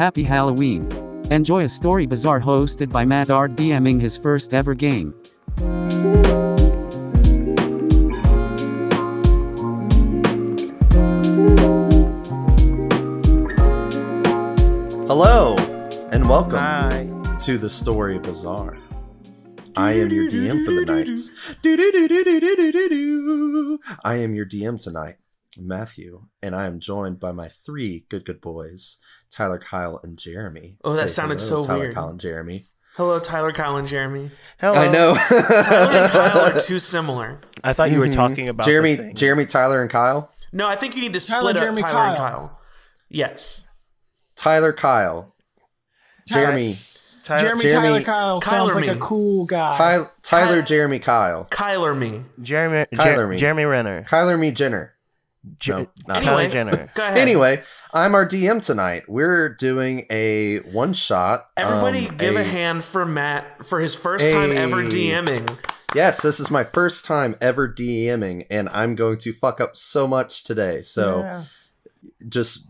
Happy Halloween. Enjoy a story Bazaar hosted by Matthew Ard DMing his first ever game. Hello, and welcome to the Story Bazaar. I am your DM for the nights. I am your DM tonight, Matthew, and I am joined by my three good boys, Tyler, Kyle, and Jeremy. Oh, that sounded so Tyler, weird. Kyle, and Jeremy. Hello, Tyler, Kyle, and Jeremy. Hello. I know. Tyler and Kyle are too similar. I thought you were talking about Jeremy, Tyler, and Kyle. No, I think you need to split Tyler, up Jeremy, Tyler and Kyle. Yes. Tyler, Kyle. Jeremy. Tyler, Kyle sounds like me. a cool guy. Tyler, Jeremy, Kyle. Kyler me. Jeremy Renner. Kyler me Jenner. Kylie Jenner. Go ahead. Anyway, I'm our DM tonight. We're doing a one-shot. Everybody give a hand for Matt for his first time ever DMing. Yes, this is my first time ever DMing, and I'm going to fuck up so much today. So just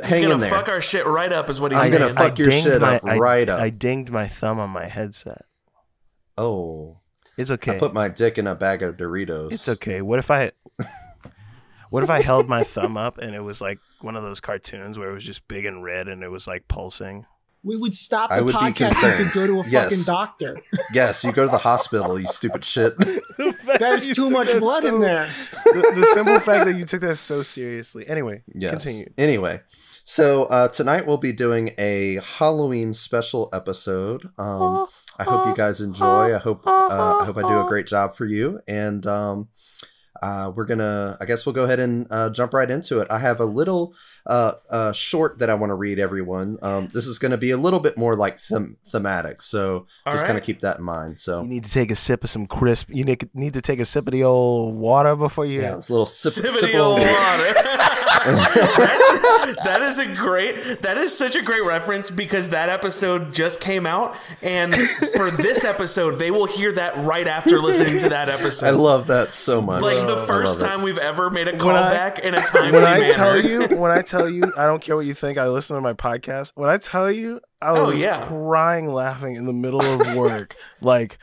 hang in there. He's gonna fuck our shit right up is what he's saying. saying. I'm going to fuck your shit up right up. I dinged my thumb on my headset. Oh. It's okay. I put my dick in a bag of Doritos. It's okay. What if I held my thumb up and it was like one of those cartoons where it was just big and red and it was like pulsing? We would stop the I would be podcast concerned. and go to a fucking doctor. Yes, you go to the hospital, you stupid shit. There's too much blood in there. The simple fact that you took that so seriously. Anyway, continue. Anyway, so tonight we'll be doing a Halloween special episode. I hope you guys enjoy. I hope I do a great job for you. And we're gonna, I guess we'll go ahead and jump right into it. I have a little short that I want to read everyone. This is going to be a little bit more like thematic, so just kind of keep that in mind. So you need to take a sip of some crisp. You need to take a sip of the old water before you. Yeah, it's a little sip of the old water. That is such a great reference because that episode just came out, and for this episode, they will hear that right after listening to that episode. I love that so much. Like the first time we've ever made a callback in a timely manner. When I tell you, I don't care what you think. I listen to my podcast. When I tell you, I was crying, laughing in the middle of work, like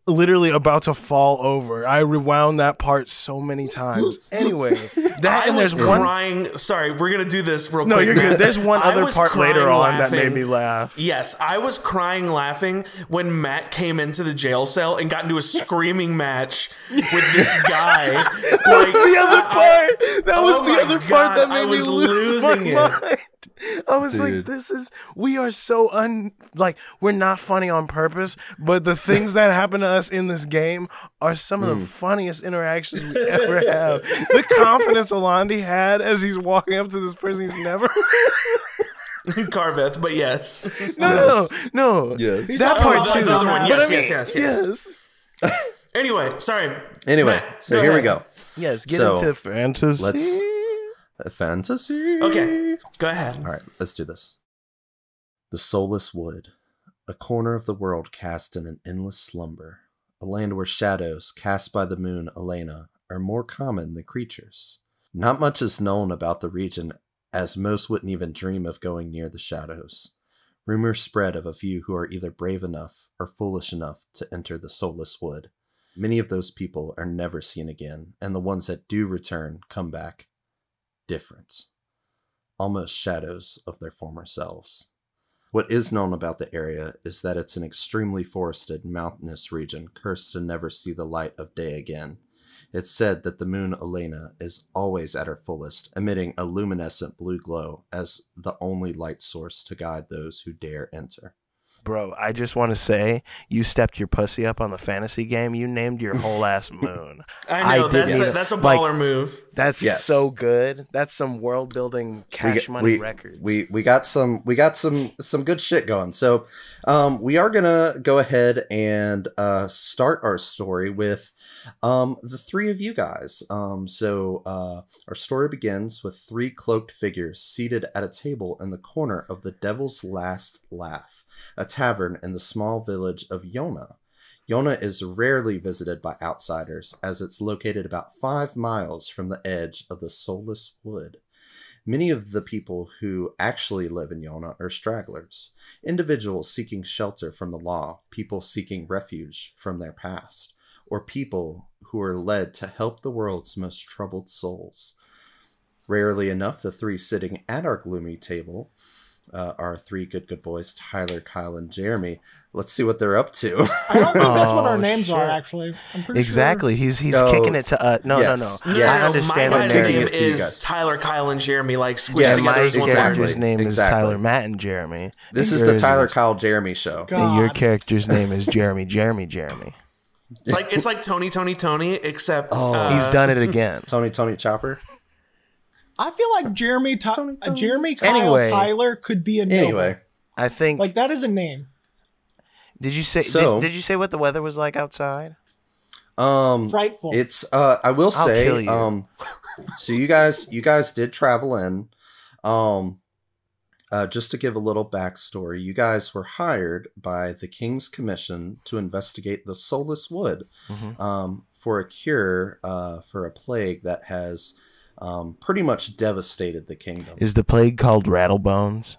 literally about to fall over. I rewound that part so many times. Anyway, crying. Sorry, we're gonna do this real quick. No, you're good. There's one other part later on that made me laugh. Yes, I was crying laughing when Matt came into the jail cell and got into a screaming match with this guy. Like the other part. That was the other part that made me lose my mind. I was like, we are so we're not funny on purpose, but the things that happen to us in this game are some of the funniest interactions we ever have. The confidence Alandi had as he's walking up to this person he's never Carveth, but yes. No. Yes. That part too. The other one. Yes. Anyway, sorry. Matt, so here we go. Yes, get into fantasy. Fantasy. Okay, go ahead. All right, let's do this. The soulless wood, a corner of the world cast in an endless slumber, a land where shadows cast by the moon Elena are more common than creatures. Not much is known about the region, as most wouldn't even dream of going near the shadows. Rumors spread of a few who are either brave enough or foolish enough to enter the soulless wood. Many of those people are never seen again, and the ones that do return come back different, almost shadows of their former selves. What is known about the area is that it's an extremely forested, mountainous region cursed to never see the light of day again. It's said that the moon Elena is always at her fullest, emitting a luminescent blue glow as the only light source to guide those who dare enter. Bro, I just want to say, you stepped your pussy up on the fantasy game. You named your whole ass moon. I know, that's a baller move. That's so good. That's some world building money records. We got some good shit going. So we are gonna go ahead and start our story with the three of you guys. So our story begins with three cloaked figures seated at a table in the corner of the Devil's Last Laugh, a tavern in the small village of Yona. Yona is rarely visited by outsiders, as it's located about 5 miles from the edge of the soulless wood. Many of the people who actually live in Yona are stragglers, individuals seeking shelter from the law, people seeking refuge from their past, or people who are led to help the world's most troubled souls. Rarely enough, the three sitting at our gloomy table are three good boys, Tyler, Kyle, and Jeremy. Let's see what they're up to. I don't think that's what our names are, actually. I'm pretty exactly. sure. He's kicking it to us. No. Yes, I understand. My the guy's name name is Tyler, Kyle, and Jeremy, like squished together as one word. My character's name is Tyler, Matt, and Jeremy. This is the Tyler, Kyle, Jeremy show. God. And your character's name is Jeremy. Like it's like Tony, except he's done it again. Tony, Chopper. I feel like Jeremy, Kyle, Anyway. Tyler could be a name. Anyway, I think Like, that is a name. Did you say? So- did you say what the weather was like outside? Frightful. it's I will say kill you. So you guys did travel in. Just to give a little backstory, you guys were hired by the King's Commission to investigate the Soulless Wood for a cure for a plague that has pretty much devastated the kingdom. Is the plague called Rattlebones?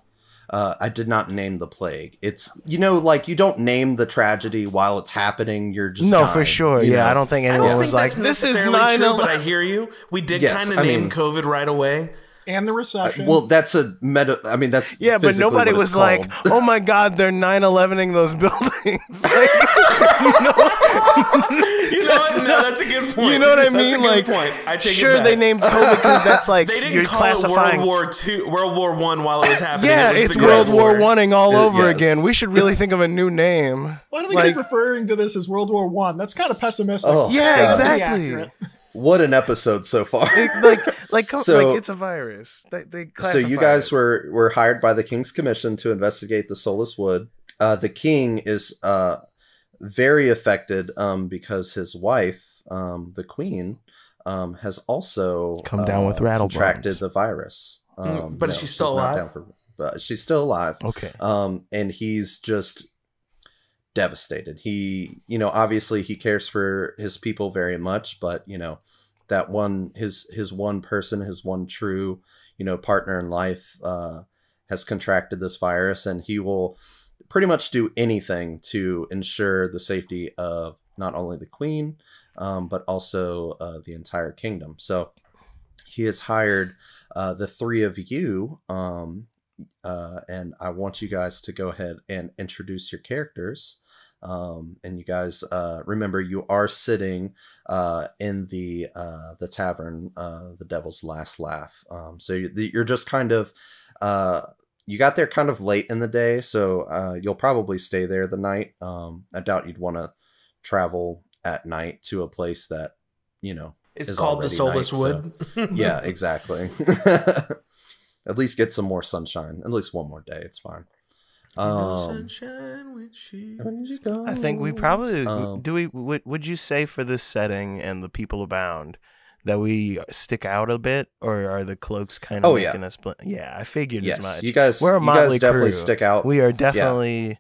I did not name the plague. It's, like you don't name the tragedy while it's happening. You're just dying, for sure. Yeah, know? I don't think I anyone don't was think like, that's this is necessarily true, 9/11. but I hear you. We did Yes, kind of name COVID right away. And the recession. Well, that's a meta. I mean, that's Yeah, but physically nobody what was it's like, called. "Oh my God, they're 9/11ing those buildings." Like, You know what? No, that's a good point. you know what I mean? That's a good Like, point. I take sure, it back. they named COVID because that's like They didn't you're call classifying. it World War I while it was happening. Yeah, it was it's the World Great War Oneing all over Yes. again. We should really think of a new name. Why do they like- keep referring to this as World War One? That's kind of pessimistic. Oh, Yeah, God. exactly. Accurate. What an episode so far. Like it's a virus. They So classify you guys it. were hired by the King's Commission to investigate the Soulless Wood. The king is very affected because his wife, the queen, has also Come down with rattlebones. contracted the virus. But she's still not alive? down for, but she's still alive. Okay. And he's just devastated. He, obviously he cares for his people very much, but that one, his one person, his one true, partner in life, has contracted this virus, and he will pretty much do anything to ensure the safety of not only the queen, but also the entire kingdom. So he has hired the three of you, and I want you guys to go ahead and introduce your characters. And you guys, remember, you are sitting in the tavern, the Devil's Last Laugh. So you're just kind of, you got there kind of late in the day, so you'll probably stay there the night. I doubt you'd want to travel at night to a place that, It's is called the already Soulless night, Wood. so- yeah, exactly. At least get some more sunshine. At least one more day. It's fine. Sunshine when she... I think we probably Um, would you say for this setting and the people abound that we stick out a bit, or are the cloaks kind of Oh, yeah. making us yeah, I figured as Yes, much. you guys We're a motley definitely crew. stick out. We are definitely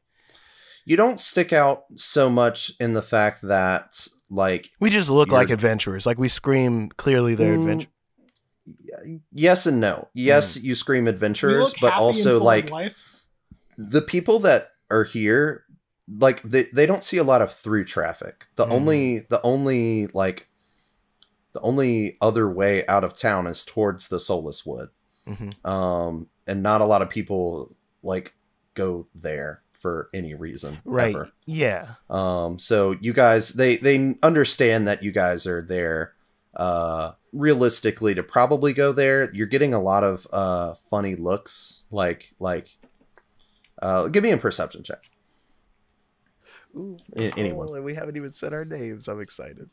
You don't stick out so much in the fact that, like, we just look You're- like adventurers. Like we scream clearly they're adventurers. yes and no. Yes, you scream We adventurers, look but happy and also, full of like, life. the people that are here, like, they don't see a lot of through traffic. The only other way out of town is towards the Soulless Wood. And not a lot of people, like, go there for any reason. Right. Ever. Yeah. So you guys, they understand that you guys are there, realistically to probably go there. You're getting a lot of, funny looks, like, give me a perception check. Ooh, Anyone. oh, we haven't even said our names. I'm excited.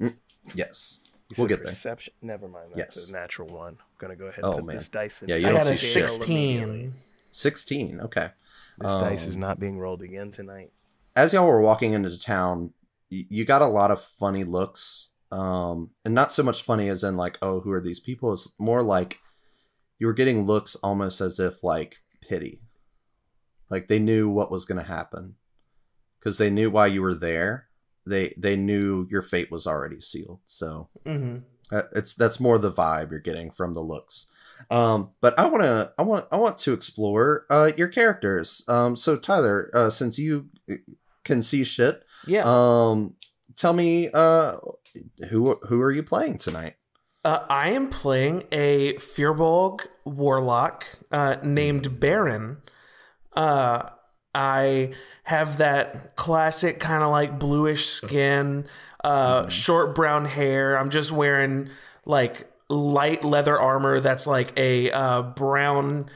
Yes. You We'll said get there. perception. Never mind. That's Yes. a natural one. I'm gonna go ahead Oh, and put man. this dice in. Yeah, you I don't got a see shit. 16. 16. Okay. This dice is not being rolled again tonight. As y'all were walking into town, you got a lot of funny looks. And not so much funny as in, like, oh, who are these people? It's more like you were getting looks almost as if, like, pity. Like they knew what was going to happen. Because they knew why you were there. They knew your fate was already sealed. So that's more the vibe you're getting from the looks. But I want to explore your characters. So Tyler, since you can see shit, tell me who are you playing tonight? I am playing a Firbolg warlock named Baron. I have that classic kind of like bluish skin, short brown hair. I'm just wearing like light leather armor that's like a brown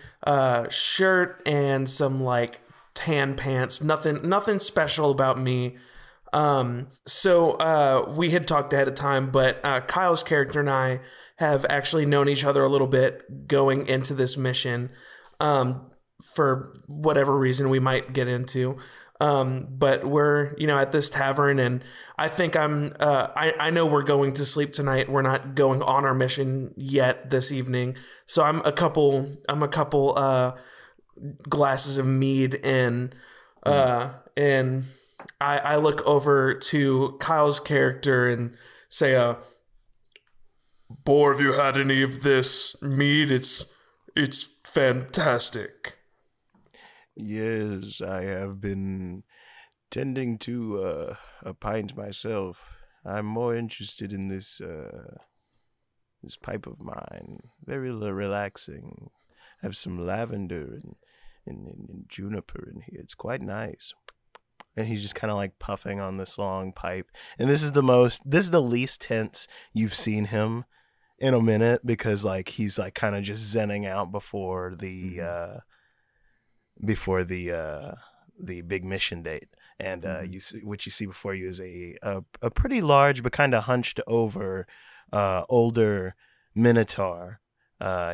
shirt and some like tan pants. Nothing special about me. So we had talked ahead of time, but Kyle's character and I have actually known each other a little bit going into this mission, for whatever reason we might get into. But we're, at this tavern, and I think I know we're going to sleep tonight. We're not going on our mission yet this evening. So I'm a couple glasses of mead in, and I look over to Kyle's character and say, boy, have you had any of this mead? It's fantastic. Yes, I have been tending to a pint myself. I'm more interested in this pipe of mine. Very relaxing. I have some lavender and juniper in here. It's quite nice. And he's just kind of like puffing on this long pipe. And this is the least tense you've seen him in a minute, because like he's like kind of just zenning out before the big mission date. And what you see before you is a pretty large but kind of hunched over older minotaur.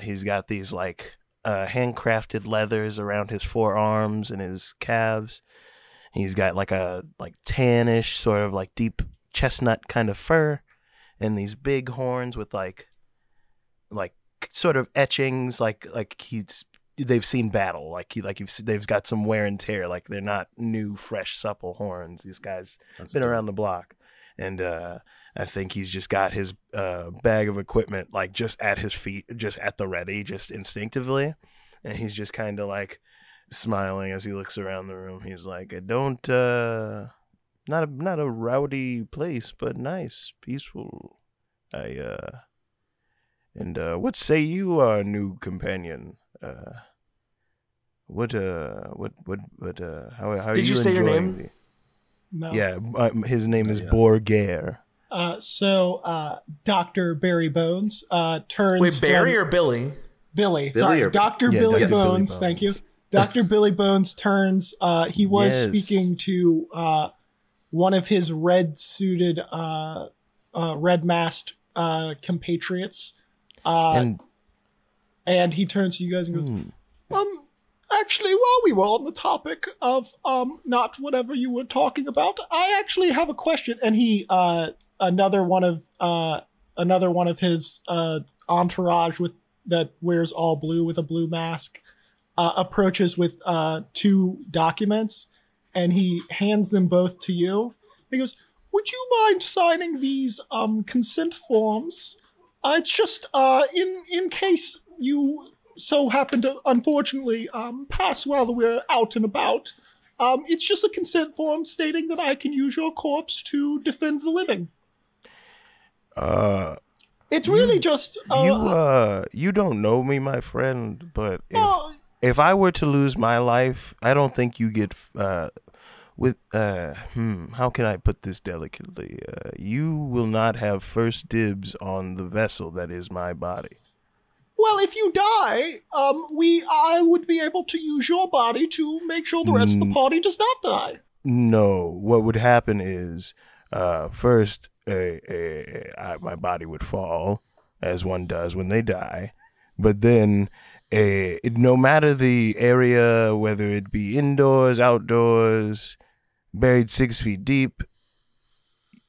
He's got these like handcrafted leathers around his forearms and his calves. He's got like a tannish sort of like deep chestnut kind of fur, and these big horns with like sort of etchings, like they've seen battle, they've got some wear and tear, like they're not new, fresh, supple horns. These guys been around the block, and I think he's just got his bag of equipment like just at his feet, just at the ready, just instinctively, and he's just kind of like smiling as he looks around the room. He's like, not a rowdy place, but nice, peaceful. What say you, new companion? How Did you say your name? No. Yeah, his name is Borgare. So Dr. Barry Bones turns. Wait, Barry or Billy? Billy. Sorry, Dr. Billy Bones. Thank you. Dr. Billy Bones turns. He was speaking to one of his red-suited, red-masked compatriots. And he turns to you guys and goes, actually, while we were on the topic of not whatever you were talking about, I actually have a question. And he another one of his entourage that wears all blue with a blue mask approaches with 2 documents, and he hands them both to you. He goes, would you mind signing these consent forms? It's just in case you so happen to unfortunately pass while we're out and about. It's just a consent form stating that I can use your corpse to defend the living. It's really just you don't know me, my friend, but if I were to lose my life, I don't think you get how can I put this delicately? You will not have first dibs on the vessel that is my body. Well, if you die, I would be able to use your body to make sure the rest of the party does not die. No, what would happen is, first, my body would fall, as one does when they die, but then, no matter the area, whether it be indoors, outdoors, buried 6 feet deep,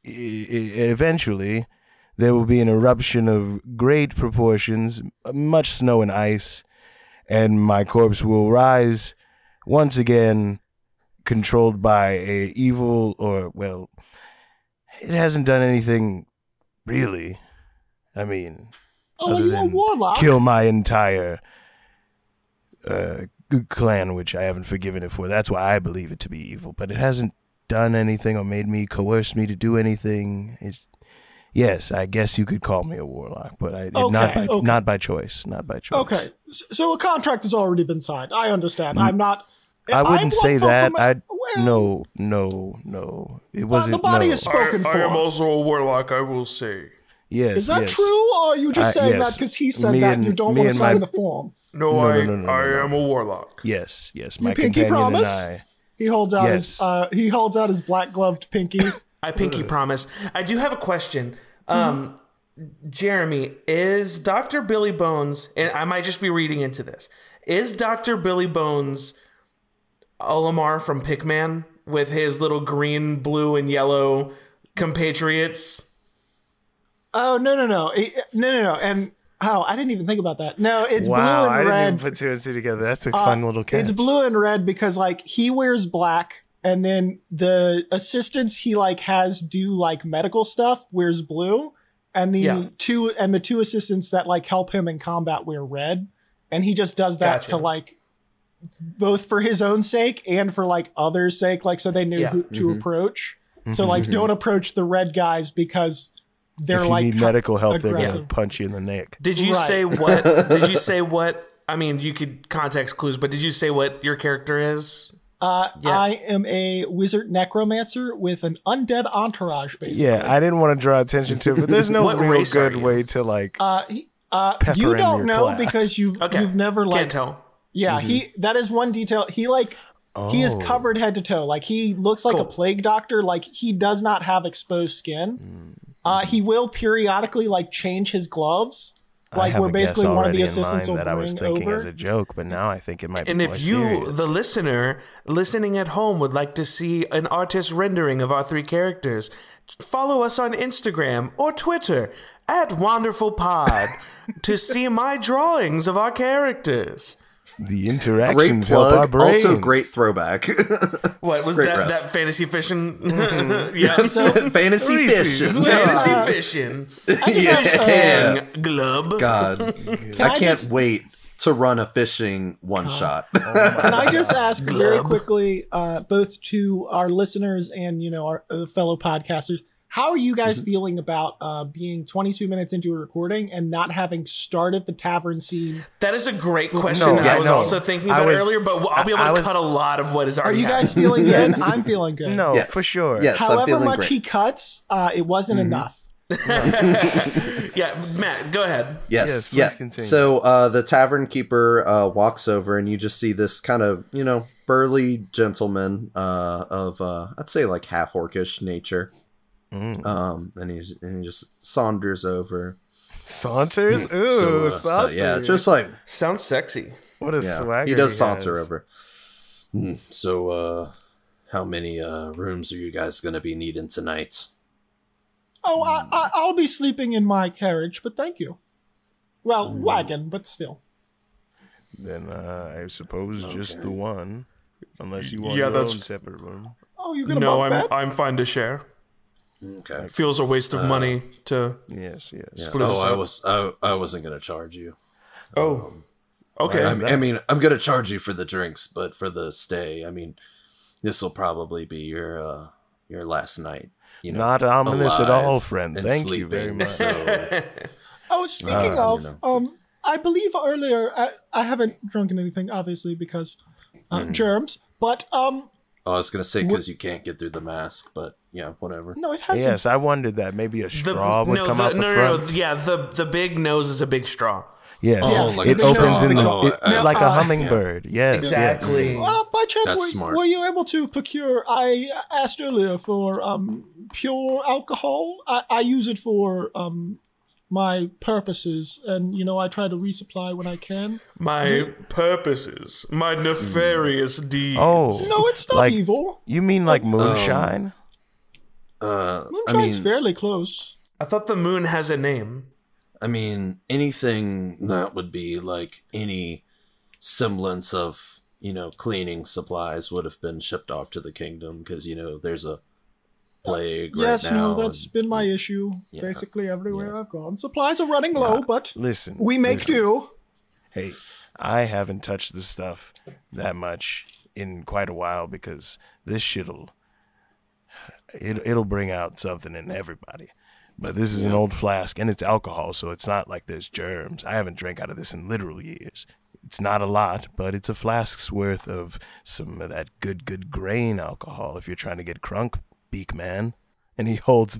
eventually there will be an eruption of great proportions, much snow and ice, and my corpse will rise once again, controlled by a evil, it hasn't done anything really. I mean, Oh, are you a warlock? Kill my entire clan, which I haven't forgiven it for. That's why I believe it to be evil. But it hasn't done anything or made me coerce me to do anything. Yes, I guess you could call me a warlock, but not by choice. Not by choice. Okay, so a contract has already been signed. I understand. I'm not. I wouldn't say that. Well, No. It wasn't. The body is spoken for. I am also a warlock, I will say. Yes. Is that true, or are you just saying that because he said that and you don't want to sign the form? No, I am a warlock. Yes. My pinky companion promise? and I. He holds out his black gloved pinky. I pinky promise. I do have a question. Jeremy, is Dr. Billy Bones, and I might just be reading into this, is Dr. Billy Bones Olimar from Pikman with his little green, blue, and yellow compatriots? Oh, no. And I didn't even think about that. No, it's blue and I red. didn't even put two and two together. That's a fun little catch. It's blue and red because he wears black, and then the assistants he has do medical stuff wears blue, and the two assistants that help him in combat wear red, and he just does that to both for his own sake and for others' sake, so they knew who to approach. So don't approach the red guys because they're if you need medical help, aggressive. they're gonna punch you in the neck. Did you say what? Did you say what? I mean, you could context clues, but did you say what your character is? I am a wizard necromancer with an undead entourage, basically. Yeah, I didn't want to draw attention to it, but there's no real good way to pepper you in don't your know class. because you've never can't tell. Yeah, that is one detail. He he is covered head to toe. He looks like a plague doctor. He does not have exposed skin. He will periodically change his gloves. Where basically one of the assistants will bring that I was thinking over as a joke, but now I think it might be and more if you, serious. the listener, listening at home would like to see an artist's rendering of our three characters, follow us on Instagram or Twitter at Wanderful Pod to see my drawings of our characters. The Great interactions help our plug. brains. Also, great throwback. What was Great that? ref. That fantasy fishing? Yeah. Fantasy fishing. Fantasy fishing. Yeah. Glub. God, I can't wait to run a fishing one shot. Can I just ask very quickly, both to our listeners and our fellow podcasters, how are you guys feeling about being 22 minutes into a recording and not having started the tavern scene? That is a great question. I was also thinking about it earlier, but I'll be able to cut a lot of what is already Are you guys feeling good? I'm feeling good. No, Yes. for sure. Yes, I'm However feeling much great. he cuts, it wasn't enough. Yeah, Matt, go ahead. Yes, please continue. So the tavern keeper walks over, and you just see this kind of burly gentleman of I'd say half orcish nature. And he just saunters over. Saunters? Ooh, saucy. Yeah, just Sounds sexy. What a swagger he does saunter has. over. So, how many rooms are you guys gonna be needing tonight? Oh, I'll be sleeping in my carriage, but thank you. Well, wagon, but still. Then I suppose just the one, unless you want Yeah, your own that's- separate room. Oh, you're gonna No, bunk bed? I'm fine to share. Okay. Feels a waste of money to Yes. Yeah. split us up. I wasn't gonna charge you. Oh, okay. I mean, I'm gonna charge you for the drinks, but for the stay, I mean, this will probably be your last night. Not ominous at all, alive friend. and Thank you very sleeping, much. So, Oh, speaking of, I believe earlier, I haven't drunken anything, obviously, because germs, but I was gonna say because you can't get through the mask, but yeah, whatever. no, it hasn't. Yes, I wondered that. Maybe a straw would come out the front. Yeah, the big nose is a big straw. Yes, Oh, like it a opens straw. in the Oh, like a hummingbird. Yes, Exactly. By chance, That's smart. were you able to procure? I asked earlier for pure alcohol. I use it for my purposes, and I try to resupply when I can. My purposes, my nefarious deeds. Oh, No, it's not like, evil. You mean like moonshine? Moonshine's fairly close. I thought the moon has a name. I mean, anything that would be like any semblance of, cleaning supplies would have been shipped off to the kingdom because, there's a plague yes, right now. no, that's been my issue basically everywhere I've gone. Supplies are running low, but listen, we make do. Hey, I haven't touched this stuff that much in quite a while because this it'll bring out something in everybody. But this is an old flask, and it's alcohol, so it's not like there's germs. I haven't drank out of this in literal years. It's not a lot, but it's a flask's worth of some of that good grain alcohol if you're trying to get crunk, beak man. And he holds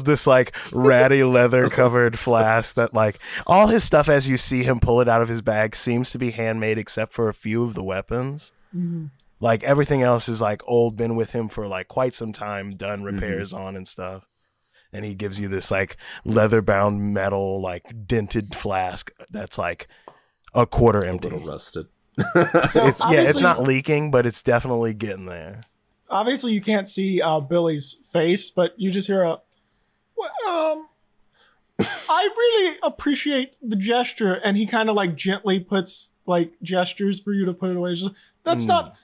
this like ratty leather covered flask that like all his stuff as you see him pull it out of his bag seems to be handmade except for a few of the weapons. Mm-hmm. Like everything else is like old, been with him for like quite some time, done repairs on and stuff. And he gives you this like leather bound metal like dented flask that's like a quarter empty. A little rusted. So it's not leaking, but it's definitely getting there. Obviously, you can't see Billy's face, but you just hear I really appreciate the gesture, and he kind of like gently puts like gestures for you to put it away. Just, that's not.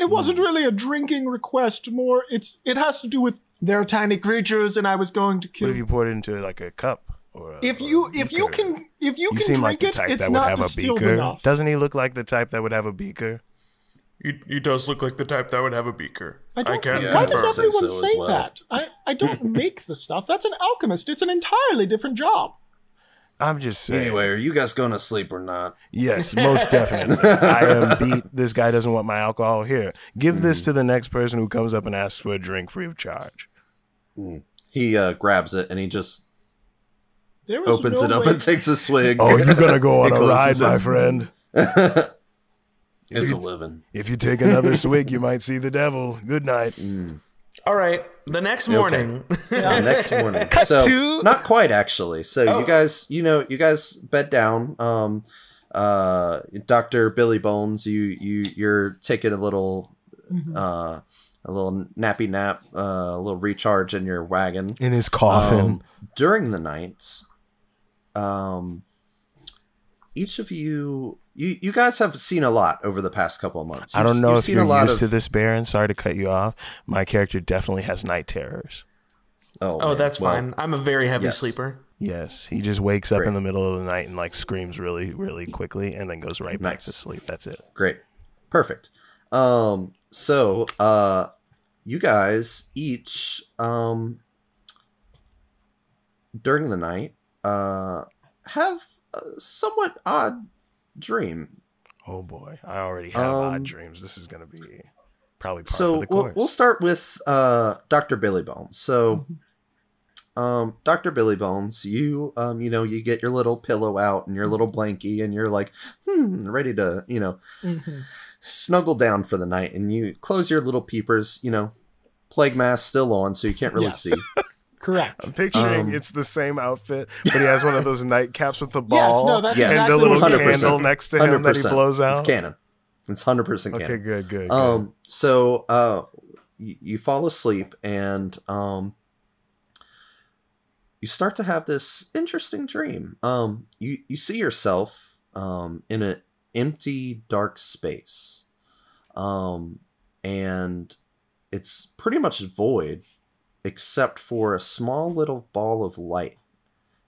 It wasn't really a drinking request. More, it has to do with they're tiny creatures, and I was going to kill. What if you pour it into like a cup? If you can seem drink like the it, type it's that would not have a distilled beaker. enough. Doesn't he look like the type that would have a beaker? He does look like the type that would have a beaker. I don't. can Why does confirm. everyone so say as well. that? I don't make the stuff. That's an alchemist. It's an entirely different job. I'm just saying. Anyway, are you guys going to sleep or not? Yes, most definitely. I am beat. This guy doesn't want my alcohol. Here, give this to the next person who comes up and asks for a drink free of charge. He grabs it and he just There was opens no it up way- and takes a swig. Oh, you're gonna go on He a ride, closes it. my friend. It's a living. If you take another swig, you might see the devil. Good night. All right. The next morning. The next morning. Cut so to- not quite actually. So you guys bed down. Dr. Billy Bones, you're taking a little nappy nap, a little recharge in your wagon. In his coffin. During the night, each of you guys have seen a lot over the past couple of months. I don't know if seen you're a lot used of, to this, Baron. Sorry to cut you off. My character definitely has night terrors. Oh, man. that's Well, fine. I'm a very heavy yes. sleeper. Yes, he just wakes up Great. in the middle of the night and like screams really, really quickly and then goes right back to sleep. That's it. Great. Perfect. So you guys each during the night have a somewhat odd dream. Oh boy, I already have odd dreams. This is going to be probably part of So the course. we'll start with Dr. Billy Bones. So Dr. Billy Bones, you you get your little pillow out and your little blankie and you're like ready to snuggle down for the night, and you close your little peepers, plague mask still on so you can't really see. Correct. I'm picturing it's the same outfit, but he has one of those nightcaps with the ball Yes, no, that's Yes. and exactly the little what it is. 100%. candle next to him that he blows out. It's canon. It's 100% canon. Okay, good. So you fall asleep and you start to have this interesting dream. You see yourself in an empty, dark space, and it's pretty much void, except for a small little ball of light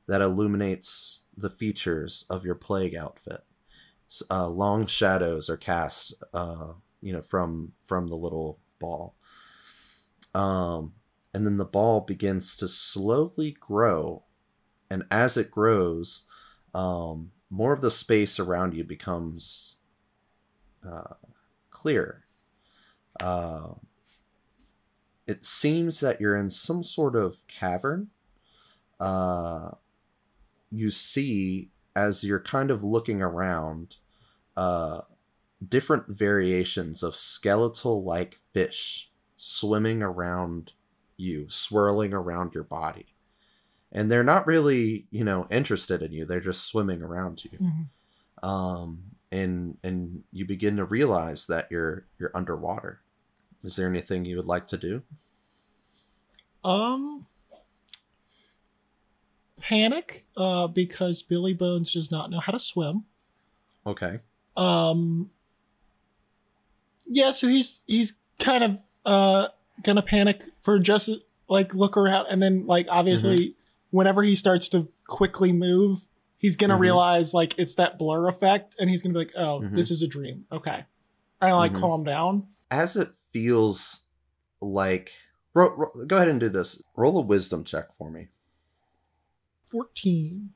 that illuminates the features of your plague outfit. Long shadows are cast, from the little ball. And then the ball begins to slowly grow. And as it grows, more of the space around you becomes clear. It seems that you're in some sort of cavern. You see, as you're kind of looking around, different variations of skeletal-like fish swimming around you, swirling around your body. And they're not really, interested in you. They're just swimming around you. And you begin to realize that you're underwater. Is there anything you would like to do? Panic, because Billy Bones does not know how to swim. Okay. Yeah, so he's kind of gonna panic for just like look around, and then like obviously whenever he starts to quickly move, he's gonna realize like it's that blur effect, and he's gonna be like, oh, this is a dream. Okay, and like calm down. As it feels like, go ahead and do this. Roll a wisdom check for me. 14.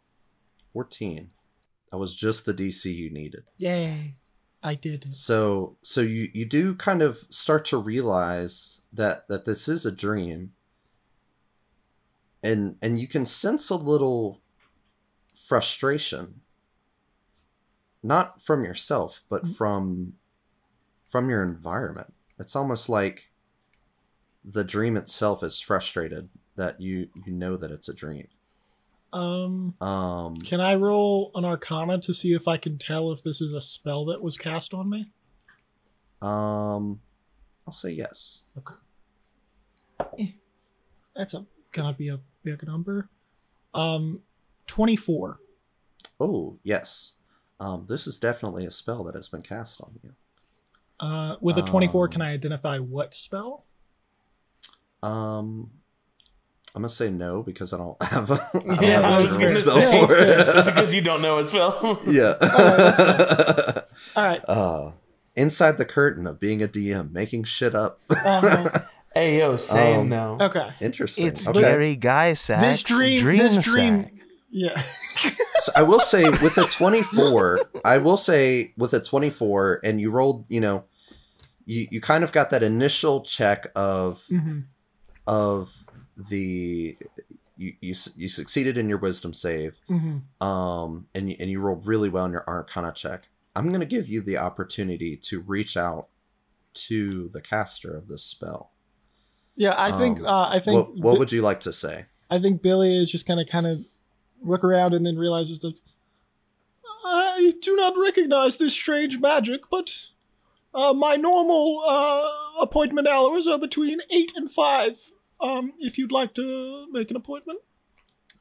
That was just the DC you needed. Yay. I did. So you do kind of start to realize that this is a dream. And you can sense a little frustration. Not from yourself, but from your environment. It's almost like the dream itself is frustrated that you know that it's a dream. Can I roll an Arcana to see if I can tell if this is a spell that was cast on me? I'll say yes. Okay. That's gonna be a big number. 24. Oh, yes. This is definitely a spell that has been cast on you. With a 24, can I identify what spell? I'm gonna say no because I don't have I was gonna spell say, for it. It's because you don't know a spell. Yeah. All right. Inside the curtain of being a DM, making shit up. Hey, yo, same though. Okay. Interesting. It's okay. Gary Guy Sachs. This dream. Yeah. So I will say with a 24, and you rolled, you kind of got that initial check of the you succeeded in your wisdom save, and you rolled really well in your Arcana check. I'm going to give you the opportunity to reach out to the caster of this spell. Yeah, I think. What would you like to say? I think Billy is just kind of look around and then realizes like, I do not recognize this strange magic, but my normal appointment hours are between 8 and 5. If you'd like to make an appointment.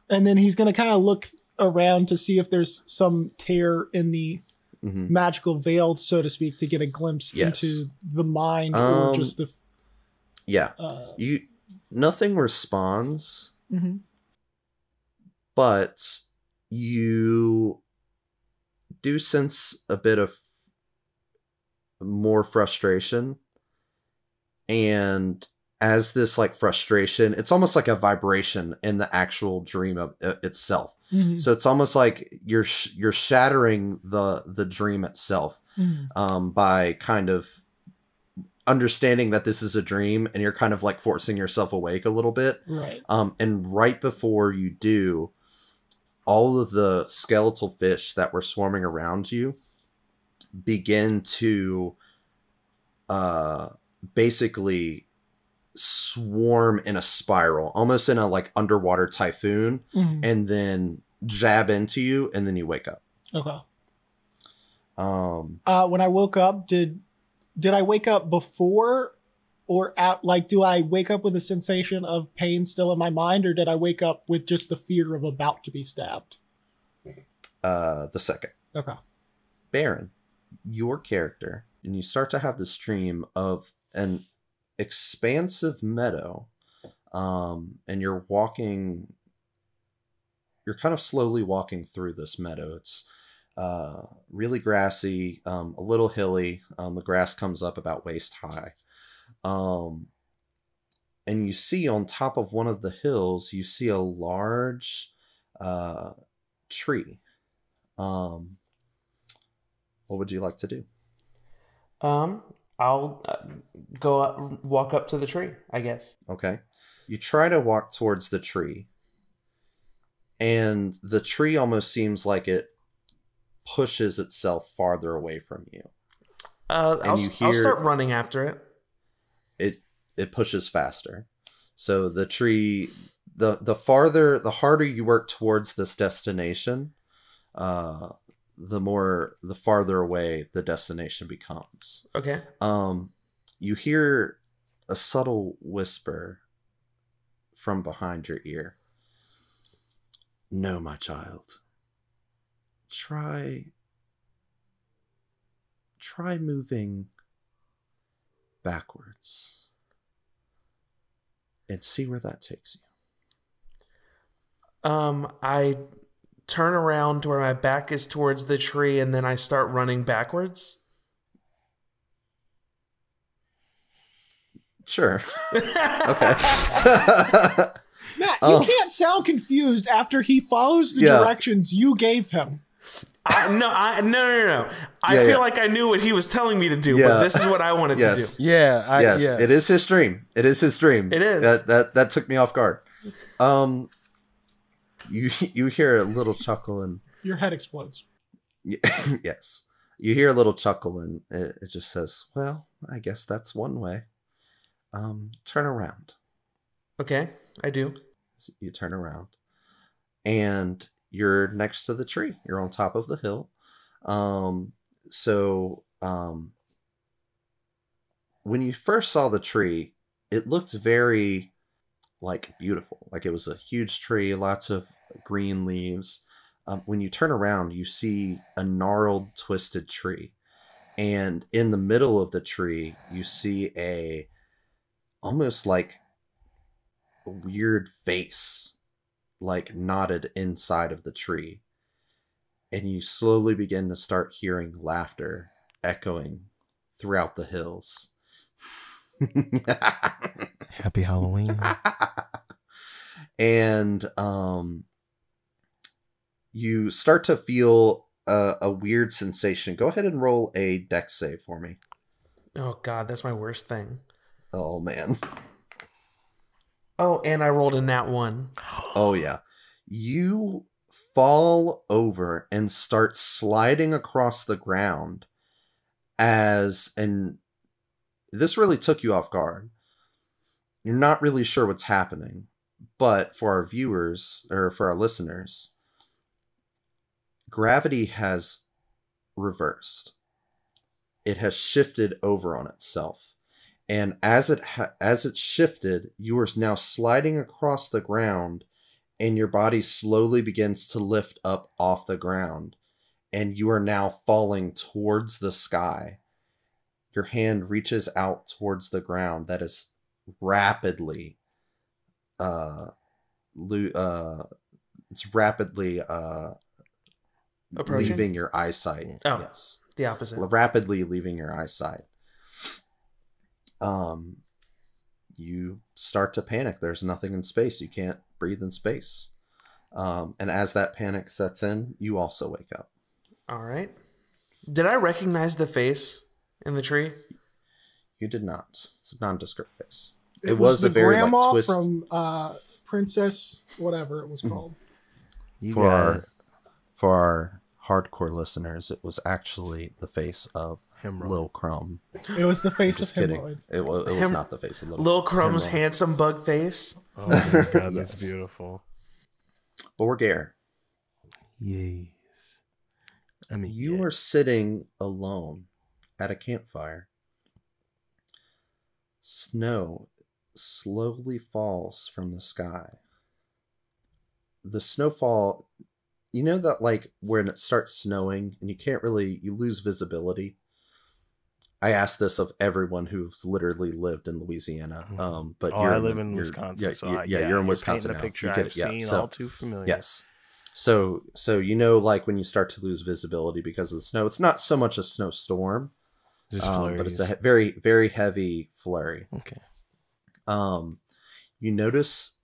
And then he's going to kind of look around to see if there's some tear in the magical veil, so to speak, to get a glimpse into the mind or just the... Nothing responds, but you do sense a bit of more frustration, and as this like frustration, it's almost like a vibration in the actual dream of itself. So it's almost like you're shattering the dream itself by kind of understanding that this is a dream, and you're kind of like forcing yourself awake a little bit. Right. And right before you do, all of the skeletal fish that were swarming around you begin to basically swarm in a spiral, almost in a like underwater typhoon, and then jab into you, and then you wake up. Okay. When I woke up, did I wake up before or out? Like, do I wake up with a sensation of pain still in my mind, or did I wake up with just the fear of about to be stabbed? The second. Okay. Baron, your character, and you start to have this dream of an expansive meadow, and you're kind of slowly walking through this meadow. It's really grassy, a little hilly. The grass comes up about waist high, and you see on top of one of the hills, you see a large tree. What would you like to do? I'll walk up to the tree, I guess. Okay. You try to walk towards the tree, and the tree almost seems like it pushes itself farther away from you. I'll start running after it. It pushes faster. So the tree, the harder you work towards this destination, the farther away the destination becomes. Okay. You hear a subtle whisper from behind your ear. No, my child. Try moving backwards. and see where that takes you. I turn around to where my back is towards the tree, and then I start running backwards. Sure. Okay. Matt, you can't sound confused after he follows the directions you gave him. No. I feel like I knew what he was telling me to do, but this is what I wanted to do. Yes, it is his dream. It is his dream. It is. That took me off guard. You hear a little chuckle and your head explodes. Yes. You hear a little chuckle and it just says, well, I guess that's one way. Turn around. Okay, I do. So you turn around and you're next to the tree. You're on top of the hill. When you first saw the tree, it looked very beautiful. Like it was a huge tree, lots of green leaves. When you turn around, you see a gnarled, twisted tree. And in the middle of the tree, you see almost like a weird face, knotted inside of the tree. And you slowly begin to start hearing laughter echoing throughout the hills. Happy Halloween. And you start to feel a weird sensation. Go ahead and roll a dex save for me. Oh God, that's my worst thing. Oh man. Oh, and I rolled a nat 1. Oh yeah. You fall over and start sliding across the ground and this really took you off guard. You're not really sure what's happening, but for our viewers or for our listeners, gravity has reversed. It has shifted over on itself. And as it shifted, you are now sliding across the ground and your body slowly begins to lift up off the ground. And you are now falling towards the sky. Your hand reaches out towards the ground that is rapidly leaving your eyesight. Oh, yes. The opposite. Rapidly leaving your eyesight. You start to panic. There's nothing in space. You can't breathe in space. And as that panic sets in, you also wake up. All right. Did I recognize the face in the tree? You did not. It's a nondescript face. It was a the very grandma twist from Princess, whatever it was called. for our hardcore listeners. It was actually the face of Lil Crumb. It was the face of kidding. Hemorrhoid. It was not the face of Lil Crumb's handsome bug face. Oh my God, that's beautiful. Borgare. Yes. You are sitting alone at a campfire. Snow slowly falls from the sky. The snowfall, you know that when it starts snowing and you lose visibility. I asked this of everyone who's literally lived in Louisiana. But I live in Wisconsin. You're in Wisconsin now. Picture I've seen, all too familiar. Yes. So when you start to lose visibility because of the snow, it's not so much a snowstorm, but it's a very, very heavy flurry. Okay. You notice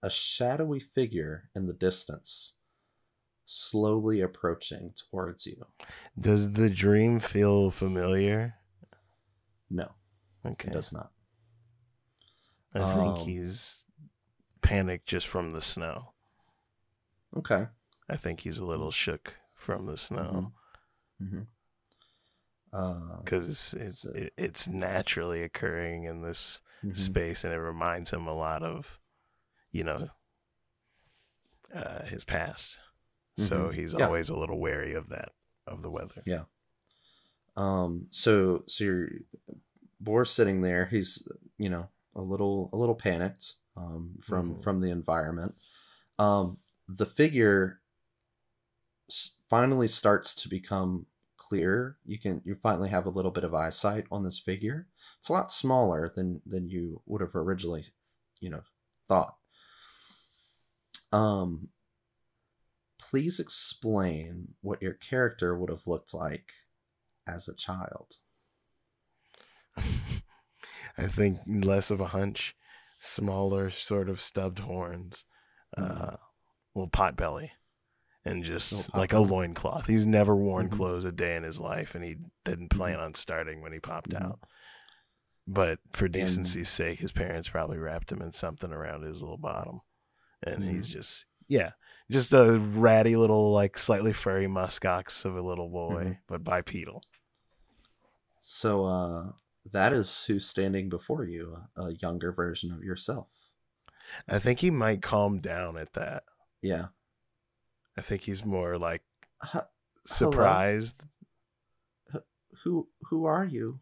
a shadowy figure in the distance slowly approaching towards you. Does the dream feel familiar? No. Okay. It does not. I think he's panicked just from the snow. Okay. I think he's a little shook from the snow. Because it's naturally occurring in this space, and it reminds him a lot of, his past. So he's always a little wary of that, of the weather. Yeah. So your Boar's sitting there. He's, a little panicked, from the environment. The figure finally starts to become clear. You finally have a little bit of eyesight on this figure. It's a lot smaller than you would have originally thought. Please explain what your character would have looked like as a child. I think less of a hunch, smaller, sort of stubbed horns, little pot belly, and just like a loincloth. He's never worn clothes a day in his life, and he didn't plan on starting when he popped out. But for decency's sake, his parents probably wrapped him in something around his little bottom. And he's just a ratty little, like, slightly furry muskox of a little boy, but bipedal. So that is who's standing before you, a younger version of yourself. I think he might calm down at that. Yeah. I think he's more, like, surprised. Who are you?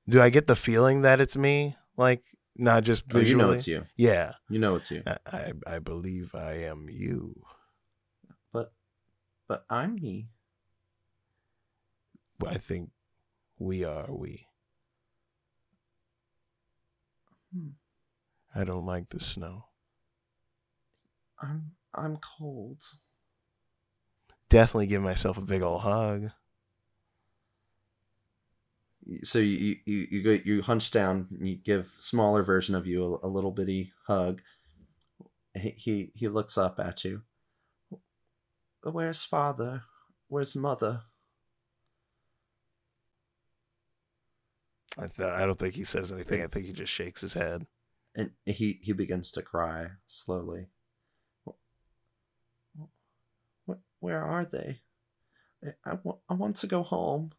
Do I get the feeling that it's me? Like, not just visually? You know it's you. Yeah. You know it's you. I believe I am you. But I'm me. I think we are we. I don't like the snow. I'm cold. Definitely give myself a big old hug. So you hunch down and you give smaller version of you a little bitty hug. He looks up at you. Where's father? Where's mother? I don't think he says anything. I think he just shakes his head. And he begins to cry slowly. Where are they? I want to go home.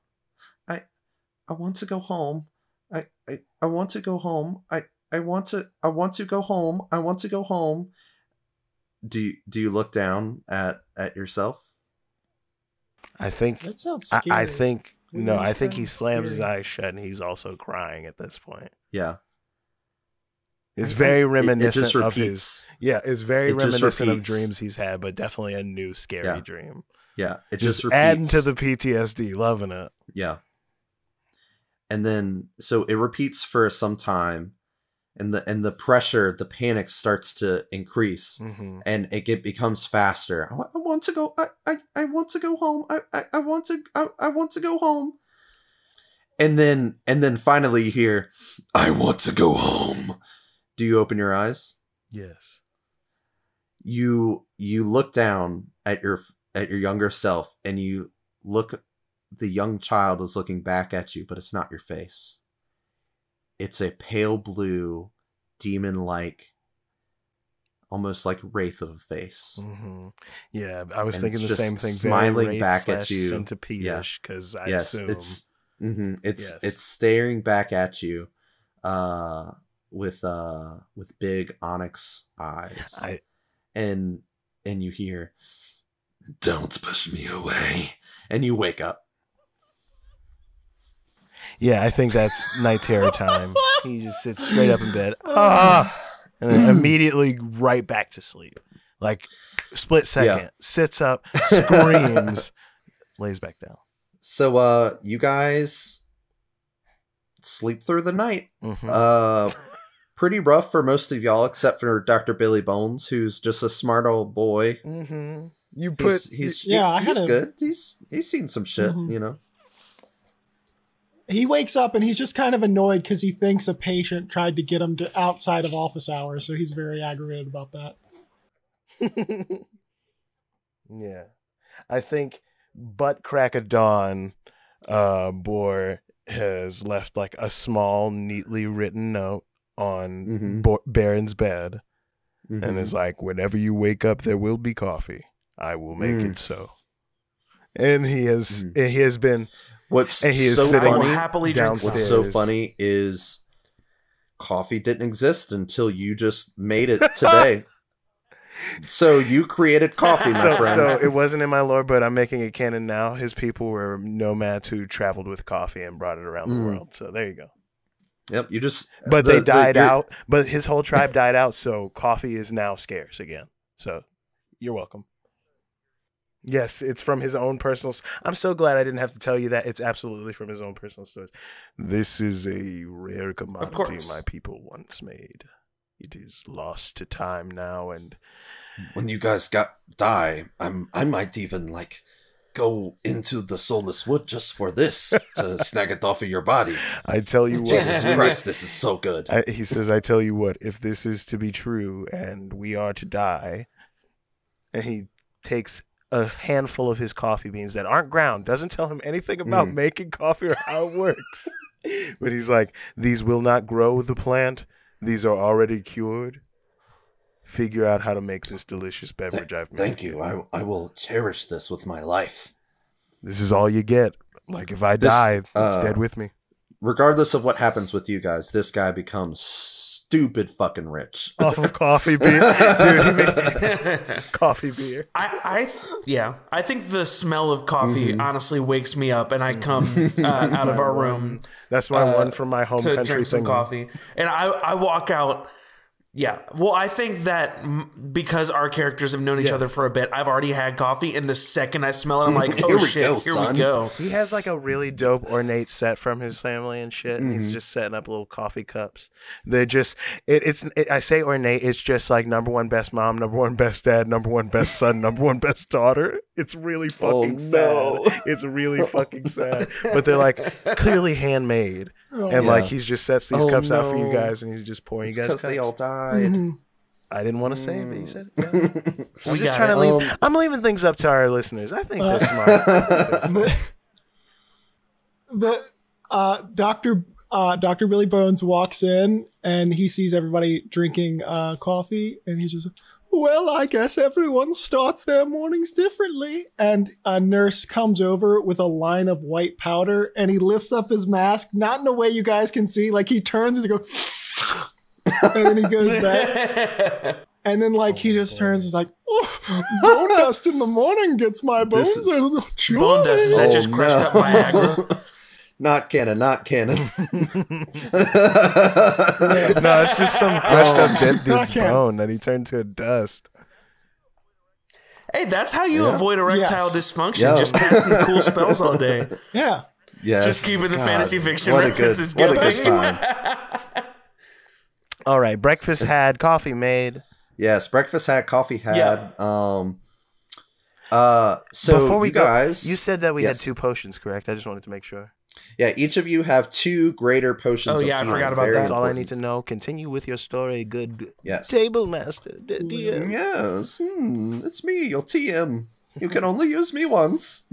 I want to go home. I want to go home. I want to go home. I want to go home. Do you look down at yourself? I think that sounds scary. I think he slams his eyes shut and he's also crying at this point. Yeah. It's very reminiscent of his. Yeah, it's very reminiscent of dreams he's had, but definitely a new scary dream. Yeah, it just repeats. Adding to the PTSD, loving it. Yeah. And then so it repeats for some time, and the pressure, the panic starts to increase, and it becomes faster. I want to go. I want to go home. I want to go home. And then finally you hear, I want to go home. Do you open your eyes? Yes. You look down at your younger self, and you look. The young child is looking back at you, but it's not your face. It's a pale blue, demon-like, almost like wraith of a face. Yeah, I was thinking the same thing. Smiling back at you. Centipede-ish, because I assume it's staring back at you, with big onyx eyes. And you hear, "Don't push me away," and you wake up. Yeah, I think that's night terror time. He just sits straight up in bed, and then immediately right back to sleep. Like, split second, sits up, screams, lays back down. So, you guys sleep through the night. Pretty rough for most of y'all, except for Dr. Billy Bones, who's just a smart old boy. He's good. He's seen some shit, you know. He wakes up and he's just kind of annoyed because he thinks a patient tried to get him to outside of office hours, so he's very aggravated about that. Yeah. I think Butt Crack of Dawn Boar has left like a small, neatly written note on Baron's bed and is like, whenever you wake up, there will be coffee. I will make it so. And he has been... What's so funny is coffee didn't exist until you just made it today. So you created coffee, my friend. So it wasn't in my lore, but I'm making it canon now. His people were nomads who traveled with coffee and brought it around the world. So there you go. Yep, you just... But they died out. But his whole tribe died out, so coffee is now scarce again. So you're welcome. Yes, it's from his own personal. I'm so glad I didn't have to tell you that. It's absolutely from his own personal stories. This is a rare commodity my people once made. It is lost to time now, and when you guys die, I might even like go into the soulless wood just for this to snag it off of your body. I tell you what, Jesus Christ, this is so good. He says, I tell you what, if this is to be true and we are to die, and he takes a handful of his coffee beans that aren't ground, doesn't tell him anything about making coffee or how it works. But he's like, these will not grow the plant. These are already cured. Figure out how to make this delicious beverage I've made. Thank you. I will cherish this with my life. This is all you get. Like, if I die, it's dead with me. Regardless of what happens with you guys, this guy becomes stupid fucking rich. Off of coffee beer. Dude, he made coffee beer. I think the smell of coffee honestly wakes me up, and I come out of our room. That's my one from my home to country drink some thing. coffee, and I walk out. Yeah, well, I think that because our characters have known each other for a bit, I've already had coffee, and the second I smell it, I'm like, oh shit, here we go. He has like a really dope ornate set from his family and shit, and he's just setting up little coffee cups. They're just, I say ornate, it's just like number one best mom, number one best dad, number one best son, number one best daughter. It's really fucking sad. It's really fucking sad. But they're like clearly handmade. And like he's just sets these cups out for you guys, and he's just pouring you guys cups. Because they all died. I didn't want to say it, but you said it. I'm just trying to leave. I'm leaving things up to our listeners. I think they're smart. Dr. Billy Bones walks in, and he sees everybody drinking coffee, and he's just, well, I guess everyone starts their mornings differently. And a nurse comes over with a line of white powder, and he lifts up his mask, not in a way you guys can see. Like, he turns and goes, and then he goes back. And then, like, he just turns and is like, oh, bone dust in the morning gets my bones. Bone dust, is that just crushed up Viagra? Not canon, not canon. No, it's just some crushed up dead dude's bone that he turned to a dust. Hey, that's how you avoid erectile dysfunction. Just casting cool spells all day. Yeah. Yes. Just keeping the fantasy fiction what references What going. a good time. All right, breakfast had, coffee made. Yes, breakfast had, coffee had. Yeah. So before we go, guys, you said that we had 2 potions, correct? I just wanted to make sure. Yeah, each of you have 2 greater potions. Oh yeah, of I forgot healing. about that. That's all I need to know. Continue with your story, good table master. DM. Yes, it's me, your TM. You can only use me once.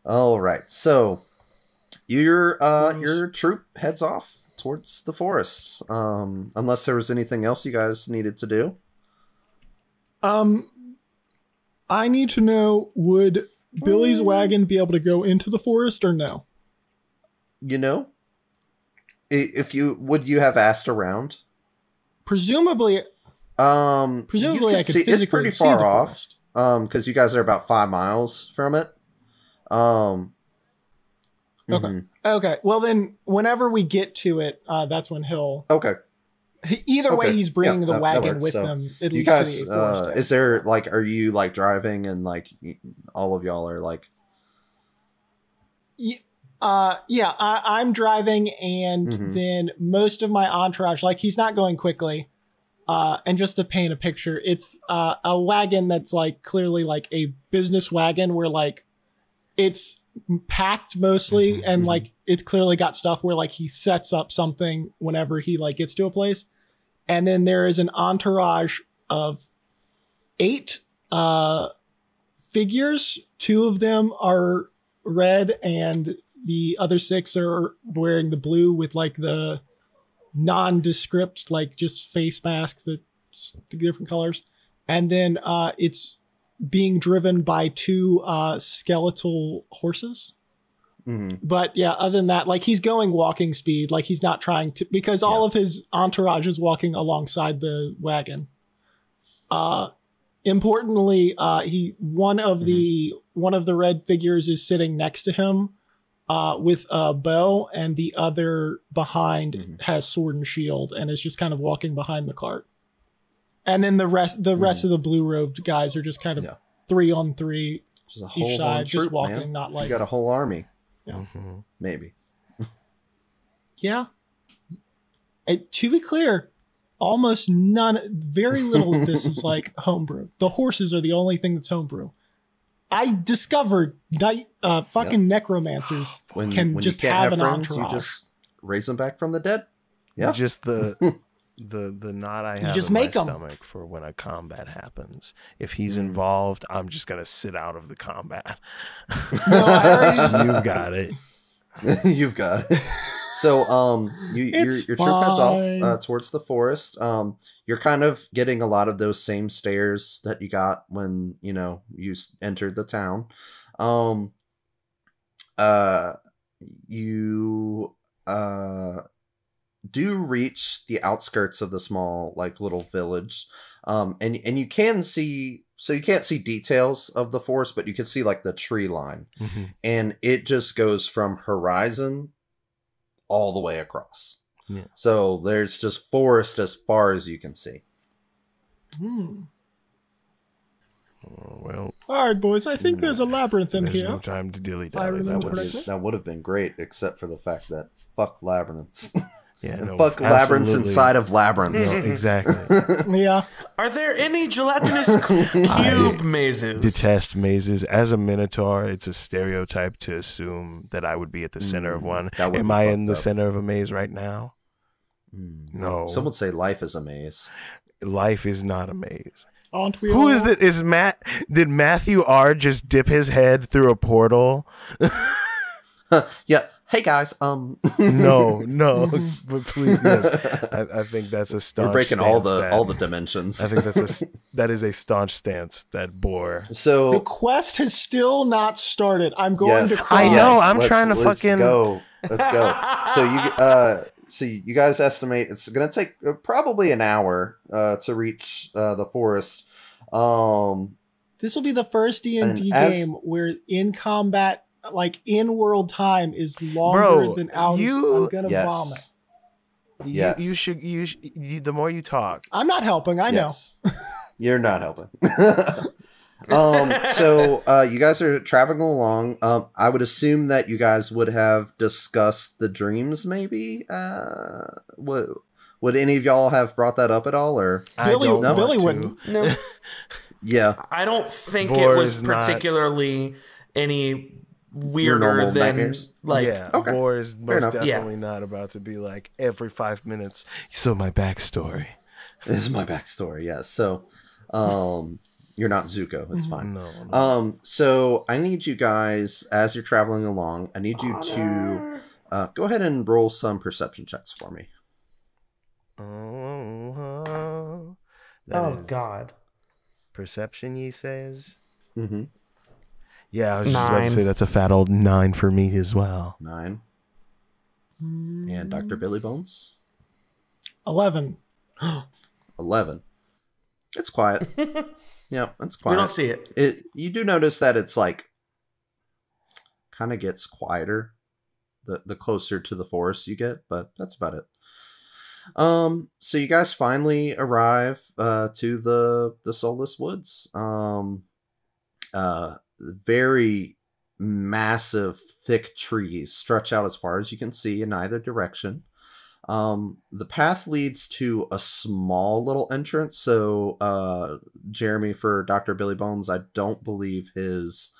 All right, so your troop heads off towards the forest. Unless there was anything else you guys needed to do. I need to know, would Billy's wagon be able to go into the forest or no? You know, would you have asked around? Presumably I could physically it's pretty see far the off. forest. Because you guys are about 5 miles from it. Okay. Well, then, whenever we get to it, that's when he'll. Okay. Either way, he's bringing the wagon with him. At least guys, to the forest. is there like, are you like driving and like all of y'all are like? Yeah, I'm driving, and then most of my entourage, like, he's not going quickly. And just to paint a picture, it's a wagon that's like clearly like a business wagon where like it's packed mostly, and like it's clearly got stuff where like he sets up something whenever he like gets to a place. And then there is an entourage of 8 figures. 2 of them are red, and the other 6 are wearing the blue with like the nondescript, like just face mask, the different colors. And then it's being driven by 2 skeletal horses. But yeah, other than that, like he's going walking speed, like he's not trying to, because all of his entourage is walking alongside the wagon. Importantly, one of the red figures is sitting next to him with a bow, and the other behind has sword and shield and is just kind of walking behind the cart. And then the rest of the blue robed guys are just kind of 3-on-3 Just a whole each side, just troop, walking, man. not like You got a whole army. Yeah. Maybe. Yeah. And to be clear, very little of this is like homebrew. The horses are the only thing that's homebrew. I discovered fucking necromancers can just you can't have an friends, entourage. you just raise them back from the dead. Yeah. Just the knot I have just in my make 'em. stomach for when a combat happens. If he's involved, I'm just gonna sit out of the combat. No, I already just, You've got it. You've got it. So your troop heads fine. off towards the forest. You're kind of getting a lot of those same stares that you got when you entered the town. You do reach the outskirts of the small little village, and you can see. So you can't see details of the forest, but you can see the tree line, and it just goes from horizon all the way across. Yeah. So there's just forest as far as you can see. Well, all right, boys. I think there's a labyrinth in there's here. no time to dilly I dally. remember correctly. That would have been great, except for the fact that fuck labyrinths. Yeah, And no, fuck labyrinths absolutely. inside of labyrinths. No, exactly. Yeah. Are there any gelatinous cube mazes? Detest mazes. As a minotaur, it's a stereotype to assume that I would be at the center of one. that would Am be I in fucked the up. center of a maze right now? No. Some would say life is a maze. Life is not a maze. Aren't we Who all? is that? Is Matt? Did Matthew Ard just dip his head through a portal? Yeah. Hey guys. No, but please, yes. I think that's a staunch. We're breaking all stance the dimensions. I think that is a staunch stance that bore. The So quest has still not started. I'm going to yes, cry. I know, I'm let's- trying to let's fucking- go. Let's go. So you guys estimate it's gonna take probably an hour to reach the forest. This will be the first D&D And as- game where in combat, in-world time is longer Bro, than out. you- I'm gonna Yes. vomit. Yes. You should. The more you talk, I'm not helping. I know. Yes. You're not helping. So you guys are traveling along. I would assume that you guys would have discussed the dreams, maybe. Would any of y'all have brought that up at all, or Billy I don't Billy want wouldn't. to. No, yeah? I don't think Boar it was is not- particularly any Your weirder normal than nightmares? Yeah, Okay. War is most enough. definitely not about to be like every 5 minutes. So my backstory. This is my backstory. Yes. So, you're not Zuko. It's fine. No. So I need you guys, as you're traveling along, I need you to go ahead and roll some perception checks for me. That oh is god. perception, he says. Mm-hmm. Yeah, I was just about to 9. say that's a fat old 9 for me as well. 9. And Dr. Billy Bones? 11. 11. It's quiet. Yeah, it's quiet. We don't see it. You do notice that it's kind of gets quieter the closer to the forest you get, but that's about it. So you guys finally arrive to the Soulless Woods. Very massive, thick trees stretch out as far as you can see in either direction. The path leads to a small little entrance. So, Jeremy, for Dr. Billy Bones, I don't believe his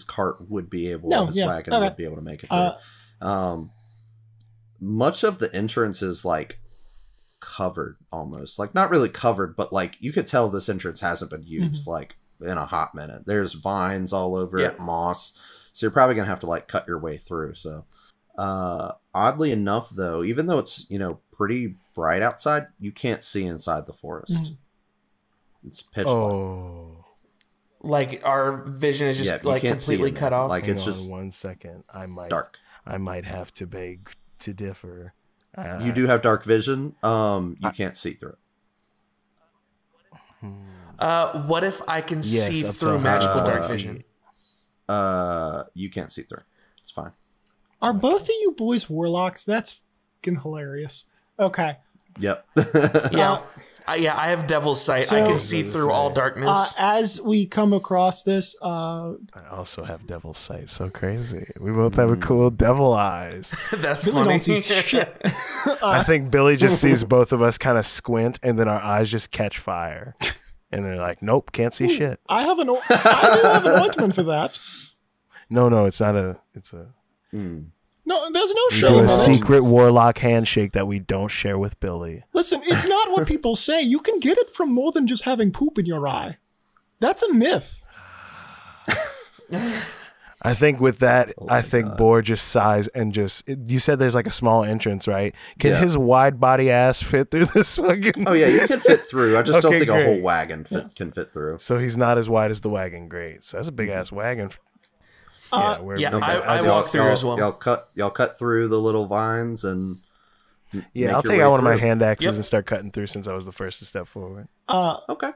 cart would be able, his wagon would be able to make it through. Much of the entrance is covered almost, not really covered, but you could tell this entrance hasn't been used in a hot minute. There's vines all over it, moss. So you're probably going to have to cut your way through. So, oddly enough, though, even though it's, pretty bright outside, you can't see inside the forest. It's pitch black. Oh. Our vision is just Yeah, you can't see completely in cut there. off. It's Hang on just 1 second. dark. I might have to beg to differ. You do have dark vision. You can't see through it. What if I can Yes, see up through to magical half dark a vision? You can't see through it. It's fine. Are both of you boys warlocks? That's fucking hilarious. Okay. Yep. Yeah. I have devil's sight. So- I can see through all darkness. As we come across this, I also have devil's sight. So crazy. We both have a cool devil eyes. That's Billy funny. don't see shit. I think Billy just sees both of us kind of squint, and then our eyes just catch fire. And they're like, nope, can't see shit. I do have an ointment for that. No, it's not a. It's a. No, there's no We shame do a in it. secret warlock handshake that we don't share with Billy. Listen, it's not what people say. You can get it from more than just having poop in your eye. That's a myth. I think with that, Boar just sighs and you said there's like a small entrance, right? Can his wide body ass fit through this fucking... Oh, yeah, you can fit through. I just don't think great. a whole wagon can fit through. So he's not as wide as the wagon. Great. So that's a big ass wagon. I walk through as well. Y'all cut through the little vines and... Yeah, I'll take out one of my hand axes and start cutting through since I was the first to step forward. Okay.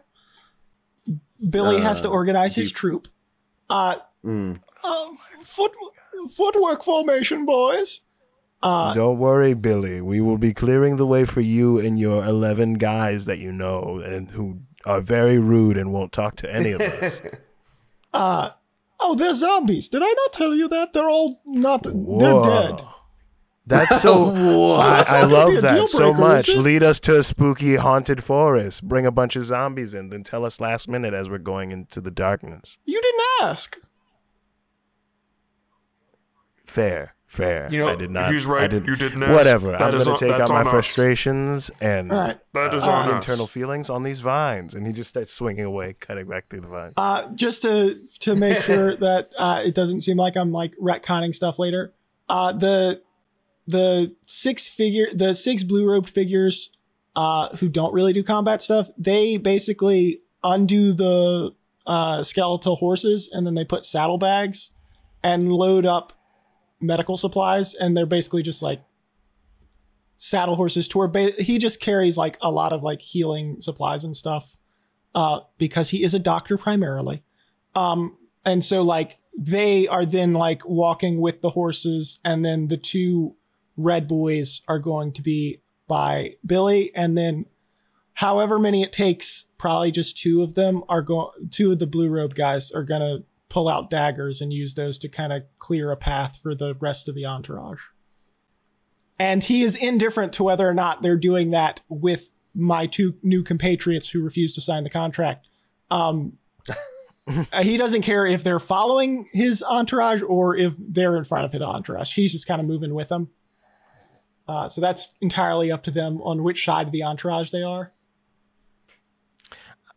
Billy has to organize his troop. Footwork formation, boys. Don't worry, Billy. We will be clearing the way for you and your 11 guys that you know and who are very rude and won't talk to any of us. Oh, they're zombies. Did I not tell you that? They're all not... Whoa. They're dead. That's so... I not gonna be love a that deal so breaker, is much. it? Lead us to a spooky, haunted forest. Bring a bunch of zombies in. Then tell us last minute as we're going into the darkness. You didn't ask. Fair. You know, I did not. he's right. You didn't ask. Whatever. That I'm is going on- to take that's out my on us. frustrations and All right. That is on us. internal feelings on these vines. And he just starts swinging away, cutting back through the vines. Just to make sure that it doesn't seem like I'm like retconning stuff later. The six blue robed figures who don't really do combat stuff, they basically undo the skeletal horses and then they put saddlebags and load up medical supplies, and they're basically just like saddle horses he just carries like a lot of like healing supplies and stuff because he is a doctor primarily. And so like they are then like walking with the horses, and then the two red boys are going to be by Billy, and then however many it takes, probably just two of the blue robe guys are gonna pull out daggers and use those to kind of clear a path for the rest of the entourage. And he is indifferent to whether or not they're doing that with my two new compatriots who refuse to sign the contract. He doesn't care if they're following his entourage or if they're in front of his entourage. He's just kind of moving with them. So that's entirely up to them on which side of the entourage they are.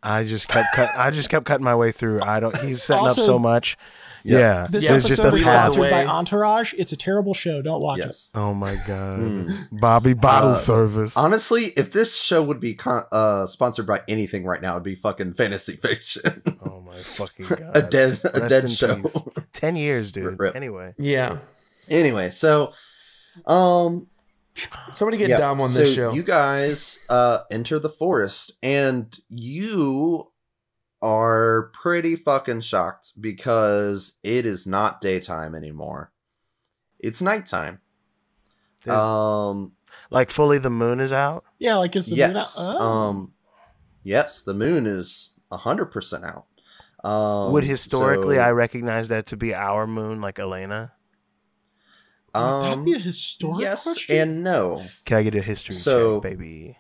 I just kept cutting my way through. He's setting Also, up so much. Yeah. This There's episode is path. sponsored by Entourage. It's a terrible show. Don't watch it. Oh my God. Bobby Bottle Service. Honestly, if this show would be sponsored by anything right now, it'd be fucking fantasy fiction. Oh my fucking God. a dead show. Peace. 10 years, dude. Rip. Anyway. Yeah. Anyway, so Somebody get dumb on this show. You guys enter the forest, and you are pretty fucking shocked because it is not daytime anymore. It's nighttime. Like fully the moon is out? Yeah, like it's the Yes. moon out. Oh. Yes, the moon is 100% out. Would historically so, I recognize that to be our moon, like Elena? Would that be a historic yes question? and no. Can I get a history check, baby?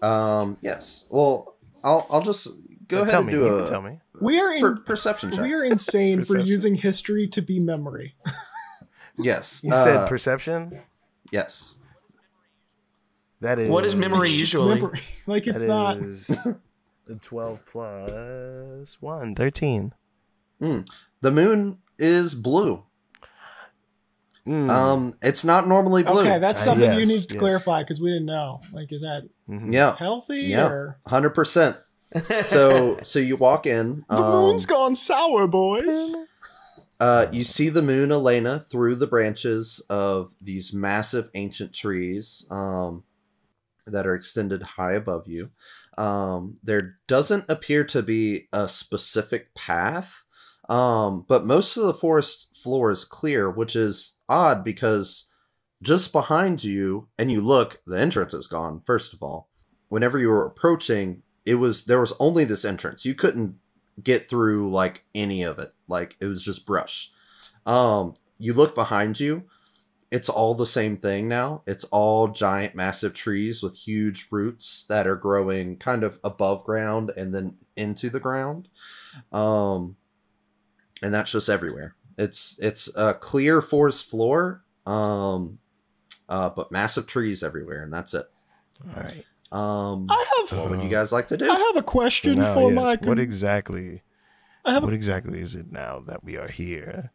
Yes. Well, I'll just go ahead and do tell me. We're perception check. We're insane for Perception. using history to be memory. Yes. You said perception? Yes. What is memory usually? Memory. Like it's That not. is 12 plus 1, 13. The moon is blue. It's not normally blue. Okay, that's something yes, you need to yes. clarify because we didn't know. Like, is that Yeah. healthy Yeah. or 100%. So you walk in. the moon's gone sour, boys? You see the moon, Elena, through the branches of these massive ancient trees that are extended high above you. There doesn't appear to be a specific path, but most of the forest floor is clear, which is odd because just behind you, and you look, the entrance is gone, first of all. whenever you were approaching, there was only this entrance. You couldn't get through like any of it. Like it was just brush. You look behind you, it's all the same thing now. It's all giant, massive trees with huge roots that are growing kind of above ground and then into the ground. And that's just everywhere. It's a clear forest floor, but massive trees everywhere, and that's it. All right. What would you guys like to do? I have a question What exactly is it now that we are here?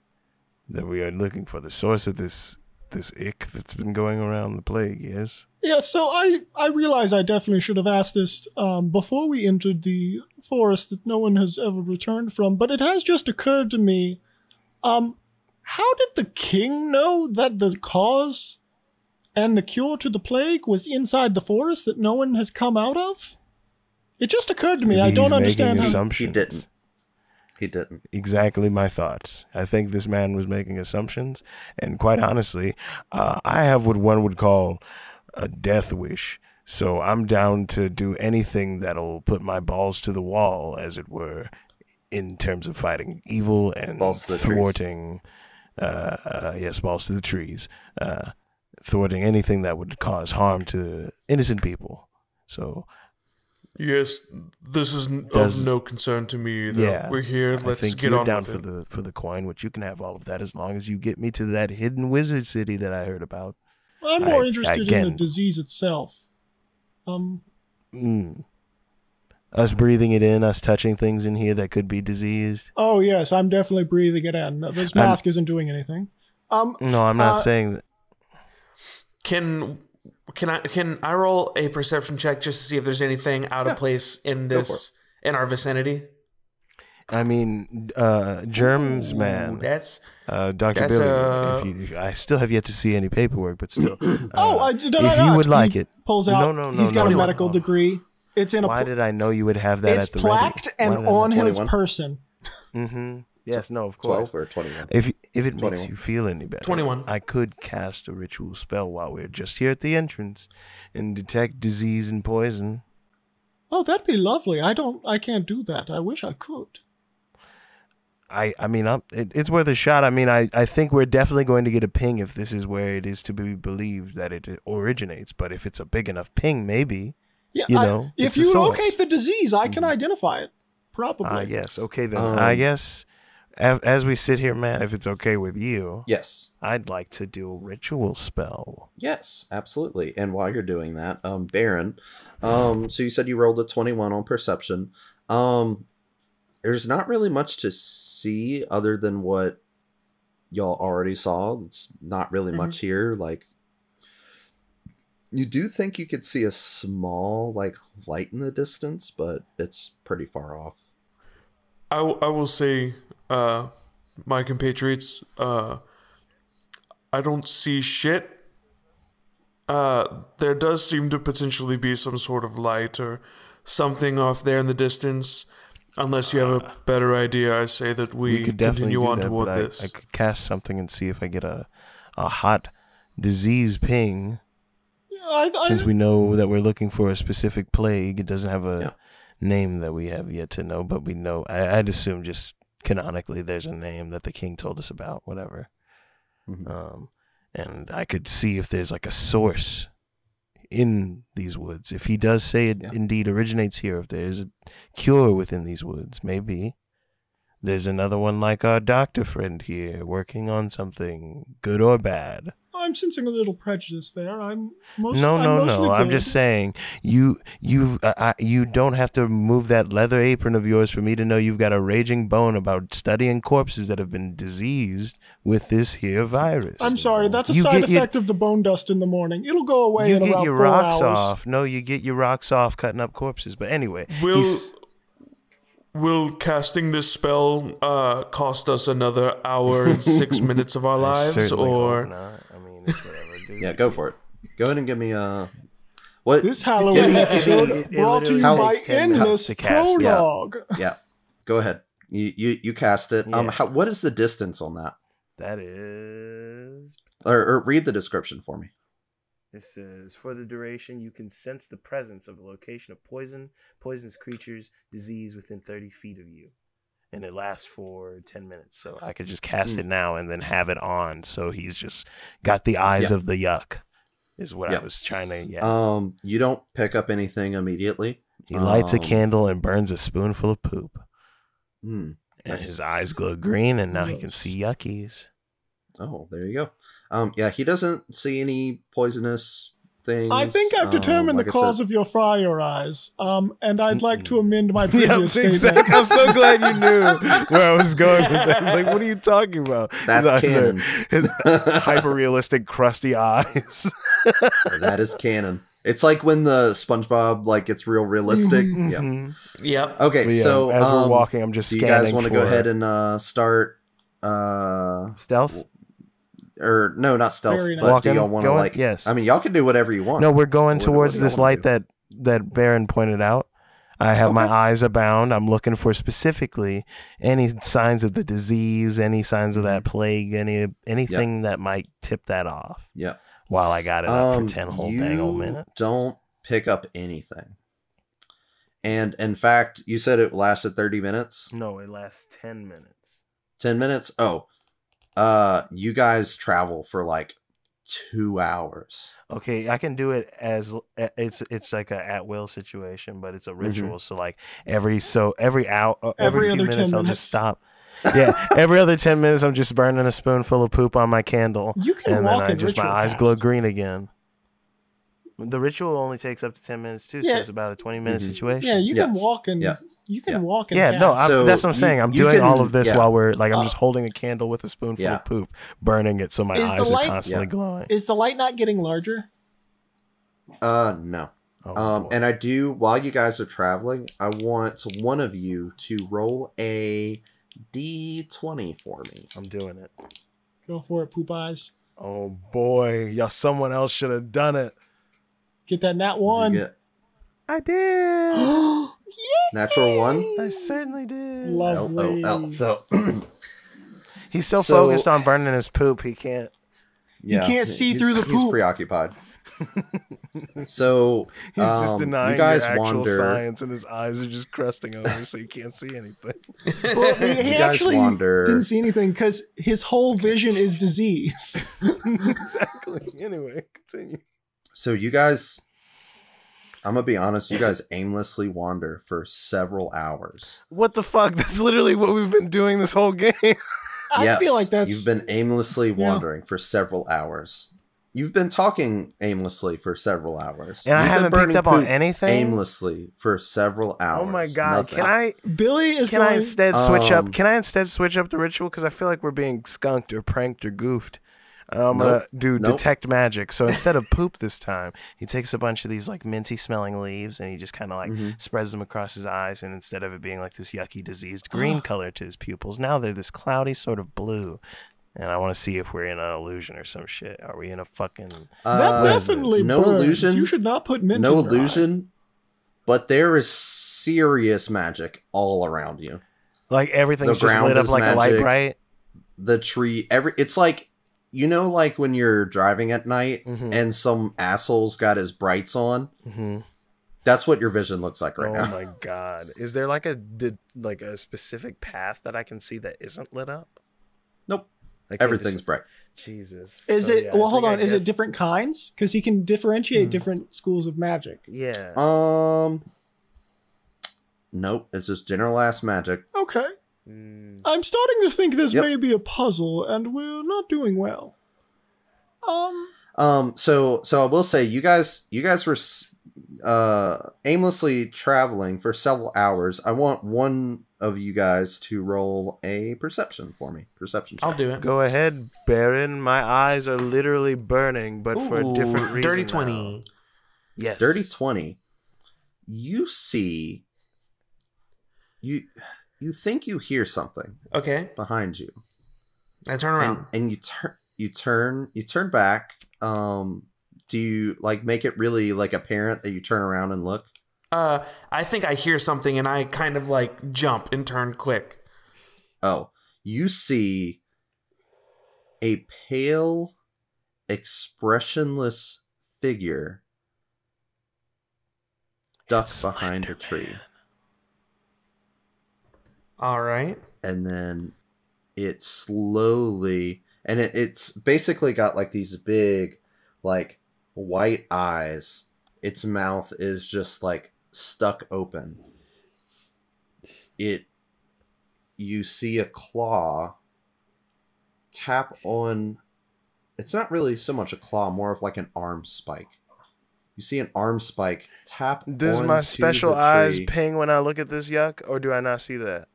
That we are looking for the source of this ick that's been going around the plague, yes? Yeah, so I realize I definitely should have asked this before we entered the forest that no one has ever returned from, but it has just occurred to me, how did the king know that the cause and the cure to the plague was inside the forest that no one has come out of? It just occurred to me. Maybe I don't understand how... He didn't. Exactly my thoughts. I think this man was making assumptions, and quite honestly, I have what one would call a death wish. So I'm down to do anything that'll put my balls to the wall, as it were, in terms of fighting evil and thwarting. Yes, balls to the trees. Thwarting anything that would cause harm to innocent people. So. Yes, this is of no concern to me either. Yeah, we're here. Let's get on down with it. for the coin, which you can have all of that as long as you get me to that hidden wizard city that I heard about. I'm more interested in the disease itself. Us breathing it in, us touching things in here that could be diseased. Oh yes, I'm definitely breathing it in. This mask isn't doing anything. No, I'm not saying that. Can I roll a perception check just to see if there's anything out of place in our vicinity? I mean, germs, man. That's Dr. Billy. I still have yet to see any paperwork, but still. If you would like it, pulls out. No. He's got a medical degree. It's in a. Why did I know you would have that? It's plaqued and on his person. Mm-hmm. Yes, no, of course. 12 or 21? If it makes you feel any better. 21. I could cast a ritual spell while we're just here at the entrance and detect disease and poison. Oh, that'd be lovely. I can't do that. I wish I could. I mean, it's worth a shot. I mean, I think we're definitely going to get a ping if this is where it is to be believed that it originates. But if it's a big enough ping, maybe. Yeah, if you locate the disease, I can identify it. Probably. Yes. Okay, then. I guess. As we sit here, Matt, if it's okay with you, yes, I'd like to do a ritual spell. Yes, absolutely. And while you're doing that, Baron, so you said you rolled a 21 on perception. There's not really much to see other than what y'all already saw. It's not really much here. Like, you do think you could see a small light in the distance, but it's pretty far off. I will say. My compatriots, I don't see shit. There does seem to potentially be some sort of light or something off there in the distance. Unless you have a better idea, I say that we could continue on toward this. I could cast something and see if I get a hot disease ping. Since we know that we're looking for a specific plague, it doesn't have a name that we have yet to know, but we know. I'd assume just canonically there's a name that the king told us about, whatever. Mm-hmm. And I could see if there's a source in these woods. If he does say it indeed originates here, if there's a cure within these woods, maybe there's another one like our doctor friend here working on something good or bad. I'm sensing a little prejudice there. No. I'm just saying you don't have to move that leather apron of yours for me to know you've got a raging bone about studying corpses that have been diseased with this here virus. I'm sorry, that's a side effect of the bone dust in the morning. It'll go away in about 4 hours. You get your rocks off. No, you get your rocks off cutting up corpses. But anyway, Will casting this spell cost us another hour and 6 minutes of our lives, or? Not. I mean, it's whatever, dude. Yeah, go for it. Go ahead and give me what this Halloween episode brought to you by Endless Prologue. Yeah, go ahead. You cast it. Yeah. What is the distance on that? That is. Or read the description for me. It says, for the duration, you can sense the presence of a location of poisonous creatures, disease within 30 feet of you. And it lasts for 10 minutes. So I could just cast it now and then have it on. So he's just got the eyes of the yuck, is what I was trying to, You don't pick up anything immediately. He lights a candle and burns a spoonful of poop. And his eyes glow green, and now he can see yuckies. Oh, there you go. Yeah, he doesn't see any poisonous things. I think I've determined the cause of your fire eyes. And I'd like to amend my previous statement. Exactly. I'm so glad you knew where I was going with that. It's like, what are you talking about? That's canon. His hyper-realistic, crusty eyes. That is canon. It's like when the SpongeBob gets real realistic. Yep. Okay, so as we're walking, I'm just do you scanning. guys want to go ahead and start stealth? Or no, not stealth. Very But nice. do y'all want to Yes. I mean, y'all can do whatever you want. No, we're going towards what do this y'all wanna light that Baron pointed out. I have my eyes abound. I'm looking for specifically any signs of the disease, any signs of that plague, anything that might tip that off. Yeah. While I got it up for 10 whole dang old minutes. Don't pick up anything. And in fact, you said it lasted 30 minutes? No, it lasts 10 minutes. 10 minutes? Oh. You guys travel for 2 hours. Okay, I can do it as it's like a at will situation, but it's a ritual. So every hour, every other few 10 minutes, I'll minutes. just stop. Yeah, every other 10 minutes, I'm just burning a spoonful of poop on my candle. You can and walk then in ritual my eyes cast. glow green again. The ritual only takes up to 10 minutes too, so Yeah. it's about a 20-minute situation. Yeah, you can walk and you can walk and Yeah, no, cast. So that's what I'm saying. I'm you doing can- all of this yeah. while we're I'm just holding a candle with a spoonful Yeah. of poop, burning it so my Is the eyes are light- constantly glowing. Is the light not getting larger? No. Oh, And I do, while you guys are traveling, I want one of you to roll a D20 for me. I'm doing it. Go for it, poop eyes. Oh boy, someone else should have done it. Get that nat one. You get I did. natural 1. I certainly did. Lovely. So, He's so So- focused on burning his poop, he can't. yeah, can't see he's- through the He's poop. preoccupied. So, He's just denying you guys your actual wander. science, and his eyes are just crusting over, so he can't see anything. Well, he guys actually wander. didn't see anything because his whole vision is disease. Exactly. Anyway, continue. So you guys, I'm gonna be honest, you guys aimlessly wander for several hours. What the fuck? That's literally what we've been doing this whole game. I feel like that's You've been aimlessly wandering for several hours. You've been talking aimlessly for several hours. And I You've been haven't burning picked up on poop anything? aimlessly for several hours. Oh my god! Nothing. Billy is Can I going. instead switch up? Um, Can I instead switch up the ritual? Because I feel like we're being skunked or pranked or goofed. I'm Nope. gonna do Nope. detect magic. So instead of poop this time, he takes a bunch of these minty smelling leaves and he just kind of spreads them across his eyes. And instead of it being this yucky diseased green color to his pupils, now they're this cloudy sort of blue. And I want to see if we're in an illusion or some shit. Are we in a fucking? That definitely no burns. illusion. You should not put mint No in your eye. illusion, but there is serious magic all around you. Like everything's The just ground lit up is like a light magic. bright. The tree, it's like, when you're driving at night and some asshole's got his brights on. Mm-hmm. That's what your vision looks like right Oh now. my god! Is there a specific path that I can see that isn't lit up? Nope. I can't Everything's just- bright. Jesus. Is So, it? yeah, I well, hold think I on. Is it guessed- different kinds? Because he can differentiate different schools of magic. Yeah. Nope. It's just general ass magic. Okay. Mm. I'm starting to think this Yep. may be a puzzle, and we're not doing well. So I will say, you guys were aimlessly traveling for several hours. I want one of you guys to roll a perception for me. Perception check. I'll do it. Go ahead, Baron. My eyes are literally burning, but for a different reason. Dirty now. 20. Yes. Dirty 20. You see, you think you hear something Okay. behind you, I turn around. and you turn back. Do you make it really apparent that you turn around and look? I think I hear something and I kind of jump and turn quick. Oh, you see a pale, expressionless figure duck behind a tree. All right. And then it slowly, and it's basically got like these big, like white eyes. Its mouth is just like stuck open. You see a claw tap on, it's not really so much a claw, more of like an arm spike. You see an arm spike tap. Does my special eyes ping when I look at this yuck, or do I not see that?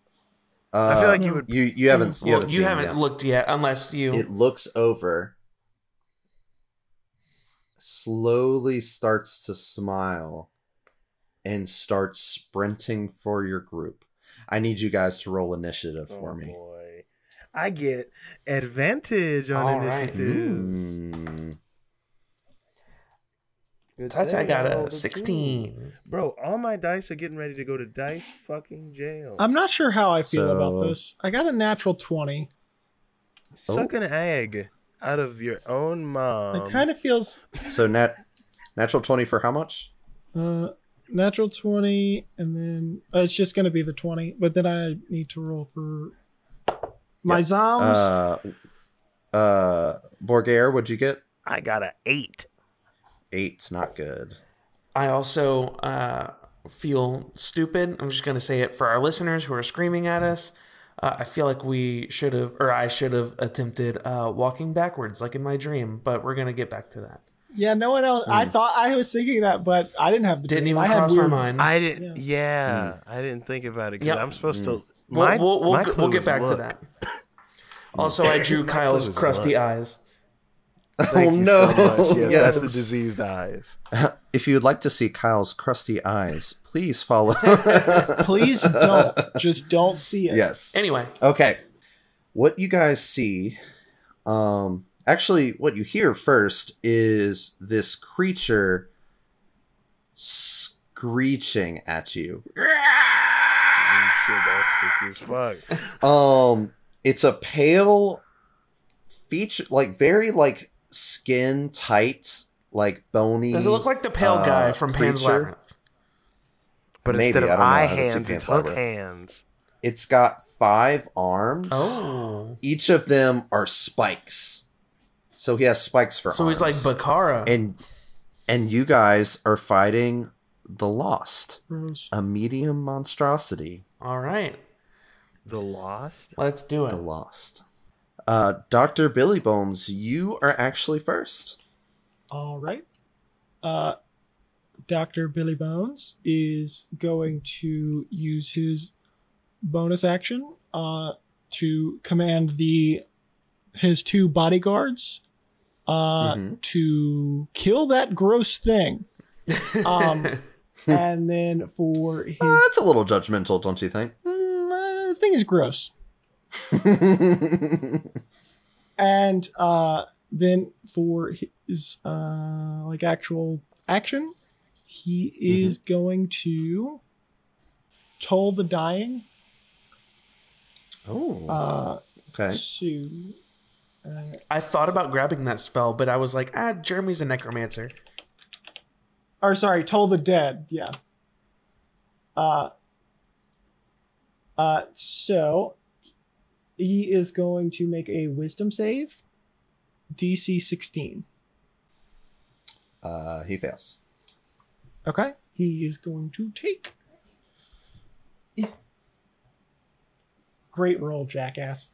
I feel like you would. You haven't. You haven't looked yet, unless you. It looks over, slowly starts to smile, and starts sprinting for your group. I need you guys to roll initiative for me. Boy. I get advantage on initiative. I got a 16. Bro, all my dice are getting ready to go to dice fucking jail. I'm not sure how I feel about this. I got a natural 20. Suck an egg out of your own mom. It kind of feels... So natural 20 for how much? Natural 20, and then it's just going to be the 20. But then I need to roll for my zoms. Borgare, what'd you get? I got a 8. 8's not good. I also feel stupid. I'm just going to say it for our listeners who are screaming at us. I feel like I should have attempted walking backwards like in my dream, but we're going to get back to that. Yeah, no one else. I thought I was thinking that, but I didn't have the Didn't dream. even cross my mind. I didn't. Yeah, I didn't think about it because I'm supposed to. We'll get back to that. Also, I drew Kyle's crusty eyes. Oh no! So yes, that's the diseased eyes. If you would like to see Kyle's crusty eyes, please follow. Please don't. Just don't see it. Yes. Anyway. Okay. What you guys see, actually, what you hear first is this creature screeching at you. Shit, that's spooky as fuck. It's a pale feature, like very like skin tight, like bony. Does it look like the pale guy from Pan's Labyrinth? But maybe, instead of I eye don't know. hands, it's hook hands. It's got 5 arms. Oh. Each of them are spikes. So he has spikes for arms. So he's like Bakara. And you guys are fighting the Lost, a medium monstrosity. All right. The Lost? Let's do it. The Lost. Dr. Billy Bones, you are actually first. All right. Dr. Billy Bones is going to use his bonus action to command his 2 bodyguards to kill that gross thing. And then for his... that's a little judgmental, don't you think? The thing is gross. And then for his actual action, he is going to toll the dying. Oh. Okay. I thought about grabbing that spell, but I was like, Jeremy's a necromancer. Or sorry, toll the dead. Yeah. So he is going to make a wisdom save. DC 16. He fails. Okay. He is going to take... Great roll, jackass.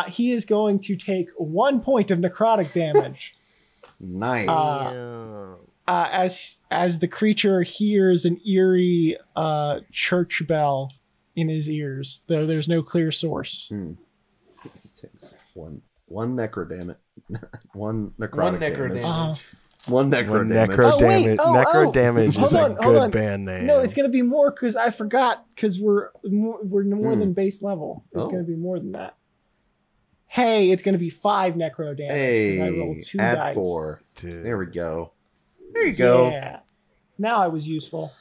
He is going to take 1 point of necrotic damage. Nice. As the creature hears an eerie church bell in his ears, though there's no clear source. He takes one necro damage. One necrotic damage. One necro damage. Necro damage is a good band name. No, it's gonna be more because I forgot because we're more than base level. It's gonna be more than that. Hey, it's gonna be 5 necro damage. Hey, I rolled 2 add dice. 4. Dude. There we go. There you go. Yeah. Now I was useful.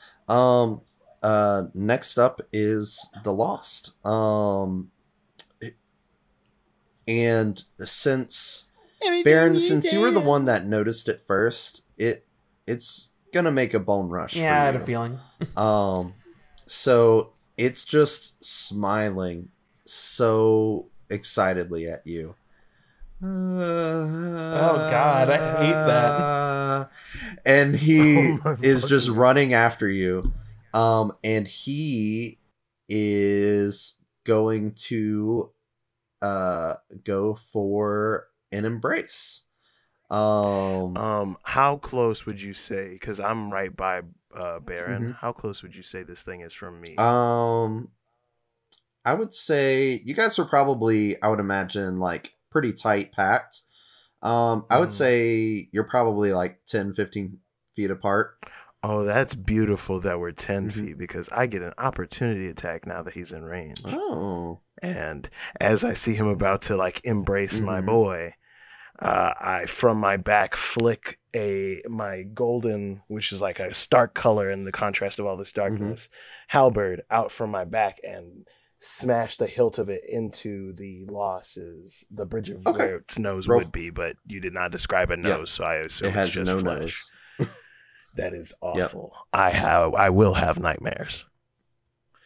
Next up is the Lost. And since Baron, since you were the one that noticed it first, it's gonna make a bone rush. Yeah, I had a feeling. So it's just smiling so excitedly at you. Oh God, I hate that. And he is just running after you. And he is going to go for an embrace. How close would you say, because I'm right by Baron, Mm-hmm. how close would you say this thing is from me? I would say you guys are probably, I would imagine, like pretty tight packed. I would say you're probably like 10, 15 feet apart. Oh, that's beautiful that we're 10 feet, because I get an opportunity attack now that he's in range. Oh. And as I see him about to like embrace my boy, I from my back flick my golden, which is like a stark color in the contrast of all this darkness, halberd out from my back and smash the hilt of it into the bridge of where its nose would be, but you did not describe a nose, so I assume it has it's just no flesh. nose. That is awful. I will have nightmares.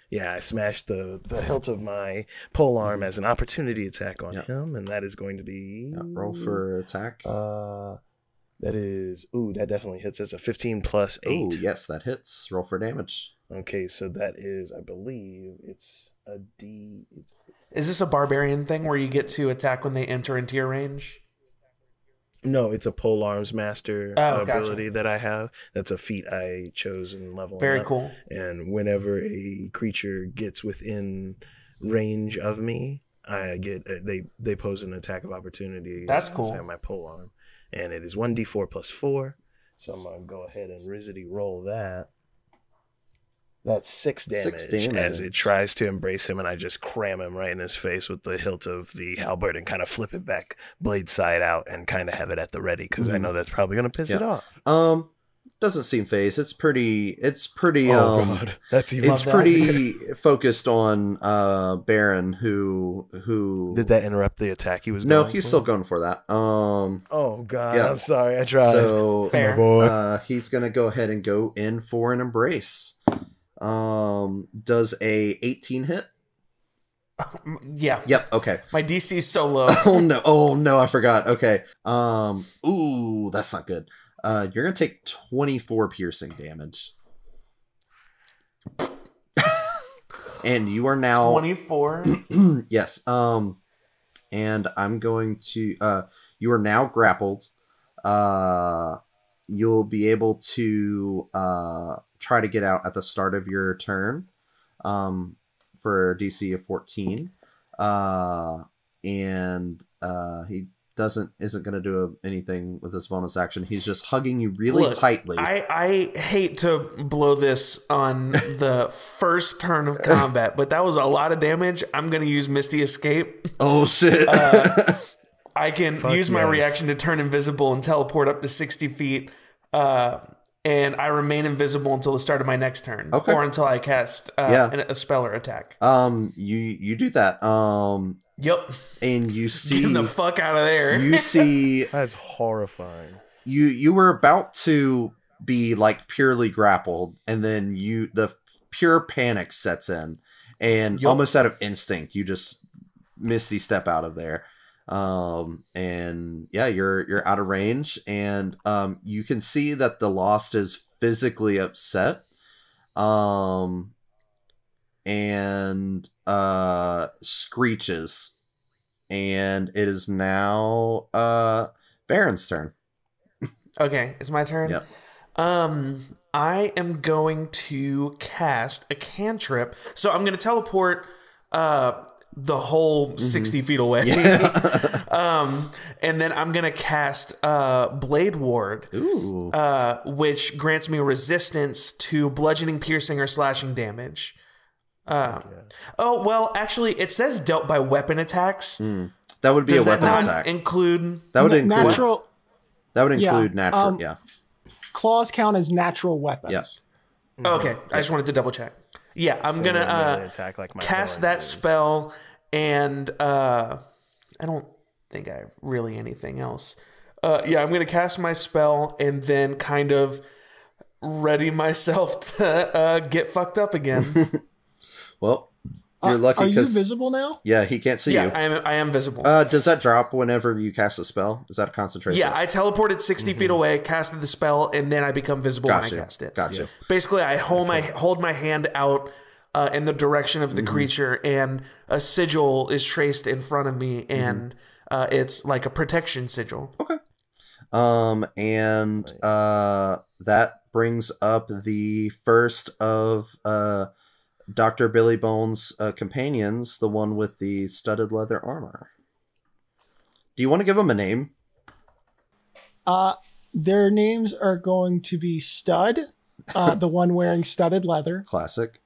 Yeah, I smashed the hilt of my polearm as an opportunity attack on him, and that is going to be... roll for attack. That definitely hits. It's a 15 plus 8. Oh, yes, that hits. Roll for damage. Okay, so that is, I believe, it's a D... Is this a barbarian thing where you get to attack when they enter into your range? No, it's a polearms master ability that I have. That's a feat I chose in level. Very cool. And whenever a creature gets within range of me, I get they pose an attack of opportunity. That's cool. I have my polearm, and it is 1d4 plus 4. So I'm gonna go ahead and Rizzity roll that. That's 6 damage, as it tries to embrace him, and I just cram him right in his face with the hilt of the halberd and kind of flip it back blade side out and kind of have it at the ready, because I know that's probably going to piss it off. Doesn't seem phased. It's pretty oh God. That's even it's pretty focused on Baron who did that interrupt the attack he was No, going he's for? still going for that. Oh God, yeah. I'm sorry, I tried. So fair. He's gonna go ahead and go in for an embrace. Does a 18 hit? Yeah. Yep. Okay. My DC is so low. Oh no! I forgot. Okay. Ooh, that's not good. You're gonna take 24 piercing damage, and you are now 24. Yes. And I'm going to. You are now grappled. You'll be able to try to get out at the start of your turn. For DC of 14. And he isn't going to do anything with this bonus action. He's just hugging you really tightly. I hate to blow this on the first turn of combat, but that was a lot of damage. I'm going to use Misty Escape. Oh, shit. I can use my reaction to turn invisible and teleport up to 60 feet. And I remain invisible until the start of my next turn, or until I cast a spell or attack. You do that. Yep. And you see Get the fuck out of there. You see that's horrifying. You were about to be like purely grappled, and then the pure panic sets in, and almost out of instinct, you just misty step out of there. And yeah, you're out of range, and you can see that the Lost is physically upset, and screeches, and it is now Baron's turn. Okay, it's my turn. Yep. I am going to cast a cantrip, so I'm going to teleport the whole 60 feet away. And then I'm going to cast Blade Ward, which grants me resistance to bludgeoning, piercing, or slashing damage. Oh, well, actually, it says dealt by weapon attacks. That would be a weapon attack. That would include natural. That would include natural, yeah. Claws count as natural weapons. Yes. Okay, I just wanted to double check. Yeah, I'm gonna cast that spell, and I don't think I have really anything else. I'm going to cast my spell and then kind of ready myself to get fucked up again. Well, you're lucky. Are you visible now? Yeah, he can't see you. I am visible. Does that drop whenever you cast a spell? Is that a concentration? Yeah, I teleported 60 feet away, casted the spell, and then I become visible when I cast it. Gotcha. Basically, I hold my hand out in the direction of the creature, and a sigil is traced in front of me, and it's like a protection sigil. Okay. That brings up the first of Dr. Billy Bones' companions, the one with the studded leather armor. Do you want to give them a name? Their names are going to be Stud, the one wearing studded leather. Classic.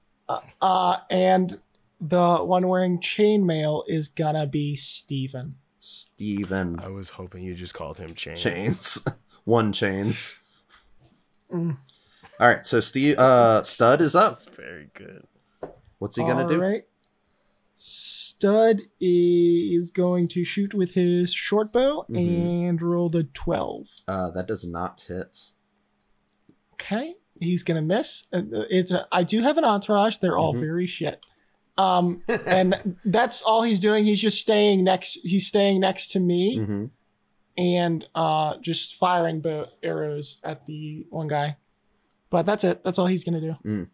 And the one wearing chainmail is gonna be Steven. Steven. I was hoping you just called him Chains. Chains. One Chains. All right, so Stud is up. That's very good. What's he gonna do? All right. Stud is going to shoot with his short bow and roll the 12. That does not hit. Okay, he's gonna miss. I do have an entourage. They're all very shit. And that's all he's doing. He's just staying next. He's staying next to me, and just firing bow arrows at the one guy. But that's it. That's all he's gonna do.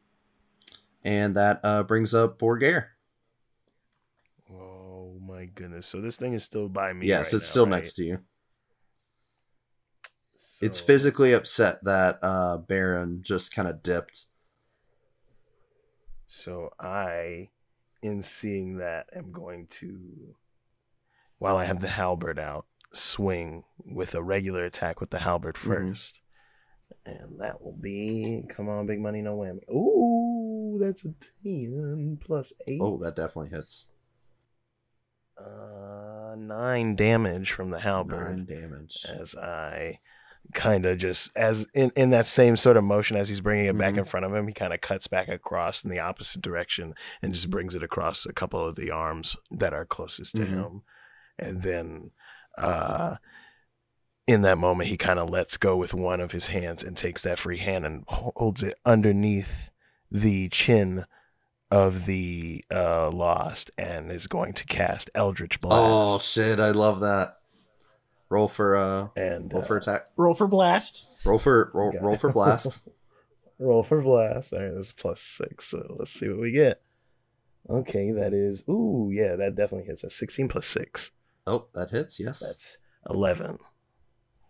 And that brings up Borgare. Oh my goodness! So this thing is still by me. Yes, right it's now, still right? next to you. So, It's physically upset that Baron just kind of dipped. So I, in seeing that, am going to, while I have the halberd out, swing with a regular attack with the halberd first. And that will be, come on, big money, no whammy. Ooh, that's a 10 plus 8. Oh, that definitely hits. 9 damage from the halberd. 9 damage. As I kind of just, as in that same sort of motion as he's bringing it back in front of him, he kind of cuts back across in the opposite direction and just brings it across a couple of the arms that are closest to him. And then in that moment, he kind of lets go with one of his hands and takes that free hand and holds it underneath the chin of the Lost and is going to cast Eldritch Blast. Oh shit! I love that. Roll for attack. Roll for blast. Roll for blast. Roll for blast. All right, this is +6. So let's see what we get. Okay, that is that definitely hits. That's 16 plus 6. Oh, that hits. Yes, that's 11.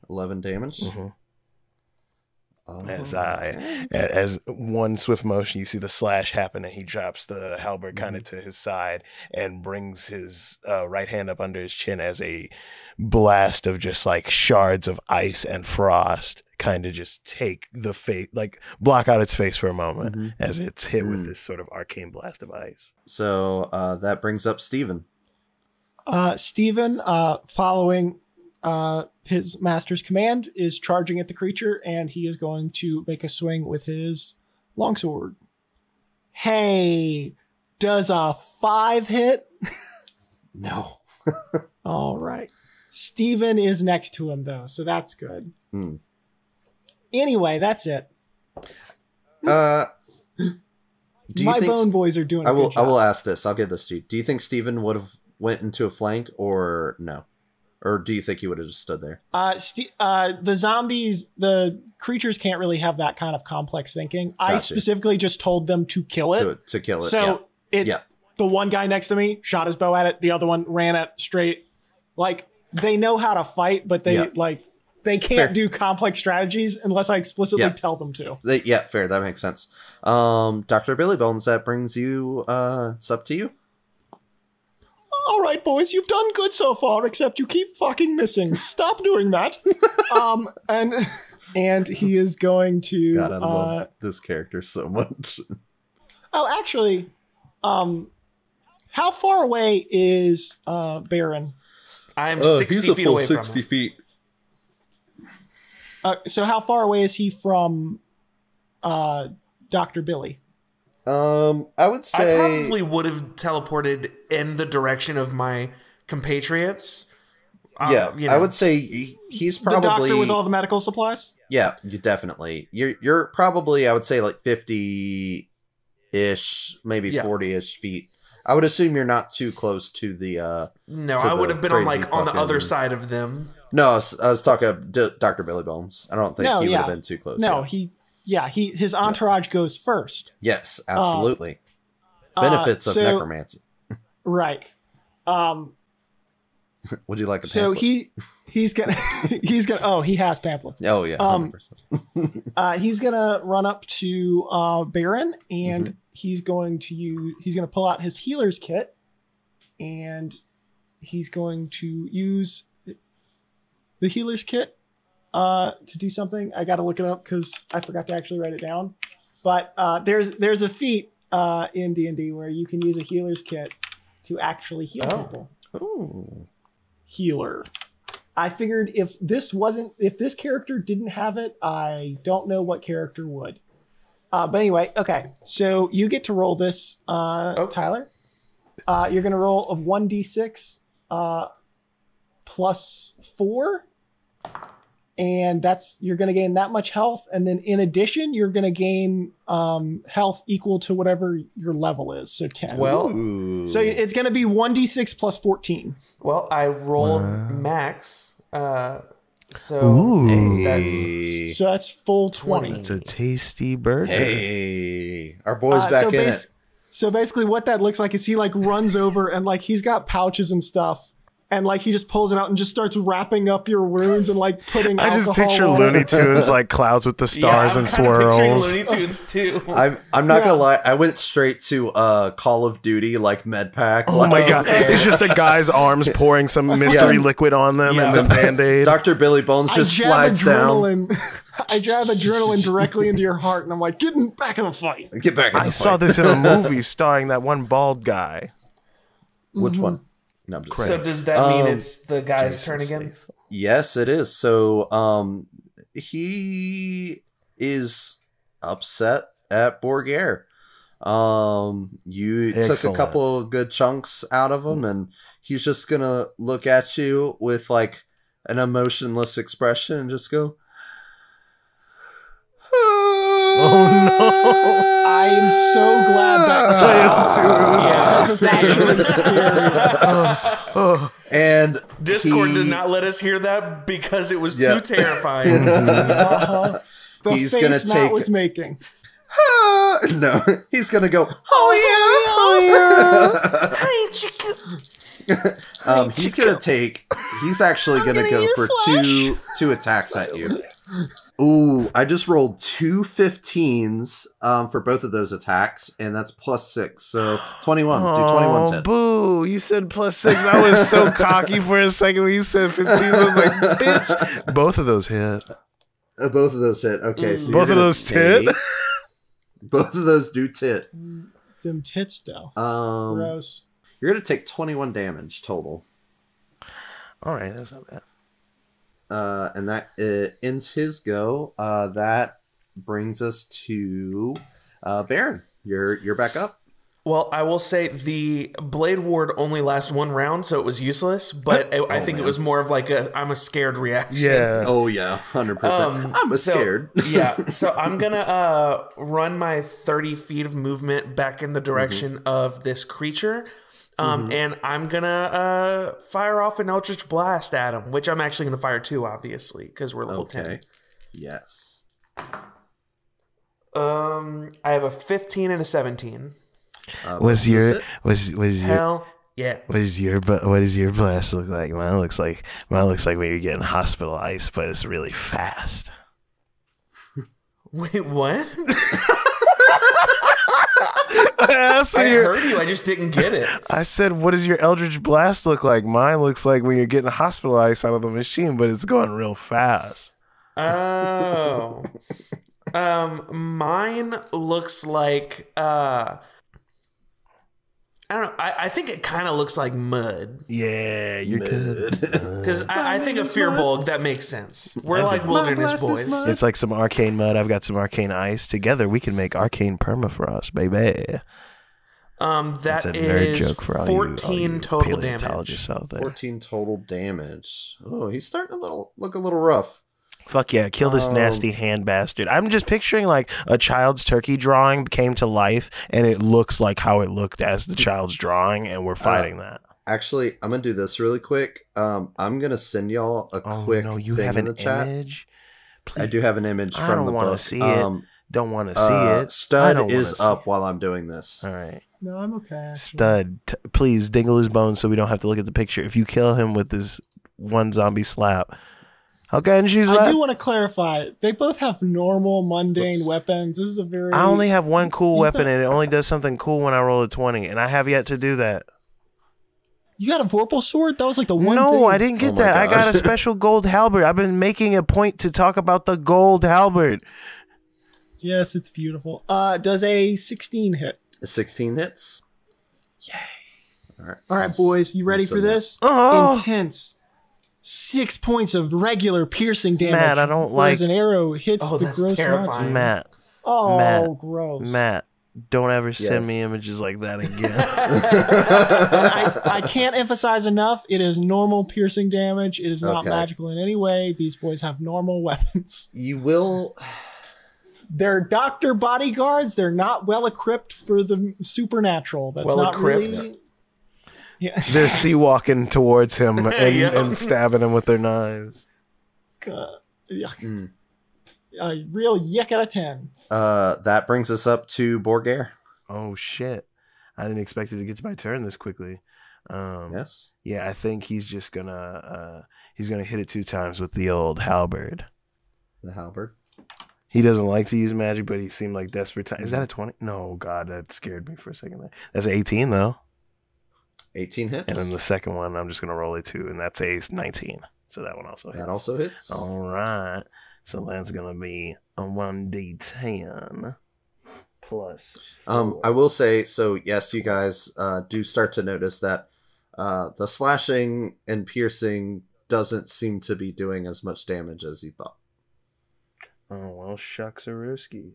11 damage. As one swift motion, you see the slash happen, and he drops the halberd kind of to his side and brings his right hand up under his chin as a blast of just like shards of ice and frost kind of just take the face, like block out its face for a moment as it's hit with this sort of arcane blast of ice. So that brings up Steven. Steven, following his master's command, is charging at the creature, and he is going to make a swing with his longsword. Hey, does a 5 hit? No. All right. Steven is next to him, though, so that's good. Anyway, that's it. My bone boys are doing a good job. I will ask this. I'll give this to you. Do you think Steven would have went into a flank or no? Or do you think he would have just stood there? The zombies, the creatures can't really have that kind of complex thinking. Gotcha. I specifically just told them to kill it. To kill it. So the one guy next to me shot his bow at it. The other one ran it straight. Like, they know how to fight, but they can't do complex strategies unless I explicitly tell them to. Fair. That makes sense. Dr. Billy Bones, that brings you, it's up to you. All right, boys, you've done good so far, except you keep fucking missing. Stop doing that. And he is going to. God, I love this character so much. Oh, actually, how far away is Baron? I'm 60 feet away from him. 60 feet. So how far away is he from Dr. Billy? I would say I probably would have teleported in the direction of my compatriots. I would say he's probably the doctor with all the medical supplies. Yeah, definitely. You're probably, I would say, like 50-ish, maybe 40-ish feet. I would assume you're not too close to the. No, I would have been on the other side of them. No, I was talking Dr. Billy Bones. I don't think he would have been too close. No, his entourage goes first. Yes, absolutely. Benefits of necromancy. Right. Would you like a so pamphlet? he's gonna he has pamphlets. Oh yeah, 100%. He's gonna run up to Baron and he's gonna pull out his healer's kit and he's going to use the healer's kit to do something. I gotta look it up because I forgot to actually write it down. But there's a feat in D&D where you can use a healer's kit to actually heal people. Ooh. Healer. I figured if this character didn't have it, I don't know what character would. But anyway, okay. So you get to roll this, Tyler. You're going to roll a 1d6 plus 4. And you're going to gain that much health. And then in addition, you're going to gain health equal to whatever your level is. So 10. Well, so it's going to be 1d6 plus 14. Well, I rolled max. That's full 20. It's a tasty burger. Hey, our boy's back in it. So basically what that looks like is he like runs over and like he's got pouches and stuff. And like he just pulls it out and just starts wrapping up your wounds and like putting alcohol. I just picture Looney Tunes like clouds with the stars and swirls. Looney Tunes too. I'm not gonna lie. I went straight to Call of Duty like med pack. Oh my god! It's just a guy's arms pouring some mystery liquid on them and then Band-Aid. Dr. Billy Bones just slides down. I jab adrenaline directly into your heart, and I'm like, get back in the fight. Get back in the fight. I saw this in a movie starring that one bald guy. Which one? No, I'm just so does that mean it's the guy's turn again? Yes, it is. So he is upset at Borgare. You took a couple of good chunks out of him, and he's just gonna look at you with like an emotionless expression and just go, "Oh no!" I am so glad that was actually scary. And Discord did not let us hear that because it was too terrifying. The he's face gonna Matt was making. No, he's gonna go, oh yeah. He's actually gonna go for two attacks at you. Ooh, I just rolled 2 15s for both of those attacks, and that's +6, so 21. Do 21 hit. Boo! You said +6. I was so cocky for a second when you said 15. I was like, bitch. Both of those hit. Both of those hit. Okay, so both of those tit. Both of those do tit. Them tits, though. Gross. You're gonna take 21 damage total. All right, that's not bad. And that ends his go. That brings us to Baron. You're back up. Well, I will say the Blade Ward only lasts 1 round, so it was useless. But I think it was more of like I'm a scared reaction. Yeah. Oh yeah, 100%. I'm scared. Yeah. So I'm gonna run my 30 feet of movement back in the direction of this creature. And I'm gonna fire off an Eldritch Blast at him, which I'm actually gonna fire 2, obviously, because we're level 10. Yes. I have a 15 and a 17. Was your hell yeah? What does your blast look like? Mine looks like when you're getting hospitalized, but it's really fast. Wait, what? I heard you. I just didn't get it. I said, what does your Eldritch Blast look like? Mine looks like when you're getting hospitalized out of the machine, but it's going real fast. Oh. Mine looks like I don't know. I think it kind of looks like mud. Yeah, you're good. Because I think of Fearbulg, that makes sense. We're like wilderness boys. It's like some arcane mud. I've got some arcane ice. Together, we can make arcane permafrost, baby. That's a nerd is joke for all 14 you total paleontologists damage. out there. 14 total damage. Oh, he's starting to look a little rough. Fuck yeah, kill this nasty hand bastard. I'm just picturing like a child's turkey drawing came to life and it looks like how it looked as the child's drawing and we're fighting that. Actually, I'm going to do this really quick. I'm going to send y'all a quick you thing have in an the chat. Image? I do have an image from the book. I don't want to see it. Don't want to see it. Stud is up while I'm doing this. All right. No, I'm okay. Actually. Stud, please dingle his bones so we don't have to look at the picture. If you kill him with this one zombie slap. Okay, and I do want to clarify. They both have normal, mundane weapons. This is a very... I only have one cool weapon, and it only does something cool when I roll a 20, and I have yet to do that. You got a Vorpal sword? That was like the one thing. No, I didn't get that. I got a special gold halberd. I've been making a point to talk about the gold halberd. Yes, it's beautiful. Does a 16 hit? A 16 hits? Yay. All right, boys. You ready for this? Intense. 6 points of regular piercing damage. Matt, I don't like... as an arrow hits the gross monster. Matt. Gross. Matt, don't ever send me images like that again. I can't emphasize enough. It is normal piercing damage. It is not magical in any way. These boys have normal weapons. You will... They're doctor bodyguards. They're not well equipped for the supernatural. That's not really... Yeah. They're sea walking towards him and stabbing him with their knives. Real yuck out of 10. That brings us up to Borgare. Oh shit! I didn't expect it to get to my turn this quickly. Yes. Yeah, I think he's just gonna hit it 2 times with the old halberd. The halberd. He doesn't like to use magic, but he seemed like desperate time. Is that a 20? No, God, that scared me for a second there. That's an 18 though. 18 hits. And then the second one, I'm just going to roll a 2, and that's a 19. So that one also hits. That also hits. All right. So that's going to be a 1d10 plus 4. I will say, so yes, you guys do start to notice that the slashing and piercing doesn't seem to be doing as much damage as you thought. Oh, well, shucks a rooski.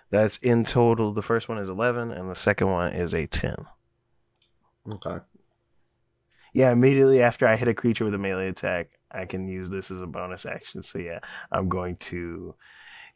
That's in total. The first one is 11, and the second one is a 10. Okay. Yeah, immediately after I hit a creature with a melee attack, I can use this as a bonus action. So yeah, I'm going to...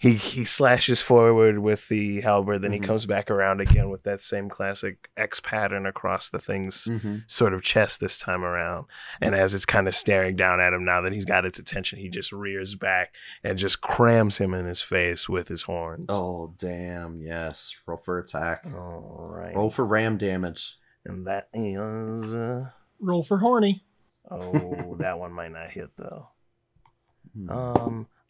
He slashes forward with the halberd, then he comes back around again with that same classic X pattern across the thing's sort of chest this time around. And as it's kind of staring down at him now that he's got its attention, he just rears back and just crams him in his face with his horns. Oh, damn. Yes. Roll for attack. All right. Roll for ram damage. And that is... roll for horny. Oh, that one might not hit, though.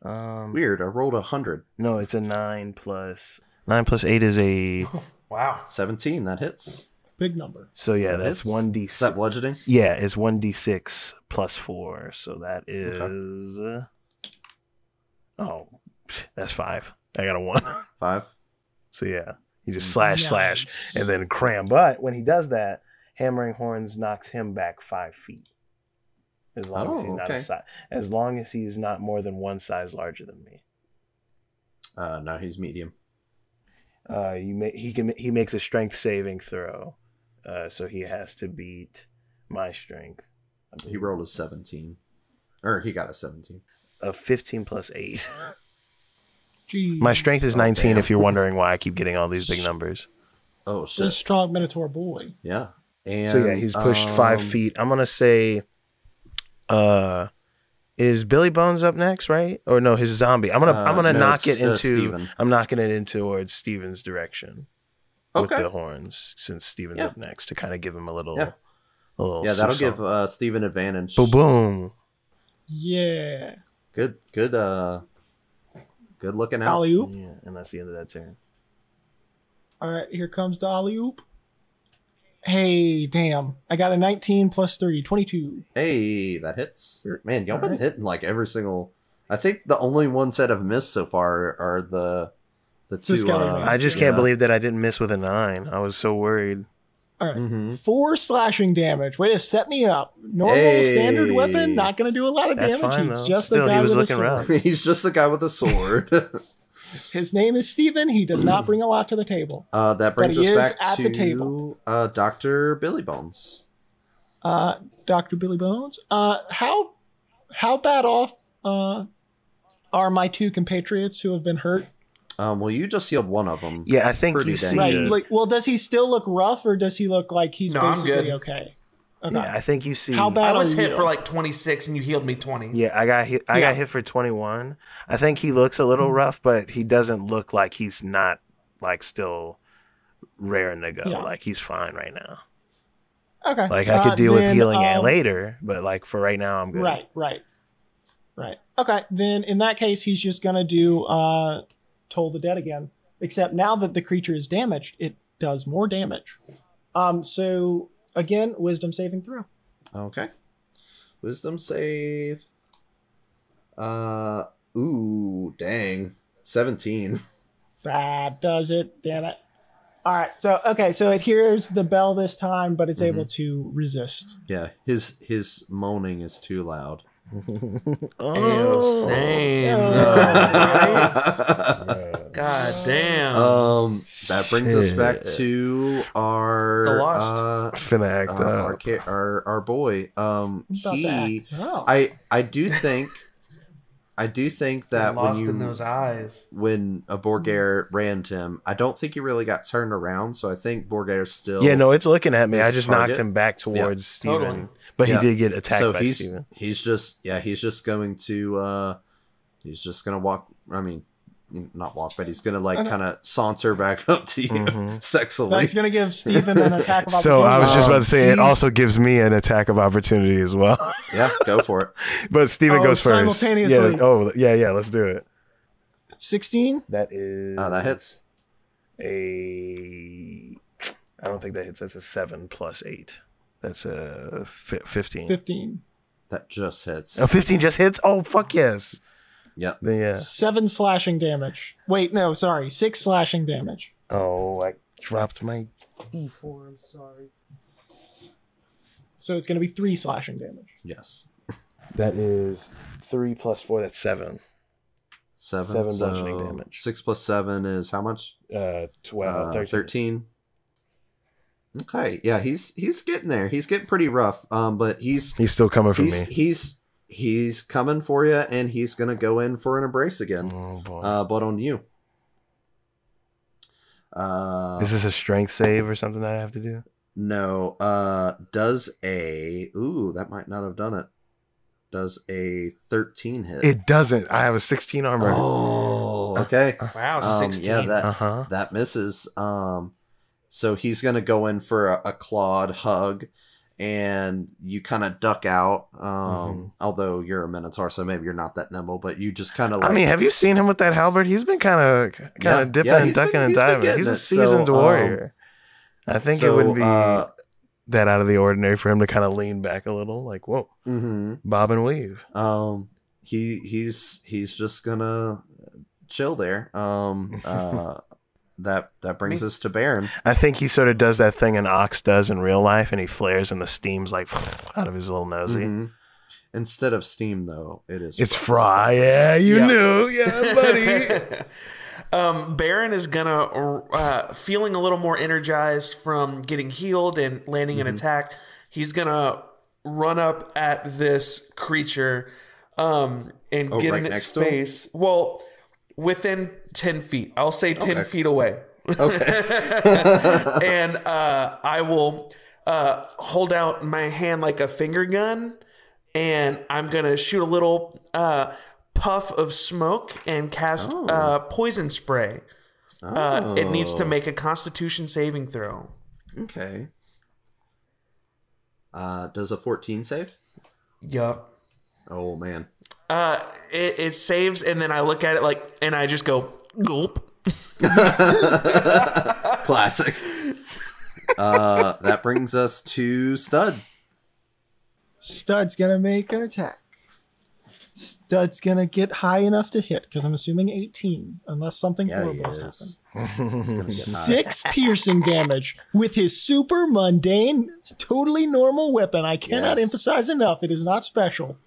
Weird. I rolled 100. No, it's a 9 plus 8 is a... Wow. 17. That hits. Big number. So yeah, that's hits. 1d6. Is that bludgeoning? Yeah, it's 1d6 plus 4. So that is... oh, that's 5. I got a 1. 5. So yeah, he just slash, and then cram. But when he does that, Hammering Horns knocks him back 5 feet. As long as he's not as long as he's not more than 1 size larger than me. No, he's medium. He makes a strength saving throw, so he has to beat my strength. He rolled a 17, or he got a 17. A 15 plus 8. Jeez. My strength is 19. If you're wondering why I keep getting all these big numbers. Oh shit! This strong Minotaur boy. Yeah. And, so yeah, he's pushed 5 feet. I'm gonna say, is Billy Bones up next, right? Or no, his zombie. I'm gonna knock it into. Steven. I'm knocking it in towards Steven's direction with the horns, since Steven's up next, to kind of give him a little. Yeah, that'll give Steven advantage. Boom, boom. Yeah. Good looking out. Alley-oop. Yeah, and that's the end of that turn. All right, here comes the alley-oop. Hey, damn. I got a 19 plus 3, 22. Hey, that hits. Man, y'all been hitting like every single... I think the only ones that have missed so far are the two... I just can't believe that I didn't miss with a 9. I was so worried. All right. 4 slashing damage. Way to set me up. Normal standard weapon, not going to do a lot of damage. Fine, he's though. just the guy with a sword. He's just the guy with a sword. His name is Steven. He does not bring a lot to the table. That brings us back at to the table. Dr. Billy Bones. Dr. Billy Bones. How bad off are my two compatriots who have been hurt? Well, you just healed one of them. Yeah, I think you see. Right. Like, well, does he still look rough, or does he look like he's basically okay? Okay. Yeah, I think you see. How bad I was are hit you? for like 26, and you healed me 20. Yeah, I got hit for 21. I think he looks a little rough, but he doesn't look like he's not like still raring to go. Yeah. Like he's fine right now. Okay. Like I could deal with healing it later, but like for right now, I'm good. Right. Okay. Then in that case, he's just gonna do Toll the Dead again. Except now that the creature is damaged, it does more damage. So again, wisdom saving throw. Okay. Wisdom save. Ooh, dang. 17. That does it. Damn it. All right. So it hears the bell this time, but it's able to resist. Yeah, his moaning is too loud. Same. God damn. That brings us back to our The Lost. Finna act up. Our boy. I do think that Lost in those eyes. when a Borgare ran to him, I don't think he really got turned around. So I think Borgare's still. Yeah, no, it's looking at me. I his just target. knocked him back towards Steven. Totally. But he did get attacked by he's, Steven. He's just going to walk. I mean, not walk, but he's gonna kind of saunter back up to you sexily. That's gonna give Steven an attack of opportunity. So I was just about to say it also gives me an attack of opportunity as well. Yeah, go for it. But Steven goes first. Simultaneously. Yeah, let's do it. 16? That is That hits. I don't think that hits. That's a 7 plus 8. That's a 15. 15. That just hits. Oh, 15 just hits? Oh, fuck yes. Yep. Yeah. 7 slashing damage. Wait, no, sorry. 6 slashing damage. Oh, I dropped my D4. I'm sorry. So it's going to be 3 slashing damage. Yes. That is 3 plus 4. That's 7. 7 bludgeoning damage. 6 plus 7 is how much? 12, 13. Okay, yeah, he's getting there. He's getting pretty rough. But he's still coming for me. He's coming for you, and he's gonna go in for an embrace again. Oh boy. But on you. Is this a strength save or something that I have to do? No. That might not have done it. Does a 13 hit? It doesn't. I have a 16 armor. Oh, okay. Wow, 16. Yeah, that misses. So he's gonna go in for a clawed hug, and you kind of duck out. Although you're a Minotaur, so maybe you're not that nimble, but you just kind of like. I mean, have you seen him with that halberd? He's been kind of dipping and ducking and diving. He's a seasoned warrior. I think it wouldn't be that out of the ordinary for him to kind of lean back a little, like whoa, bob and weave. He's just gonna chill there. That brings us to Baron. I think he sort of does that thing an ox does in real life, and he flares, and the steam's like out of his little nosy. Instead of steam, though, it's fry. Yeah, you knew, yeah, buddy. Baron is gonna feeling a little more energized from getting healed and landing an attack. He's gonna run up at this creature and get in its face. Well, within 10 feet. I'll say 10 feet away. Okay. And I will hold out my hand like a finger gun, and I'm going to shoot a little puff of smoke and cast poison spray. It needs to make a Constitution saving throw. Okay. Does a 14 save? Yup. Oh, man. It saves, and then I look at it and I just go, gulp. Classic. That brings us to Stud. Stud's gonna make an attack. Stud's gonna get high enough to hit, because I'm assuming 18, unless something horrible has happened. 6 piercing damage with his super mundane, totally normal weapon. I cannot emphasize enough, it is not special.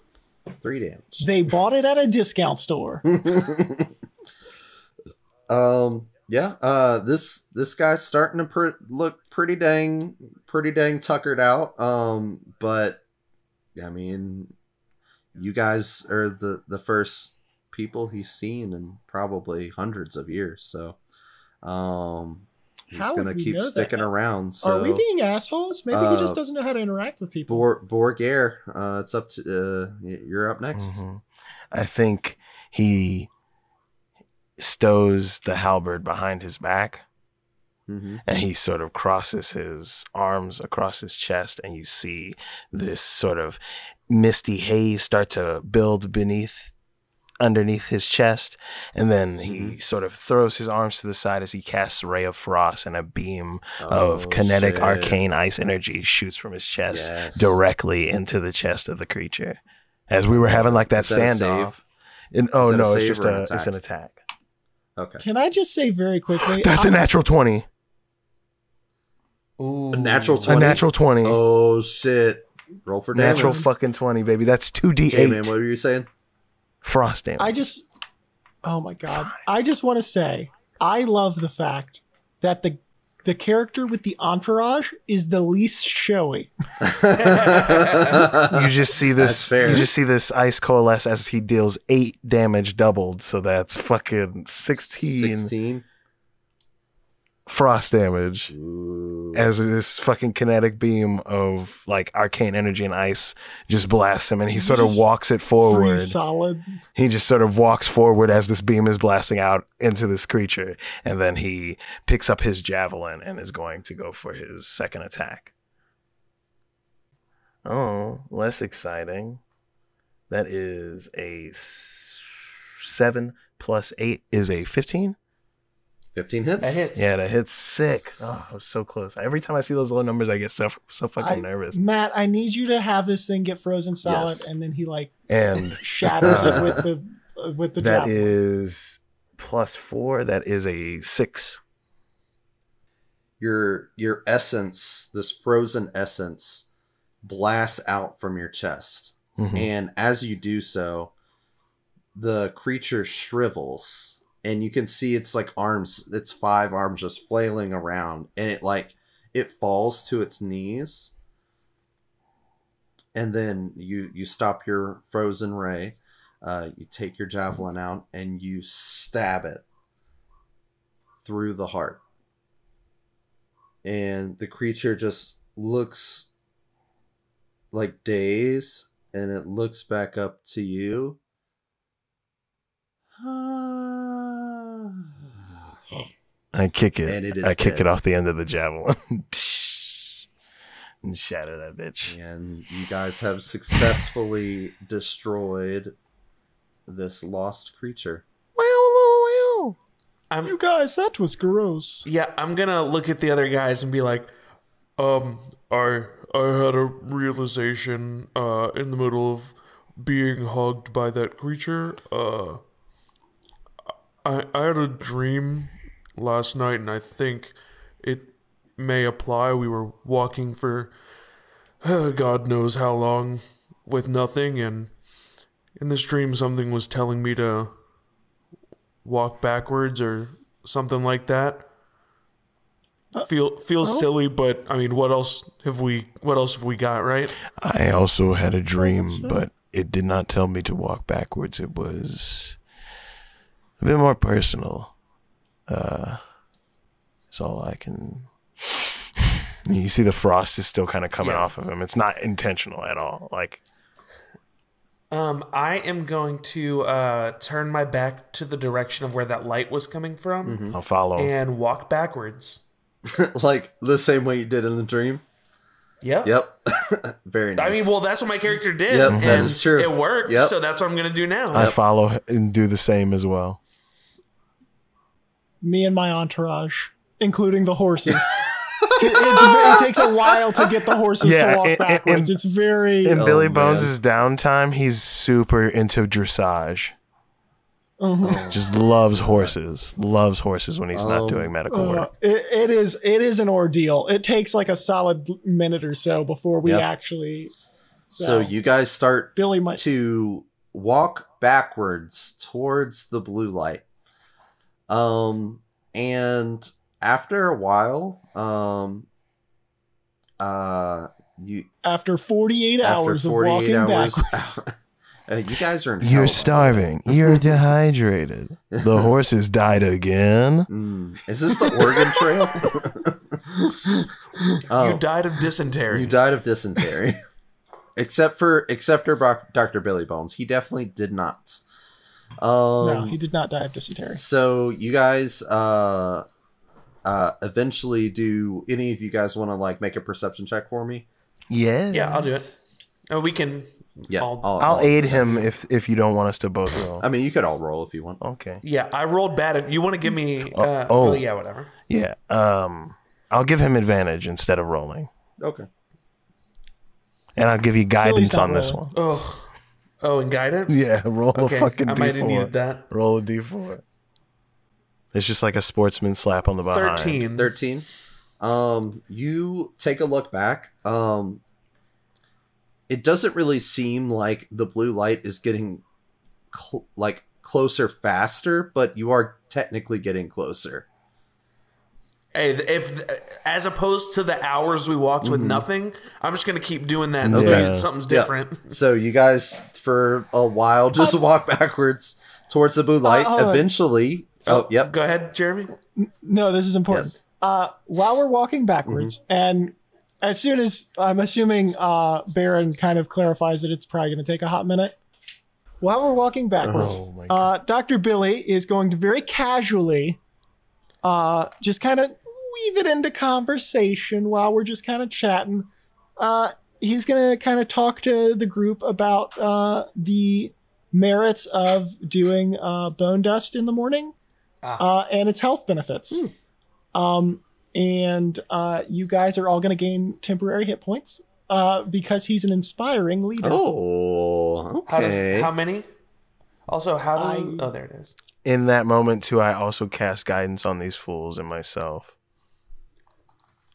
3 damage. They bought it at a discount store. Yeah. This guy's starting to look pretty dang tuckered out. But I mean, you guys are the first people he's seen in probably hundreds of years. So, he's gonna keep sticking around. So, are we being assholes? Maybe he just doesn't know how to interact with people. Borgare, it's up to you're up next. Mm-hmm. I think he stows the halberd behind his back, and he sort of crosses his arms across his chest, and you see this sort of misty haze start to build underneath his chest, and then he sort of throws his arms to the side as he casts Ray of Frost, and a beam of kinetic arcane ice energy shoots from his chest directly into the chest of the creature. As we were having like that standoff. It's an attack. Okay. Can I just say very quickly? That's a natural 20. Ooh. A natural 20? A natural 20. Oh, shit. Roll for damage. Natural fucking 20, baby. That's 2d8. Hey, man, what were you saying? Frost damage. Oh my God. I just want to say, I love the fact that the character with the entourage is the least showy. You just see this. You just see this ice coalesce as he deals 8 damage doubled. So that's fucking 16 frost damage. Ooh. As this fucking kinetic beam of like arcane energy and ice just blasts him, and he sort of walks it forward. Solid. He just sort of walks forward as this beam is blasting out into this creature, and then he picks up his javelin and is going to go for his second attack. Oh, less exciting. That is a 7 plus 8 is a 15. 15 hits? That hits. Yeah, that hits sick. Oh, I was so close. Every time I see those low numbers, I get so fucking nervous. Matt, I need you to have this thing get frozen solid, and then he and shatters it with the that javelin. is plus 4. That is a 6. Your essence, this frozen essence, blasts out from your chest. And as you do so, the creature shrivels. And you can see its like arms, its 5 arms just flailing around, and it falls to its knees. And then you stop your frozen ray, you take your javelin out, and you stab it through the heart. And the creature just looks like dazed, and it looks back up to you. I kick it. And it is kick dead. it off the end of the javelin and shatter that bitch. And you guys have successfully destroyed this lost creature. Wow. You guys, that was gross. Yeah, I'm gonna look at the other guys and be like, I had a realization in the middle of being hugged by that creature. I had a dream last night, and I think it may apply. We were walking for God knows how long with nothing, and in this dream something was telling me to walk backwards or something like that. Feels silly, but I mean, what else have we got, right? I also had a dream, but it did not tell me to walk backwards. It was a bit more personal. It's all I can. You see the frost is still kind of coming off of him. It's not intentional at all. Like, I am going to turn my back to the direction of where that light was coming from. I'll follow and walk backwards. Like the same way you did in the dream? Yep. Very nice. I mean, well, that's what my character did. Yep, and that is true. It worked, Yep. so that's what I'm going to do now. I follow and do the same as well. Me and my entourage, including the horses. It takes a while to get the horses to walk backwards. It's very... In Billy Bones' downtime, he's super into dressage. Just loves horses. Loves horses when he's not doing medical work. It is an ordeal. It takes like a solid minute or so before we actually... So you guys start Billy might... to walk backwards towards the blue light. And after a while, after 48 hours of walking backwards. You guys are in You're starving. You're dehydrated. The horses died again. Is this the Oregon Trail? You died of dysentery. You died of dysentery. Except for Dr. Billy Bones. He definitely did not. No, he did not die of dysentery. So you guys eventually, do any of you guys want to like make a perception check for me? Yeah, I'll do it. We can. Yeah, I'll aid him if you don't want us to both roll. I mean, you could all roll if you want. Okay. Yeah, I rolled bad. If you want to give me, well, yeah, whatever. Yeah. I'll give him advantage instead of rolling. Okay. And I'll give you guidance on this one. Oh, and guidance? Yeah, roll a fucking D4. I might have needed that. Roll a D4. It's just like a sportsman slap on the behind. 13. You take a look back. It doesn't really seem like the blue light is getting closer faster, but you are technically getting closer. Hey, if as opposed to the hours we walked with nothing, I'm just gonna keep doing that until something's different. Yeah. So you guys, for a while, just walk backwards towards the blue light. Eventually, go ahead, Jeremy. No, this is important. Yes. While we're walking backwards, and as soon as I'm assuming Baron kind of clarifies that it's probably going to take a hot minute. While we're walking backwards, Dr. Billy is going to very casually just kind of weave it into conversation while we're just kind of chatting. He's going to kind of talk to the group about the merits of doing bone dust in the morning and its health benefits. And you guys are all going to gain temporary hit points because he's an inspiring leader. Oh, okay. How many? Also, oh, there it is. In that moment, too, I also cast guidance on these fools and myself.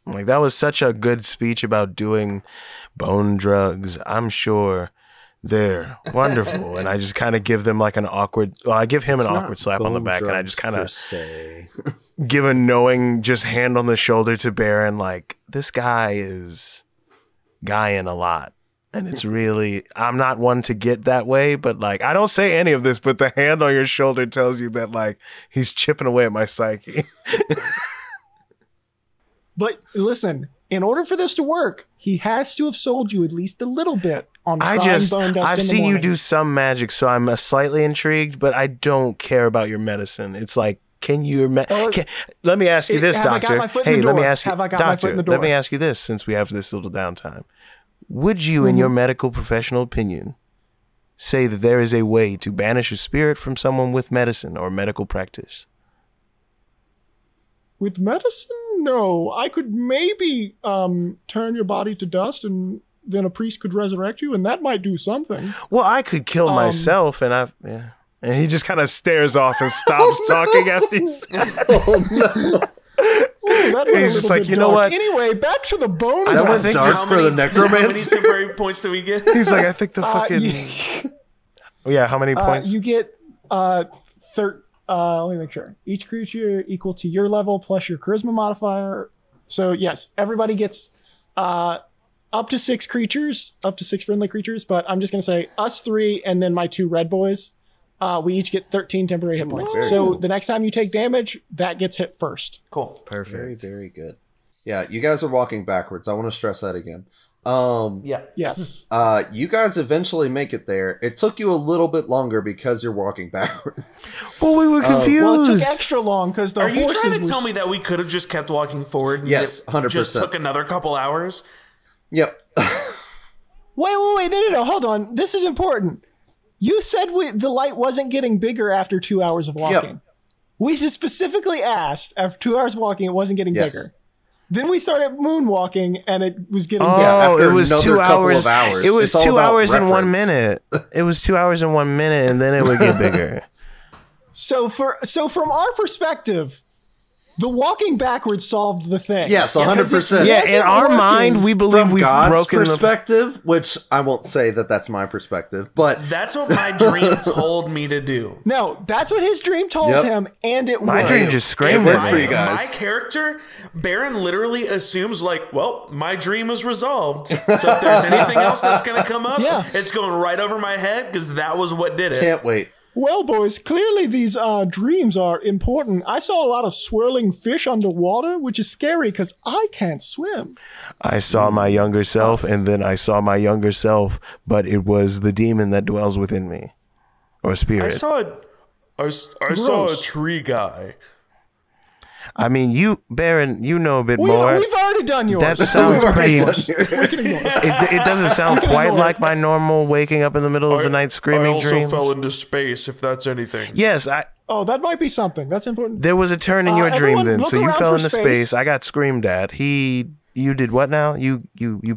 Like, that was such a good speech about doing bone drugs. I'm sure they're wonderful. And I just kind of give them like an awkward, I give him an awkward slap on the back, and I just kind of give a knowing just hand on the shoulder to Baron, like, this guy is guying a lot. And it's really, I'm not one to get that way, but like, I don't say any of this, but the hand on your shoulder tells you that like, he's chipping away at my psyche. But listen, in order for this to work, he has to have sold you at least a little bit on bone dust I've seen you do some magic, so I'm slightly intrigued, but I don't care about your medicine. It's like, let me ask you this, doctor. Hey, let me ask you, doctor, let me ask you this, since we have this little downtime. Would you, in your medical professional opinion, say that there is a way to banish a spirit from someone with medicine or medical practice? With medicine? No. I could maybe turn your body to dust and then a priest could resurrect you, and that might do something. Well, I could kill myself, and and he just kind of stares off and stops talking after he said, oh, no. He's just like, you know what? Anyway, back to the bone. That went dark for the necromancer. How many temporary points do we get? He's like, I think the fucking... how many points? You get let me make sure. Each creature equal to your level plus your charisma modifier. So yes, everybody gets up to 6 creatures, up to 6 friendly creatures, but I'm just going to say us 3 and then my 2 red boys. We each get 13 temporary hit points. So the next time you take damage, that gets hit first. Cool. Perfect. Very, very good. Yeah, you guys are walking backwards. I want to stress that again. Yes. You guys eventually make it there. It took you a little bit longer because you're walking backwards. Well, we were confused. Well, it took extra long because the horses. Are you trying to tell me that we could have just kept walking forward? And yes, 100%. Just took another couple hours. Yep. Wait! No! Hold on. This is important. You said the light wasn't getting bigger after 2 hours of walking. Yep. We just specifically asked after 2 hours of walking, it wasn't getting bigger. Then we started moonwalking, and it was getting bigger. After it was 2 hours. It was 2 hours and 1 minute. It was 2 hours and 1 minute, and then it would get bigger. So from our perspective, The walking backwards solved the thing. Yes, 100%. Yeah, in our mind, we believe From we've God's broken perspective, which I won't say that that's my perspective, but That's what my dream told me to do. No, that's what his dream told him, and it my worked. dream just screamed worked at for me. you guys. My character, Baron, literally assumes like, well, my dream is resolved. So if there's anything else that's going to come up, it's going right over my head because that was what did it. can't wait. Well, boys, clearly these dreams are important. I saw a lot of swirling fish underwater, which is scary because I can't swim. I saw my younger self, and then I saw my younger self, but it was the demon that dwells within me, or spirit. I saw a tree guy. I mean, you, Baron, you know a bit We've more. already done yours. That sounds pretty. We can ignore it. It doesn't sound quite like my normal waking up in the middle of the night screaming dreams. into space, if that's anything. Yes, Oh, that might be something. That's important. there was a turn in your dream everyone then. look So you around fell for into space. I got screamed at. You did what now? You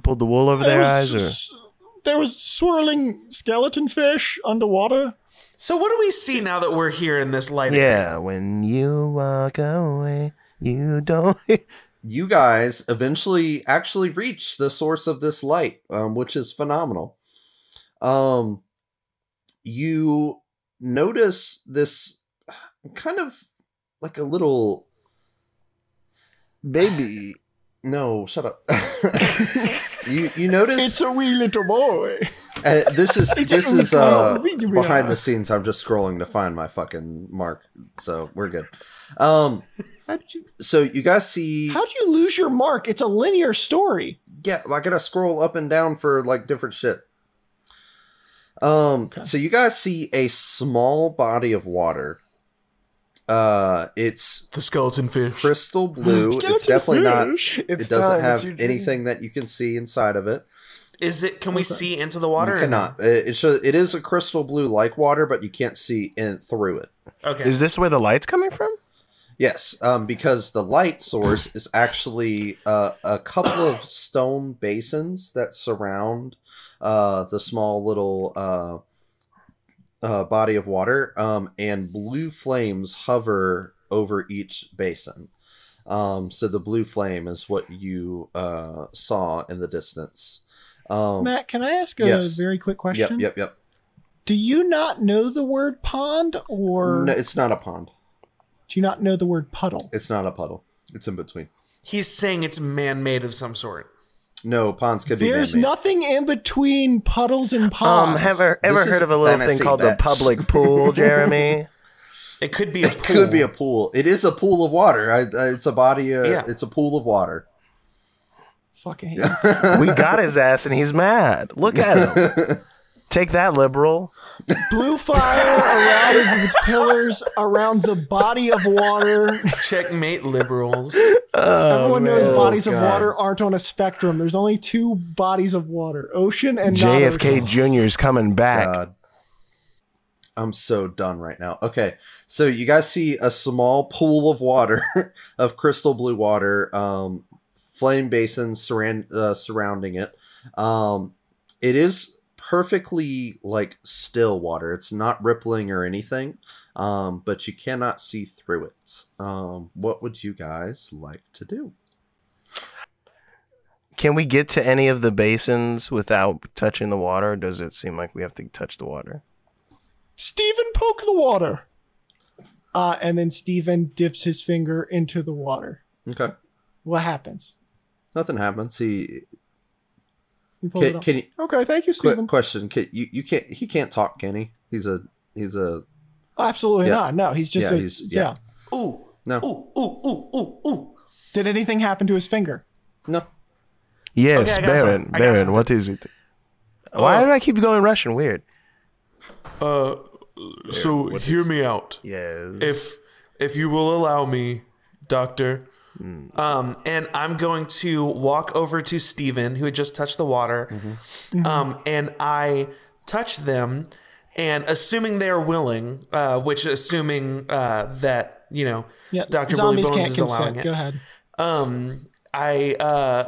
pulled the wool over their eyes, or? There was swirling skeleton fish underwater. So what do we see now that we're here in this light? Yeah, when you walk away, you don't. You guys eventually actually reach the source of this light, which is phenomenal. You notice this kind of like a little Baby. No, shut up. you notice It's a wee little boy. this is call me. behind the scenes. I'm just scrolling to find my fucking mark, so we're good. So you guys see? How'd you lose your mark? It's a linear story. Yeah, I gotta scroll up and down for like different shit. So you guys see a small body of water. It's The skeleton fish. crystal blue. It's definitely fish. not. It doesn't have anything that you can see inside of it. Is it? Can we see into the water? You cannot. It is a crystal blue like water, but you can't see through it. Okay. Is this where the light's coming from? Yes, because the light source is actually a couple of stone basins that surround the small little body of water, and blue flames hover over each basin. So the blue flame is what you saw in the distance. Matt, can I ask a very quick question? Yep. Do you not know the word pond, or No, it's not a pond. do you not know the word puddle? It's not a puddle. It's in between. He's saying it's man-made of some sort. No, ponds could be There's man-made. nothing in between puddles and ponds. Have ever This is heard of a little thing fantasy, called the bitch. public pool, Jeremy? It could be a It pool. could be a pool. It is a pool of water. It's a body. Yeah. It's a pool of water. Fucking hate. We got his ass and he's mad. Look at him. Take that, liberal. Blue fire around with pillars around the body of water. Checkmate, liberals. Everyone knows bodies of God. water aren't on a spectrum. There's only two bodies of water: ocean and not JFK ocean. Jr. is coming back. God. I'm so done right now. Okay, so you guys see a small pool of water, of crystal blue water, flame basins surrounding it. It is perfectly like still water. It's not rippling or anything, but you cannot see through it. What would you guys like to do? Can we get to any of the basins without touching the water? Or does it seem like we have to touch the water? Steven, poke the water. And then Steven dips his finger into the water. Okay, What happens? nothing happens. You pull it up. Can you? Okay, thank you, Quick Steven. question: you can't. He can't talk, can he? He's a. Absolutely Yeah. not. No, he's just Yeah, Ooh. No. Ooh. Did anything happen to his finger? No. Yes, Okay, I got Baron. something. Baron, what is it? Why do I keep going Russian? Weird. So hear me out. Yes. If you will allow me, Doctor. And I'm going to walk over to Steven, who had just touched the water. And I touch them, and assuming they're willing, which assuming that, Dr. Billy Zombies Bones can't is consent. allowing it. Go ahead. I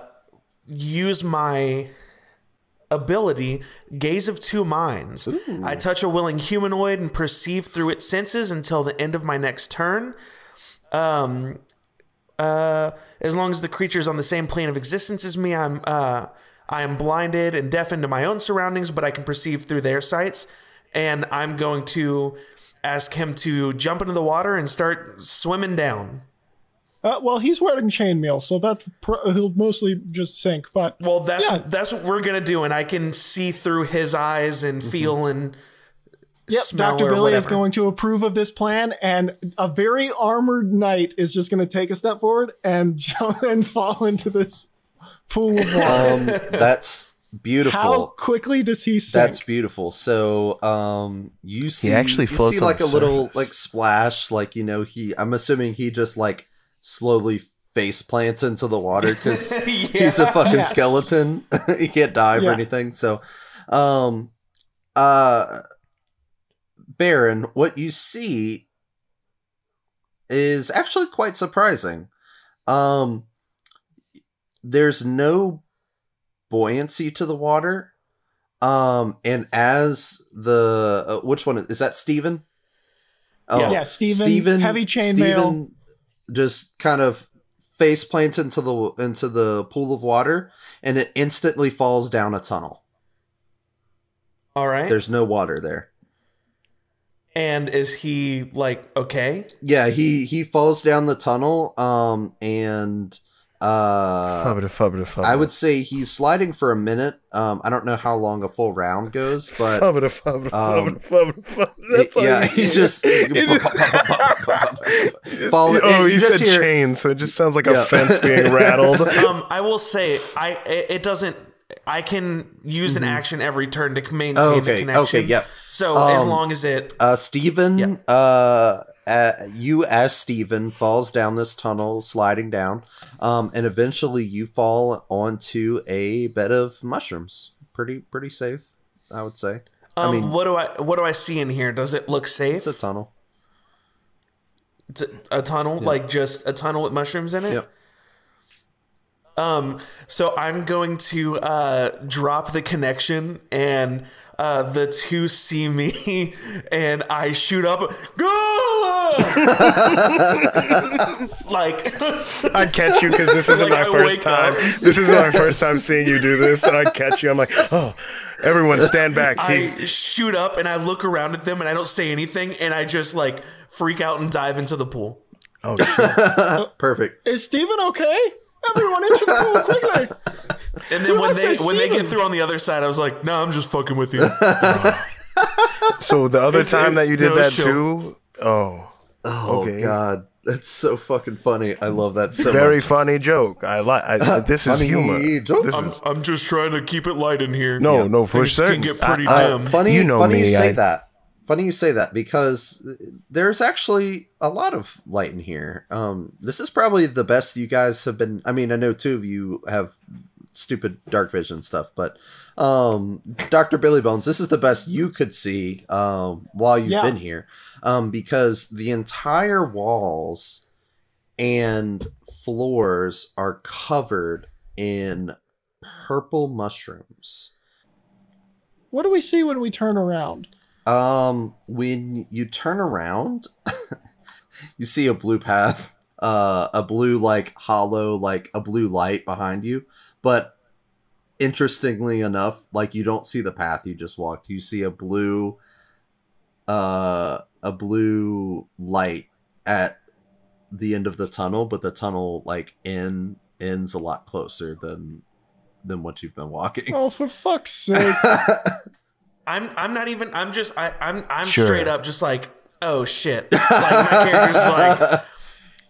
use my ability, Gaze of Two Minds. Ooh. I touch a willing humanoid and perceive through its senses until the end of my next turn. as long as the creature is on the same plane of existence as me, I am blinded and deafened to my own surroundings, but I can perceive through their sights. And I'm going to ask him to jump into the water and start swimming down. Well, he's wearing chainmail, so he'll mostly just sink. But that's what we're gonna do, and I can see through his eyes and feel and. Yep, Dr. Billy is going to approve of this plan, and a very armored knight is just going to take a step forward and jump and fall into this pool of water. That's beautiful. How quickly does he sink? That's beautiful. So, you see, he actually floats on like the a little surface. like splash, like I'm assuming he just like slowly face plants into the water because he's a fucking skeleton. He can't dive or anything. So, Baron, what you see is actually quite surprising. There's no buoyancy to the water. And as the which one is that? Steven? Oh, yeah, Steven. Heavy chainmail. Just kind of face plants into the pool of water, and it instantly falls down a tunnel. All right. There's no water there. And is he like okay? Yeah, he falls down the tunnel, and I would say he's sliding for a minute. I don't know how long a full round goes, but he just you said chain, so it just sounds like a fence being rattled. I will say it doesn't. I can use an action every turn to maintain the connection. Okay, yeah. So as long as it... Steven, you as Steven falls down this tunnel, sliding down, and eventually you fall onto a bed of mushrooms. Pretty safe, I would say. I mean, what do I see in here? Does it look safe? It's a tunnel. It's a tunnel? Yeah. Like just a tunnel with mushrooms in it? Yep. So I'm going to drop the connection, and the two see me, and I shoot up. Go! Like I catch you because this isn't my first time. This isn't my first time seeing you do this, and I catch you. I'm like, oh, everyone stand back. I shoot up, and I look around at them, and I don't say anything, and I just like freak out and dive into the pool. Oh, shit. Perfect. Is Steven okay? Everyone into the pool quickly. And then when they get through on the other side, I was like, no, I'm just fucking with you. So the other time that you did that too? Oh, okay. God. That's so fucking funny. I love that so Very much. funny joke. This is humor. I'm just trying to keep it light in here. No, for Things certain. can get pretty dumb. Funny you say that. Funny you say that because there's actually a lot of light in here. This is probably the best you guys have been. I mean, I know two of you have stupid dark vision stuff, but Dr. Billy Bones, this is the best you could see while you've been here, because the entire walls and floors are covered in purple mushrooms. What do we see when we turn around? When you turn around, you see a blue path, a blue, like, hollow, like, a blue light behind you. But interestingly enough, like, you don't see the path you just walked. You see a blue light at the end of the tunnel, but the tunnel, like, ends a lot closer than what you've been walking. Oh, for fuck's sake. I'm not even. I'm just. I'm sure. Straight up just like, oh shit. Like my character's like,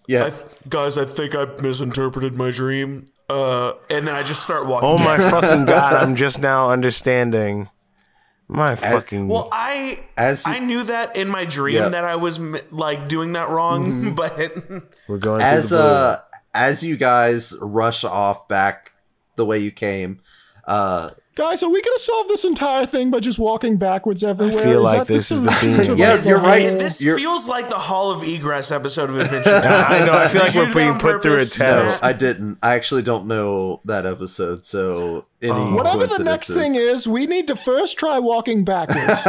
yeah, guys, I think I misinterpreted my dream. And then I just start walking. Oh my fucking god! I'm just now understanding. My fucking. Well, I knew that in my dream that I was like doing that wrong, but we're going as you guys rush off back the way you came. Guys, are we going to solve this entire thing by just walking backwards everywhere? I feel like this is the scene. Yeah, you're right. This feels like the Hall of Egress episode of Adventure Time. I know. I feel like we're being put through a test. No, I didn't. I actually don't know that episode, so whatever the next thing is, we need to first try walking backwards.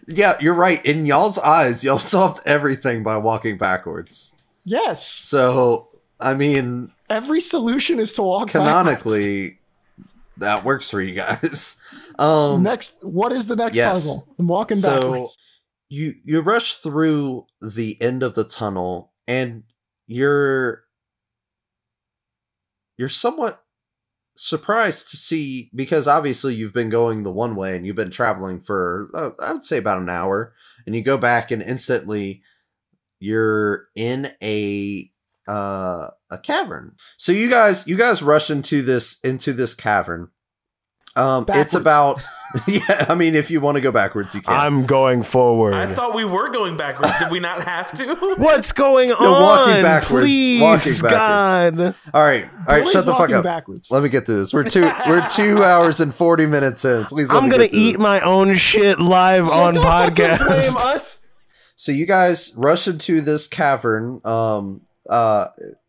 Yeah, you're right. In y'all's eyes, y'all solved everything by walking backwards. Yes. So, I mean, every solution is to walk canonically, that works for you guys. Next, what is the next puzzle? I'm walking backwards. You rush through the end of the tunnel, and you're somewhat surprised to see, because obviously you've been going the one way and you've been traveling for I would say about an hour, and you go back and instantly you're in a cavern. So you guys rush into this cavern. It's about yeah, I mean, if you want to go backwards, you can. I'm going forward. I thought we were going backwards. Did we not have to? What's going on? No, walking backwards. Please, walking backwards. God. All right, shut the fuck up. Backwards. Let me get through this. We're 2 hours and 40 minutes in. Please let I'm me gonna get through eat this. my own shit live on don't fucking podcast. blame us. So you guys rush into this cavern.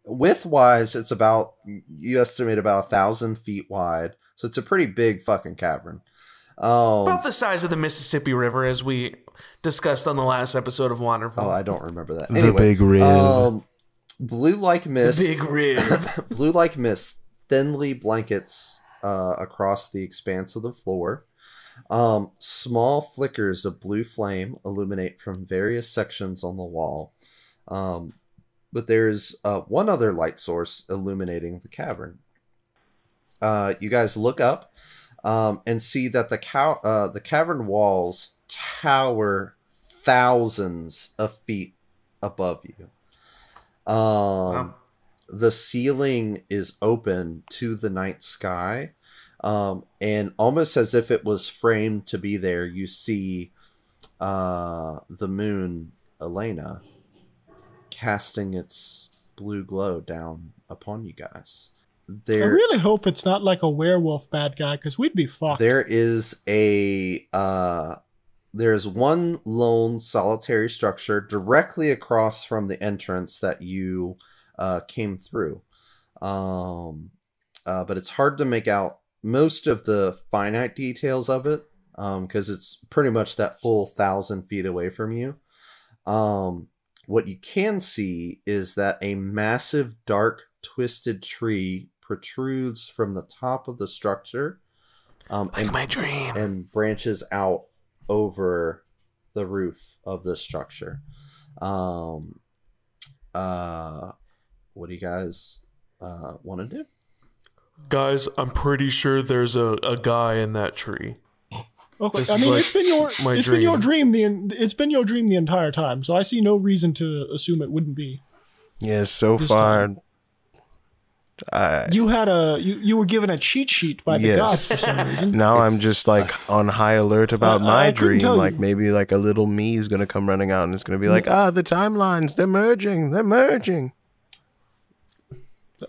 Width-wise, it's about, you estimate about 1,000 feet wide. So it's a pretty big fucking cavern. About the size of the Mississippi River, as we discussed on the last episode of Wanderful. Oh, I don't remember that. The Anyway, big rib. blue like mist. The big rib. Blue like mist thinly blankets across the expanse of the floor. Small flickers of blue flame illuminate from various sections on the wall. But there's one other light source illuminating the cavern. You guys look up and see that the cavern walls tower thousands of feet above you. Wow. The ceiling is open to the night sky, and almost as if it was framed to be there, you see the moon, Elena, casting its blue glow down upon you guys. I really hope it's not like a werewolf bad guy, because we'd be fucked. There is there's one lone solitary structure directly across from the entrance that you came through. But it's hard to make out most of the finite details of it, because it's pretty much that full 1,000 feet away from you. What you can see is that a massive, dark, twisted tree protrudes from the top of the structure, my dream, and branches out over the roof of the structure. What do you guys want to do? Guys, I'm pretty sure there's a guy in that tree. Okay. I mean, it's been your dream the entire time, so I see no reason to assume it wouldn't be. Yeah, so far. You had you were given a cheat sheet by the gods for some reason. Now I'm just like on high alert about my dream. Like maybe like a little me is gonna come running out and it's gonna be like, the timelines, they're merging.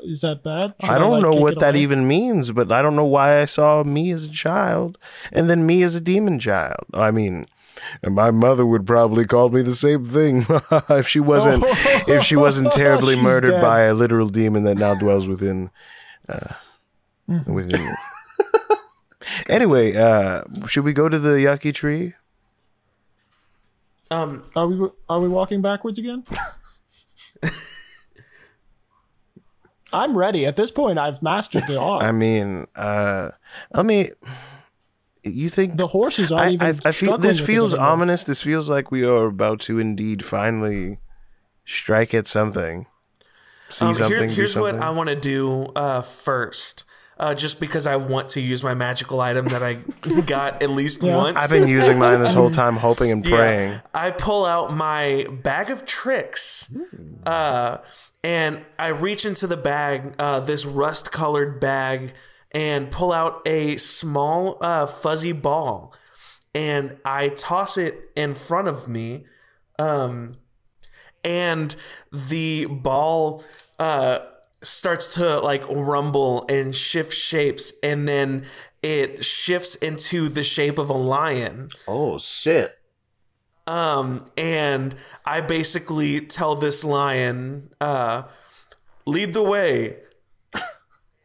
Is that bad? I don't know what that even means, but I don't know why I saw me as a child and then me as a demon child. I mean, and my mother would probably call me the same thing if she wasn't terribly murdered dead by a literal demon that now dwells within within you. Anyway, should we go to the yucky tree? Are we walking backwards again? I'm ready. At this point, I've mastered the art. I mean, you think the horses aren't even? I feel this feels ominous. This feels like we are about to indeed finally strike at something. See something. Here's do something. what I want to do first. Just because I want to use my magical item that I got at least once. I've been using mine this whole time, hoping and praying. Yeah, I pull out my bag of tricks, and I reach into the bag, this rust-colored bag, and pull out a small fuzzy ball, and I toss it in front of me, and the ball starts to like rumble and shift shapes, and then it shifts into the shape of a lion. Oh shit. And I basically tell this lion, lead the way.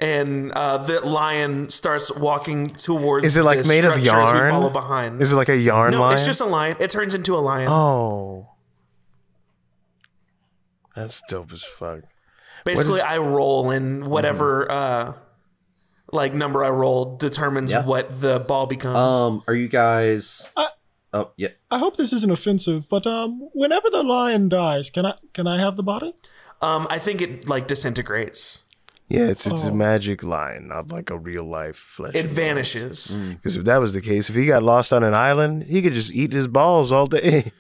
And the lion starts walking towards. Is it like made of yarn? As we follow behind. Is it like a yarn lion? No, it's just a lion. It turns into a lion. Oh. That's dope as fuck. Basically, I roll, and whatever like number I roll determines what the ball becomes. Are you guys? Oh yeah. I hope this isn't offensive, but whenever the lion dies, can I have the body? I think it like disintegrates. Yeah, it's a magic line, not like a real life flesh. It vanishes. Because if that was the case, if he got lost on an island, he could just eat his balls all day.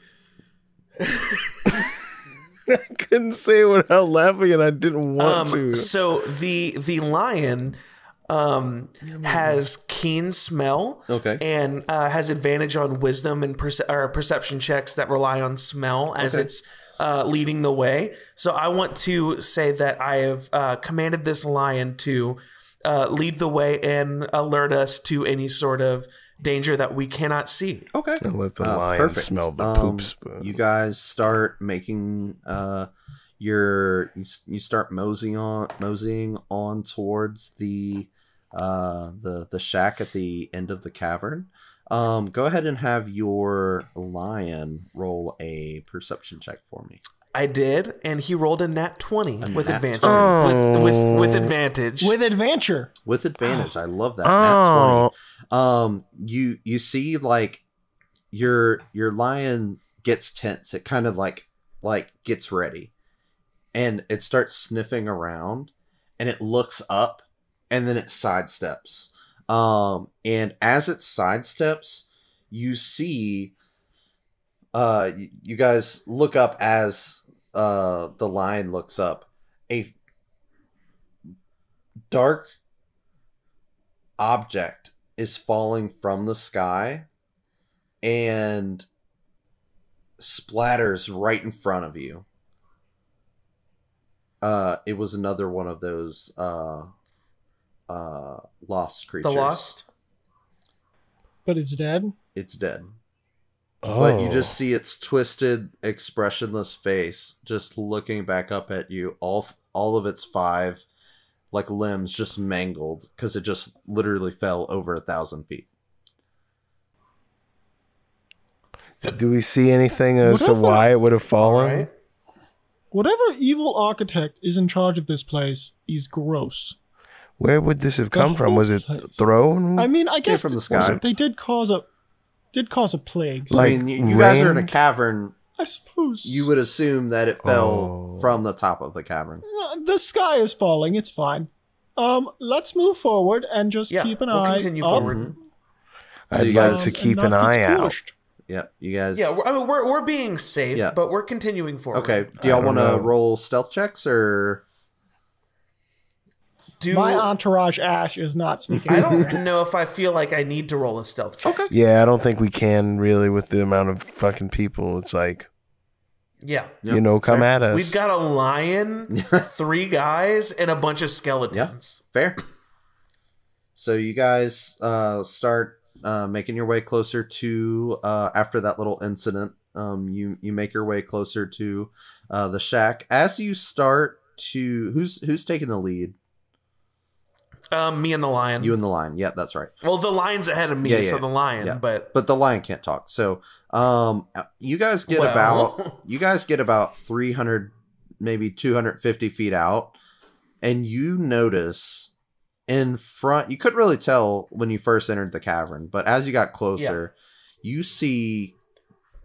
I couldn't say it without laughing, and I didn't want to. So the lion has keen smell, and has advantage on wisdom and perception checks that rely on smell as it's leading the way. So I want to say that I have commanded this lion to lead the way and alert us to any sort of danger that we cannot see. Okay. And let the lion smell the poop spoon. You guys start making you start moseying on towards the shack at the end of the cavern. Go ahead and have your lion roll a perception check for me. I did, and he rolled a nat 20 with advantage. With advantage. With adventure. With advantage. I love that. Nat 20. You see like your lion gets tense. It kind of like gets ready. And it starts sniffing around, and it looks up, and then it sidesteps. And as it sidesteps, you see, you guys look up as the lion looks up. A dark object is falling from the sky and splatters right in front of you. It was another one of those lost creatures. The lost? But it's dead? It's dead. But you just see its twisted, expressionless face just looking back up at you. All of its 5 like limbs just mangled because it just literally fell over 1,000 feet. Do we see anything as to why it would have fallen? Right. Whatever evil architect is in charge of this place is gross. Where would this have come from? Was it thrown? I mean, I guess from the sky. They did cause a plague. So, I mean, you guys are in a cavern. I suppose You would assume that it fell from the top of the cavern. the sky is falling. It's fine. Let's move forward and just keep an eye. Continue up. forward. I'd like to keep an eye out. Yep, you guys. Yeah, we're being safe, but we're continuing forward. Okay, do y'all want to roll stealth checks or? My entourage Ash is not sneaking. I don't know if I feel like I need to roll a stealth check. Okay. Yeah, I don't think we can really with the amount of fucking people. It's like, you know, come at us. We've got a lion, 3 guys, and a bunch of skeletons. Yeah, fair. So you guys start making your way closer to after that little incident. You make your way closer to the shack. As you start to, who's taking the lead? Me and the lion. You and the lion. Yeah, that's right. Well, the lion's ahead of me, so the lion. But the lion can't talk. So, you guys get about 300, maybe 250 feet out, and you notice in front. You couldn't really tell when you first entered the cavern, but as you got closer, you see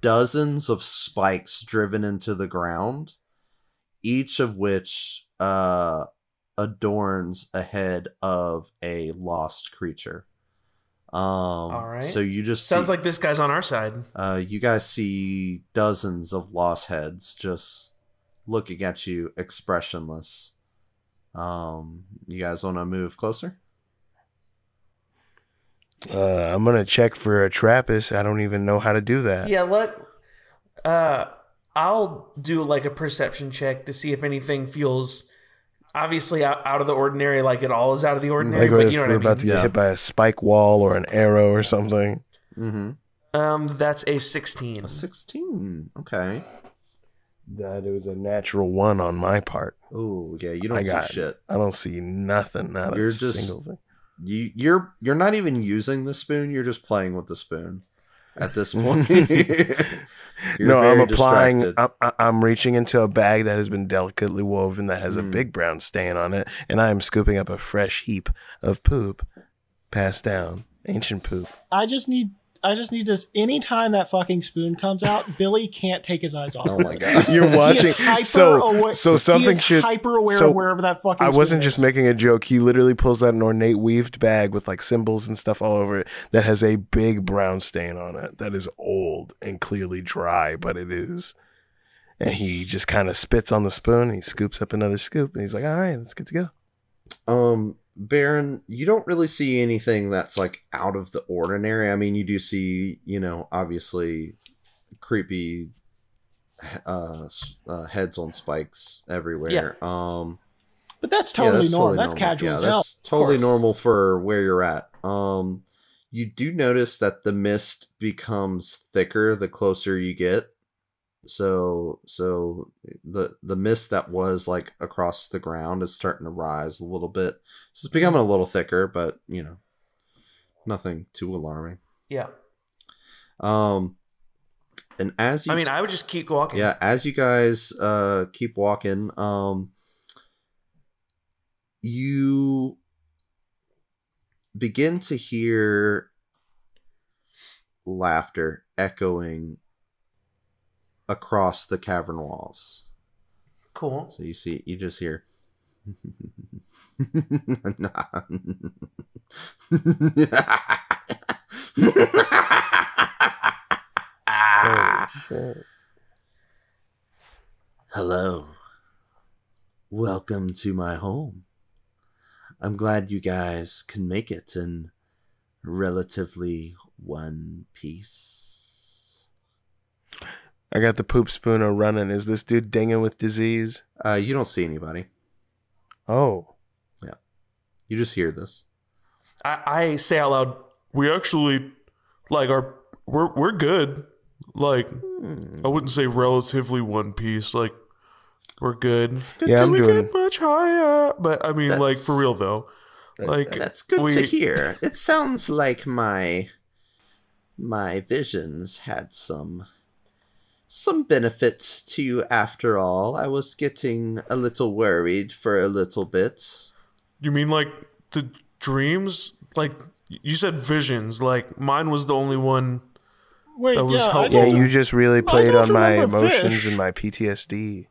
dozens of spikes driven into the ground, each of which adorns a head of a lost creature. All right. So you just sounds like this guy's on our side. You guys see dozens of lost heads just looking at you, expressionless. You guys want to move closer? I'm gonna check for a Trappist. I don't even know how to do that. Yeah, I'll do like a perception check to see if anything feels obviously out of the ordinary, like it all is out of the ordinary. Like but you know what I mean. About to get hit by a spike wall or an arrow or something. That's a 16. A 16. Okay. That it was a natural 1 on my part. Oh yeah, you don't see shit. I don't see nothing. Not a single thing. You're not even using the spoon. You're just playing with the spoon at this point. You're I'm very applying. distracted. I'm reaching into a bag that has been delicately woven that has a big brown stain on it, and I am scooping up a fresh heap of poop, passed down, ancient poop. I just need this. Anytime that fucking spoon comes out, Billy can't take his eyes off. Oh my god! You're watching. So something should hyper aware of wherever that fucking. I wasn't spoon just is. making a joke. He literally pulls out an ornate weaved bag with like symbols and stuff all over it that has a big brown stain on it that is old and clearly dry, but it is. And he just kind of spits on the spoon. And he scoops up another scoop, and he's like, "All right, let's get to go." Baron, you don't really see anything that's like out of the ordinary. I mean, you do see, obviously creepy heads on spikes everywhere. Yeah. But that's totally normal. That's casual as hell. That's totally normal for where you're at. You do notice that the mist becomes thicker the closer you get. So the mist that was like across the ground is starting to rise a little bit. So it's becoming a little thicker, but nothing too alarming. Yeah. And as you, I would just keep walking. Yeah, as you guys keep walking, you begin to hear laughter echoing across the cavern walls. Cool. So you just hear Hello. Welcome to my home. I'm glad you guys can make it in relatively one piece. I got the poop spooner running. Is this dude dinging with disease? You don't see anybody. Oh. Yeah. You just hear this. I say out loud, we actually, like, we're good. Like, I wouldn't say relatively one piece. Like, we're good. Yeah, I'm doing get much higher. But, I mean, like, for real, though. Like, that's good to hear. It sounds like my visions had some benefits to you after all. I was getting a little worried for a little bit. You mean like the dreams? Like you said visions. Like mine was the only one that was helpful. Yeah, you just really played on my emotions and my PTSD.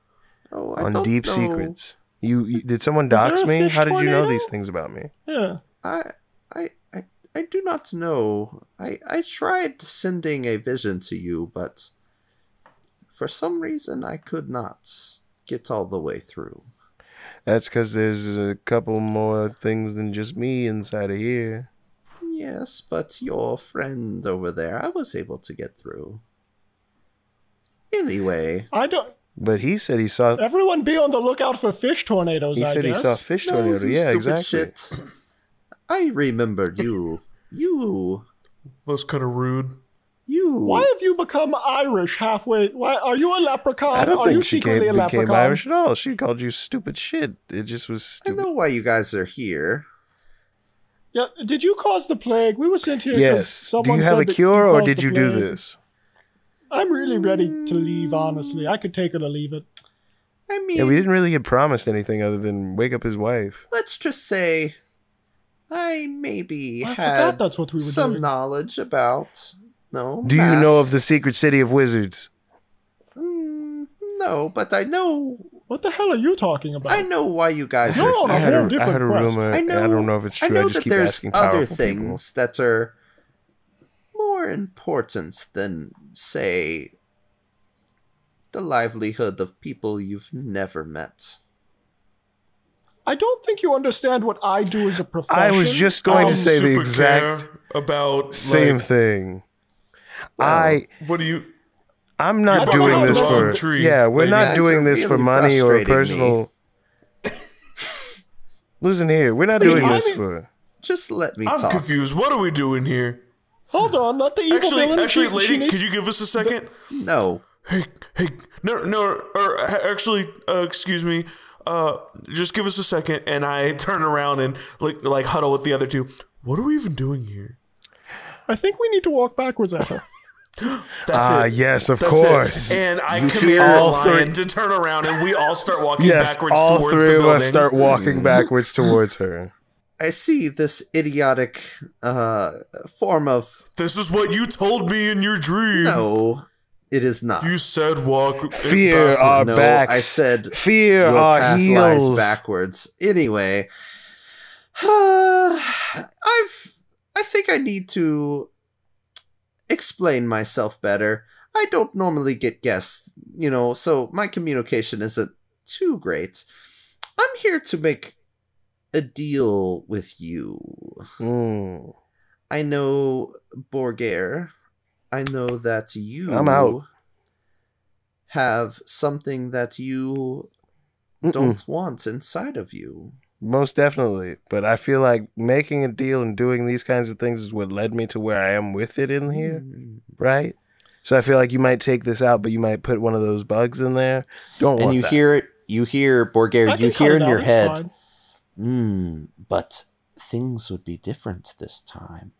Oh, I on don't deep know. secrets. You did someone dox me? How did you know these things about me? Yeah. I do not know. I tried sending a vision to you, but for some reason, I could not get all the way through. That's because there's a couple more things than just me inside of here. Yes, but your friend over there, I was able to get through. Anyway. I don't... But he said he saw... Everyone be on the lookout for fish tornadoes, I guess. He said he saw fish tornadoes. Yeah, exactly. Shit. I remembered you. You... That's kind of rude. Why have you become Irish halfway? Why are you a leprechaun? I don't think she became Irish at all. She called you stupid shit. It just was stupid. I know why you guys are here. Yeah, did you cause the plague? We were sent here because someone said do you have a cure or did you do this? I'm really ready to leave, honestly. I could take it or leave it. I mean... Yeah, we didn't really get promised anything other than wake up his wife. Let's just say I had that's what we were some doing. knowledge about... No. Do you know of the secret city of wizards? No, but I know. What the hell are you talking about? I know why you guys You're are on a here. whole different quest. Rumor. I don't know if it's true. I know just that keep there's asking other powerful things that are more important than, say, the livelihood of people you've never met. I don't think you understand what I do as a profession. I was just going to say the exact about same thing. What do you? I'm not doing this for. Yeah, we're not doing this for money or personal. Listen here, we're not doing this for. Just let me talk. I'm confused. What are we doing here? Hold on, let the evil villain. Actually, lady, could you give us a second? No. Hey, no. Actually, excuse me. Just give us a second, and I turn around and like huddle with the other two. What are we even doing here? I think we need to walk backwards at her. That's it. Yes, of That's course. it. And I command the lion to turn around, and we all start walking backwards towards the building. All three of us start walking backwards towards her. I see this idiotic form of... This is what you told me in your dream. No, it is not. You said walk... Fear our backs. I said fear your our path heels. lies backwards. Anyway, I think I need to explain myself better. I don't normally get guests, so my communication isn't too great. I'm here to make a deal with you. I know, Borgare, I know that you I'm out. have something that you don't want inside of you. Most definitely. But I feel like making a deal and doing these kinds of things is what led me to where I am with it in here. Right? So I feel like you might take this out, but you might put one of those bugs in there. Don't want that. You hear, Borgare, you hear in your head, but things would be different this time.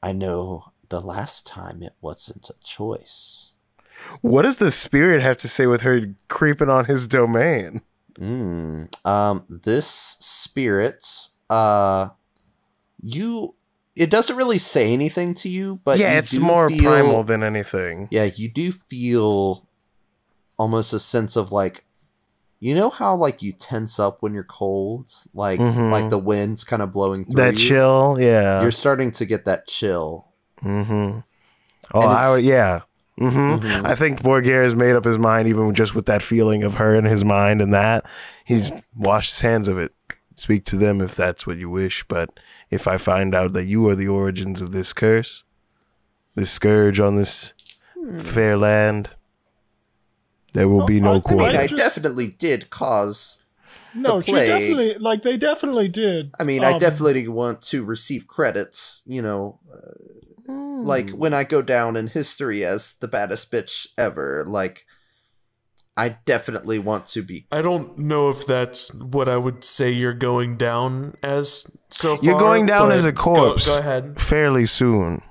I know the last time it wasn't a choice. What does the spirit have to say with her creeping on his domain? This spirit, it doesn't really say anything to you, but yeah, it's more primal than anything. Yeah, you do feel almost a sense of like, you know how like you tense up when you're cold, like the wind's kind of blowing through that you? Chill, yeah. You're starting to get that chill. Oh, yeah. I think Borgare has made up his mind, even just with that feeling of her in his mind, and that he's washed his hands of it. Speak to them if that's what you wish, but if I find out that you are the origins of this curse, this scourge on this fair land, there will be no quarter. I definitely did cause no, the plague. She definitely, like, they definitely did. I mean, I definitely want to receive credits, like when I go down in history as the baddest bitch ever, like, I definitely want to be. I don't know if that's what I would say you're going down as so far. You're going down as a corpse. Go ahead. Fairly soon.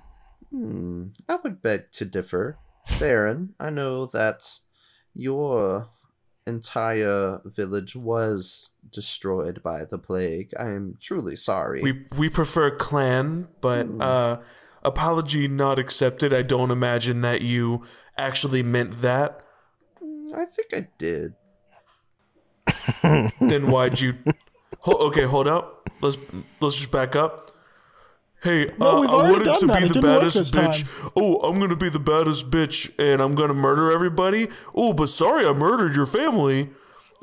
I would beg to differ. Baron, I know that your entire village was destroyed by the plague. I am truly sorry. We prefer clan, but apology not accepted. I don't imagine that you actually meant that. I think I did. Then why'd you... Okay, hold up. Let's just back up. Hey, no, I wanted to be the baddest bitch. Oh, I'm gonna be the baddest bitch, and I'm gonna murder everybody. Oh, but sorry, I murdered your family.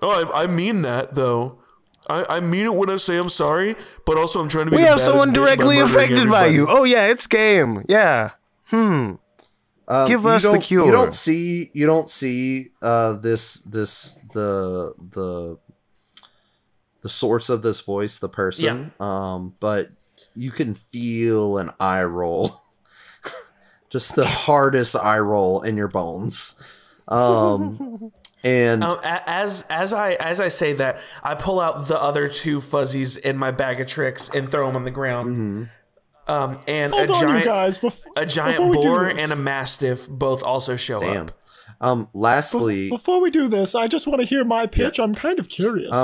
Oh, I mean that though. I mean it when I say I'm sorry, but also I'm trying to be. We the have baddest someone bitch directly by murdering affected by everybody. you. Oh yeah, it's game. Yeah. Give us the cure. You don't see the source of this voice, the person. Yeah. But you can feel an eye roll. Just the hardest eye roll in your bones. And as I say that, I pull out the other two fuzzies in my bag of tricks and throw them on the ground. And a giant boar and a mastiff both also show up. Lastly, before we do this, I just want to hear my pitch. I'm kind of curious.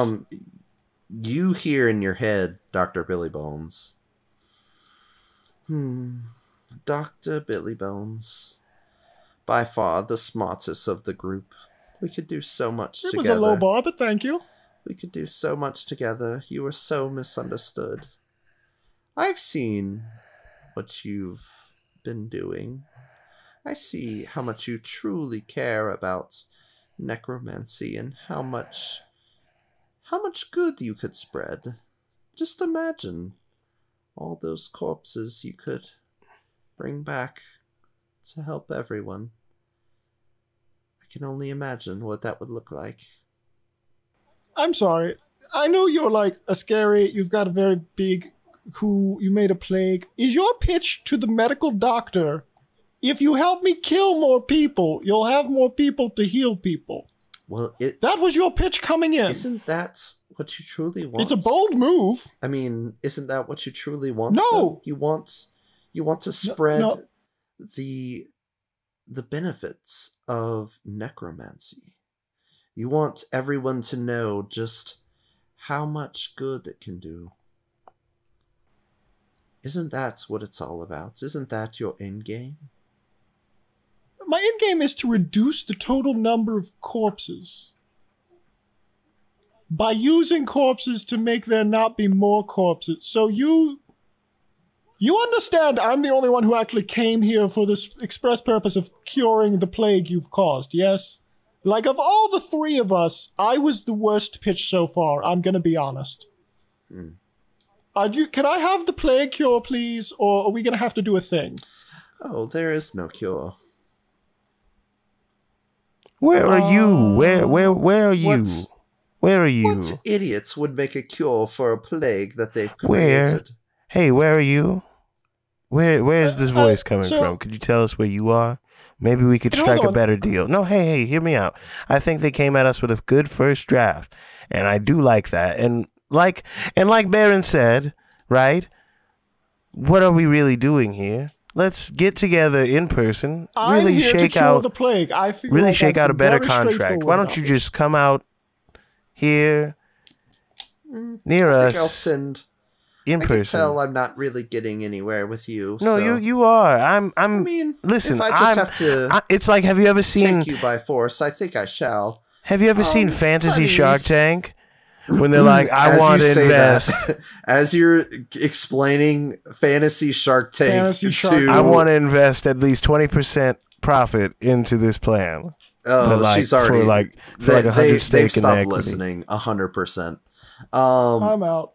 You hear in your head, Dr. Billy Bones. Dr. Billy Bones. By far the smartest of the group. We could do so much together. It was a low bar, but thank you. We could do so much together. You were so misunderstood. I've seen what you've been doing. I see how much you truly care about necromancy and how much good you could spread. Just imagine all those corpses you could bring back to help everyone. I can only imagine what that would look like. I'm sorry. I know you're like a scary, you've got a very big, you made a plague. Is your pitch to the medical doctor, if you help me kill more people, you'll have more people to heal people? Well, that was your pitch coming in. Isn't that what you truly want? It's a bold move. I mean, isn't that what you truly want? No. Though? You want to spread the the benefits of necromancy. You want everyone to know just how much good it can do. Isn't that what it's all about? Isn't that your end game? My end game is to reduce the total number of corpses by using corpses to make there not be more corpses. So you understand I'm the only one who actually came here for this express purpose of curing the plague you've caused, yes? Like, of all the three of us, I was the worst pitch so far, I'm gonna be honest. Can I have the plague cure, please? Or are we gonna have to do a thing? Oh, there is no cure. Where are you? Where are you? Where are you? What idiots would make a cure for a plague that they've created? Hey, where are you? Where is this voice coming from? Could you tell us where you are? Maybe we could strike a better deal. No, hey, hear me out. I think they came at us with a good first draft, and I do like that. And like Baron said, right? What are we really doing here? Let's get together in person. Really shake out the plague. I feel really shake out a better contract. Why don't you just come out here near us? I'll send in person. I can tell I'm not really getting anywhere with you. No, so. you are. I mean, listen. If I just have to, it's like, have you ever seen? Take you by force. I think I shall. Have you ever seen Fantasy Shark Tank? When they're like, I want to invest. As you're explaining Fantasy Shark Tank, I want to invest at least 20% profit into this plan. Oh, she's already for like 100 stake in the equity. Listening 100%. I'm out.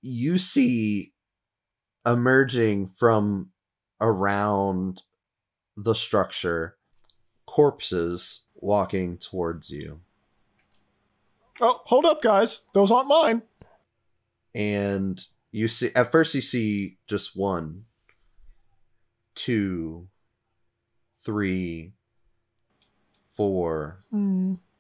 You see emerging from around the structure corpses walking towards you. Oh, hold up, guys. Those aren't mine. And you see, at first you see just 1, 2, 3, 4,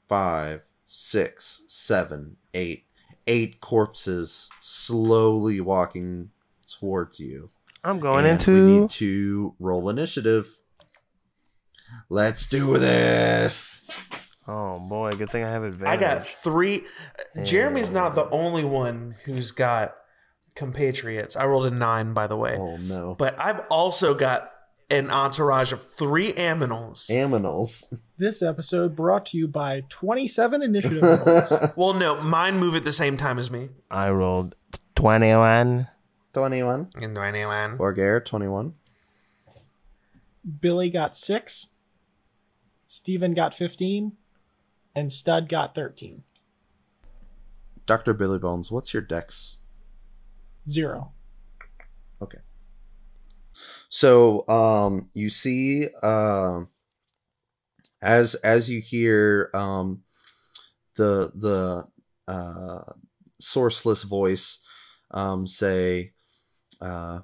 5, 6, 7, 8. 8 corpses slowly walking towards you. I'm going We need to roll initiative. Let's do this. Oh boy, good thing I have advantage. I got 3. Jeremy's not the only one who's got compatriots. I rolled a 9, by the way. Oh no. But I've also got an entourage of 3 aminals. Aminals. This episode brought to you by 27 initiative rolls. Well, no, mine move at the same time as me. I rolled 21. 21. And 21. Borgare, 21. Billy got 6. Steven got 15. And Stud got 13. Dr. Billy Bones, what's your dex? 0. Okay. So, you see, as you hear, the sourceless voice, say, I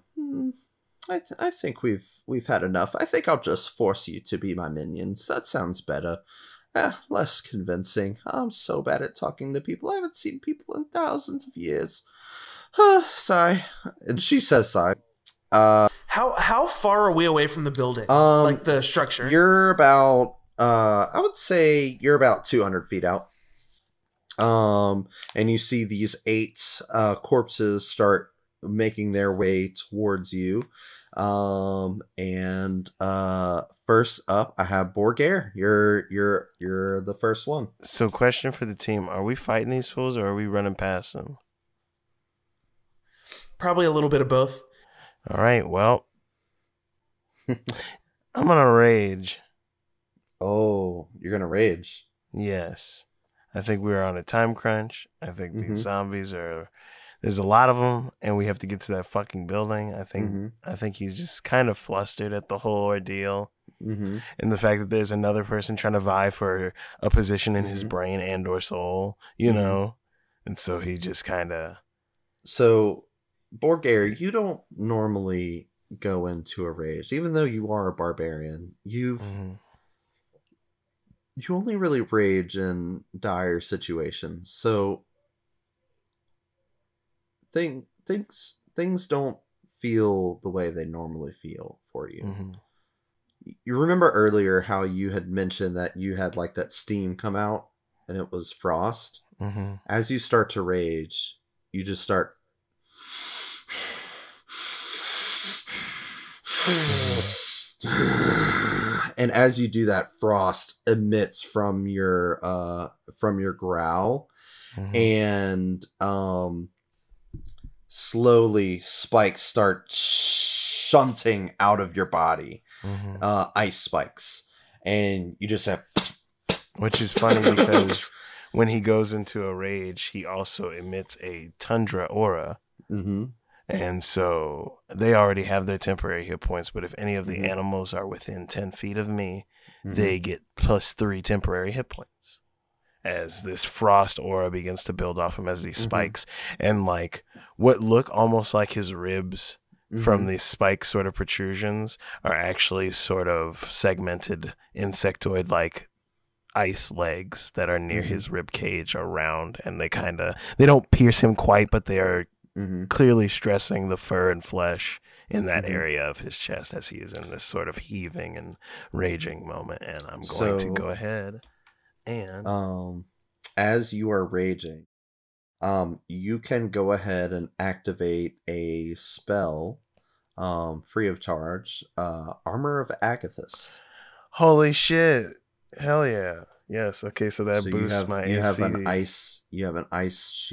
think we've had enough. I think I'll just force you to be my minions. That sounds better. Less convincing. I'm so bad at talking to people. I haven't seen people in thousands of years. Sigh. And she says sigh. How far are we away from the building? Like the structure? You're about, I would say you're about 200 feet out. And you see these 8 corpses start making their way towards you. First up, I have Borgare. You're the first one. So, question for the team: are we fighting these fools, or are we running past them? Probably a little bit of both. All right. Well, I'm gonna rage. Oh, you're gonna rage? Yes. I think we're on a time crunch. I think these zombies are. There's a lot of them, and we have to get to that fucking building. I think he's just kind of flustered at the whole ordeal, and the fact that there's another person trying to vie for a position in his brain and/or soul, you know, and so he just kind of. So, Borgare, you don't normally go into a rage, even though you are a barbarian. You only really rage in dire situations, so. Things don't feel the way they normally feel for you. you remember earlier how you had mentioned that you had like that steam come out and it was frost? Mm-hmm. As you start to rage, you just start and as you do that, frost emits from your growl, and slowly spikes start shunting out of your body, ice spikes, and you just have, which is funny because when he goes into a rage, he also emits a tundra aura. And so they already have their temporary hit points, but if any of the animals are within 10 feet of me, they get +3 temporary hit points as this frost aura begins to build off him as these spikes. And like what look almost like his ribs from these spike sort of protrusions are actually sort of segmented insectoid like ice legs that are near his rib cage around, and they don't pierce him quite, but they are clearly stressing the fur and flesh in that area of his chest as he is in this sort of heaving and raging moment. And I'm going to go ahead and as you are raging, you can go ahead and activate a spell free of charge, Armor of Agathist. Holy shit. Hell yeah. Yes. Okay, so that boosts my AC. You have an ice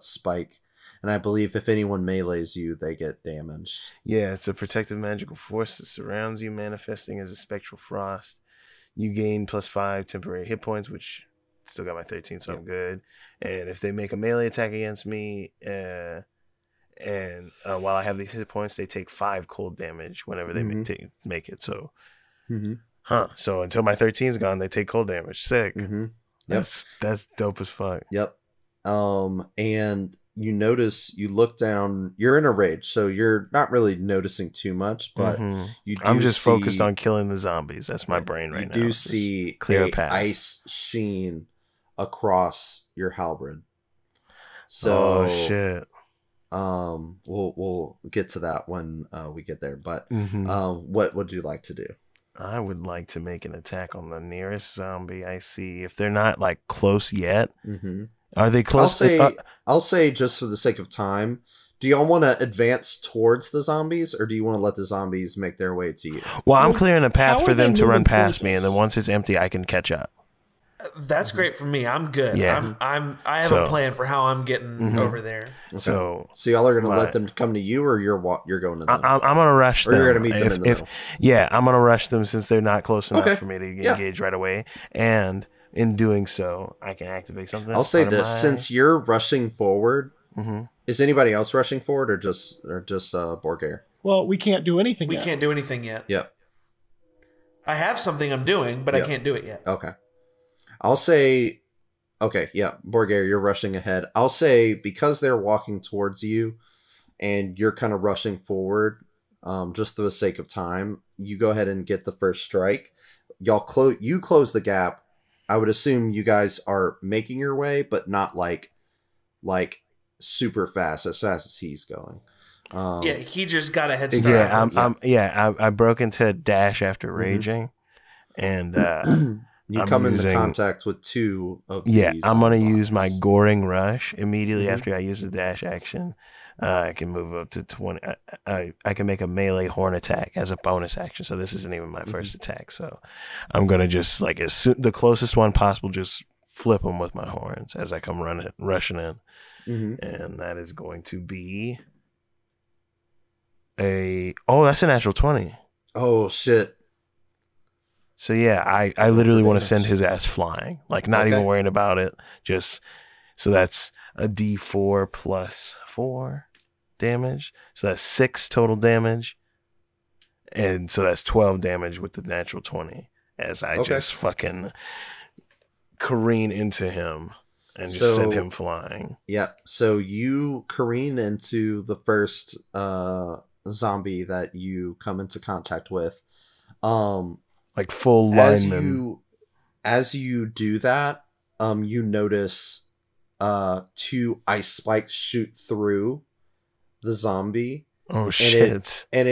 spike. And I believe if anyone melees you, they get damaged. Yeah, it's a protective magical force that surrounds you, manifesting as a spectral frost. You gain +5 temporary hit points, which still got my 13, so I'm good. And if they make a melee attack against me, while I have these hit points, they take 5 cold damage whenever they make it. So, so until my 13's gone, they take cold damage. Sick. That's dope as fuck. Yep. And you look down, you're in a rage, so you're not really noticing too much, but I'm just focused on killing the zombies. That's my brain right now. You do see clear ice sheen across your halberd. So shit. We'll get to that when we get there, but what would you like to do? I would like to make an attack on the nearest zombie I see. If they're not like close yet, are they close? I'll say just for the sake of time, do y'all want to advance towards the zombies, or do you want to let the zombies make their way to you? Well, I'm clearing a path for them to run past me, and then once it's empty, I can catch up. That's great for me. I'm good. Yeah. I have a plan for how I'm getting over there. Okay. So y'all are going to let them come to you, or you're going to them? I'm going to rush them. Or you're going to meet them in the middle? Yeah, I'm going to rush them since they're not close enough for me to engage right away. And in doing so, I can activate something. I'll say this: since you're rushing forward, is anybody else rushing forward, or just Borgare? Well, we can't do anything. We can't do anything yet. Yep. I have something I'm doing, but I can't do it yet. Okay. I'll say, Borgare, you're rushing ahead. I'll say because they're walking towards you, and you're kind of rushing forward, just for the sake of time, you go ahead and get the first strike. You close the gap. I would assume you guys are making your way, but not like super fast, as he's going. He just got a head start. I broke into a dash after raging, and you come into contact with 2 of these. Yeah, I'm gonna use my goring rush immediately after I use the dash action. I can move up to 20. I can make a melee horn attack as a bonus action. So this isn't even my first attack. So I'm going to just the closest one possible, just flip them with my horns as I come rushing in. And that is going to be that's a natural 20. Oh, shit. So yeah, I literally want to send his ass flying. Like not even worrying about it. So that's a D4 plus 4 damage. So that's 6 total damage. And so that's 12 damage with the natural 20 as I just fucking careen into him and just send him flying. Yeah. So you careen into the first zombie that you come into contact with. Like full lineman. As you do that, you notice 2 ice spikes shoot through the zombie. Oh shit. And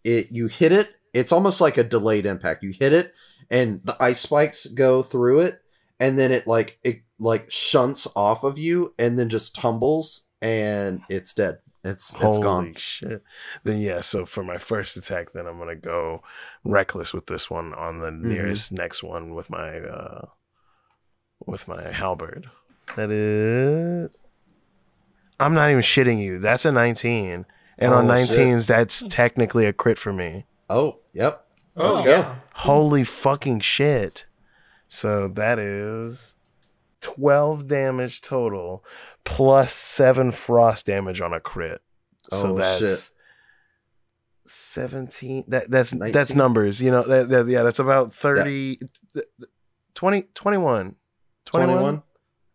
you hit it, it's almost like a delayed impact. You hit it, and the ice spikes go through it, and then it shunts off of you, and then just tumbles, and it's dead. It's gone. Holy shit. Then yeah, so for my first attack, then I'm gonna go reckless with this one on the nearest next one with my halberd. That is, I'm not even shitting you. That's a 19. And on 19s, that's technically a crit for me. Oh, yep. Let's go. Holy fucking shit. So that is 12 damage total plus 7 frost damage on a crit. So that's 17. That's numbers, you know. That's about 30 21. 21?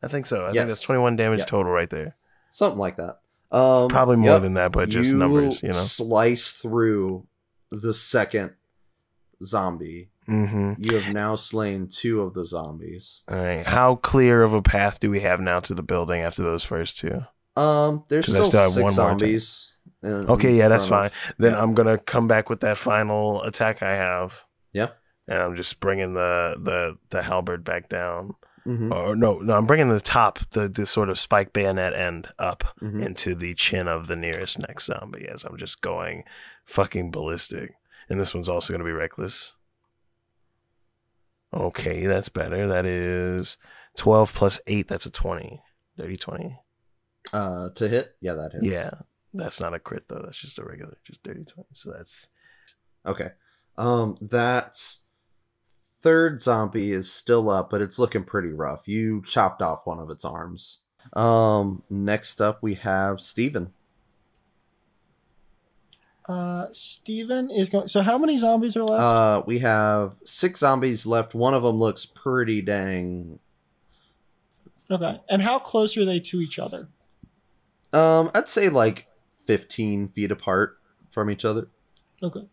I think so. I think that's 21 damage total right there. Something like that. Probably more than that, but just numbers, you know. Slice through the second zombie. You have now slain 2 of the zombies. All right. How clear of a path do we have now to the building after those first 2? There's still 6 zombies. Okay, yeah, that's fine. Then I'm gonna come back with that final attack I have. Yeah. And I'm just bringing the halberd back down. Or no, I'm bringing the top, the sort of spike bayonet end up into the chin of the nearest next zombie as I'm just going fucking ballistic. And this one's also going to be reckless. Okay, that's better. That is 12 plus 8. That's a 20. Dirty 20. To hit? Yeah, that hits. Yeah. That's not a crit, though. That's just a regular, just dirty 20. So that's... Okay. That's... Third zombie is still up, but it's looking pretty rough. You chopped off one of its arms. Next up we have Steven. Steven is going... So how many zombies are left? We have 6 zombies left. One of them looks pretty dang... Okay. And how close are they to each other? I'd say like 15 feet apart from each other. Okay.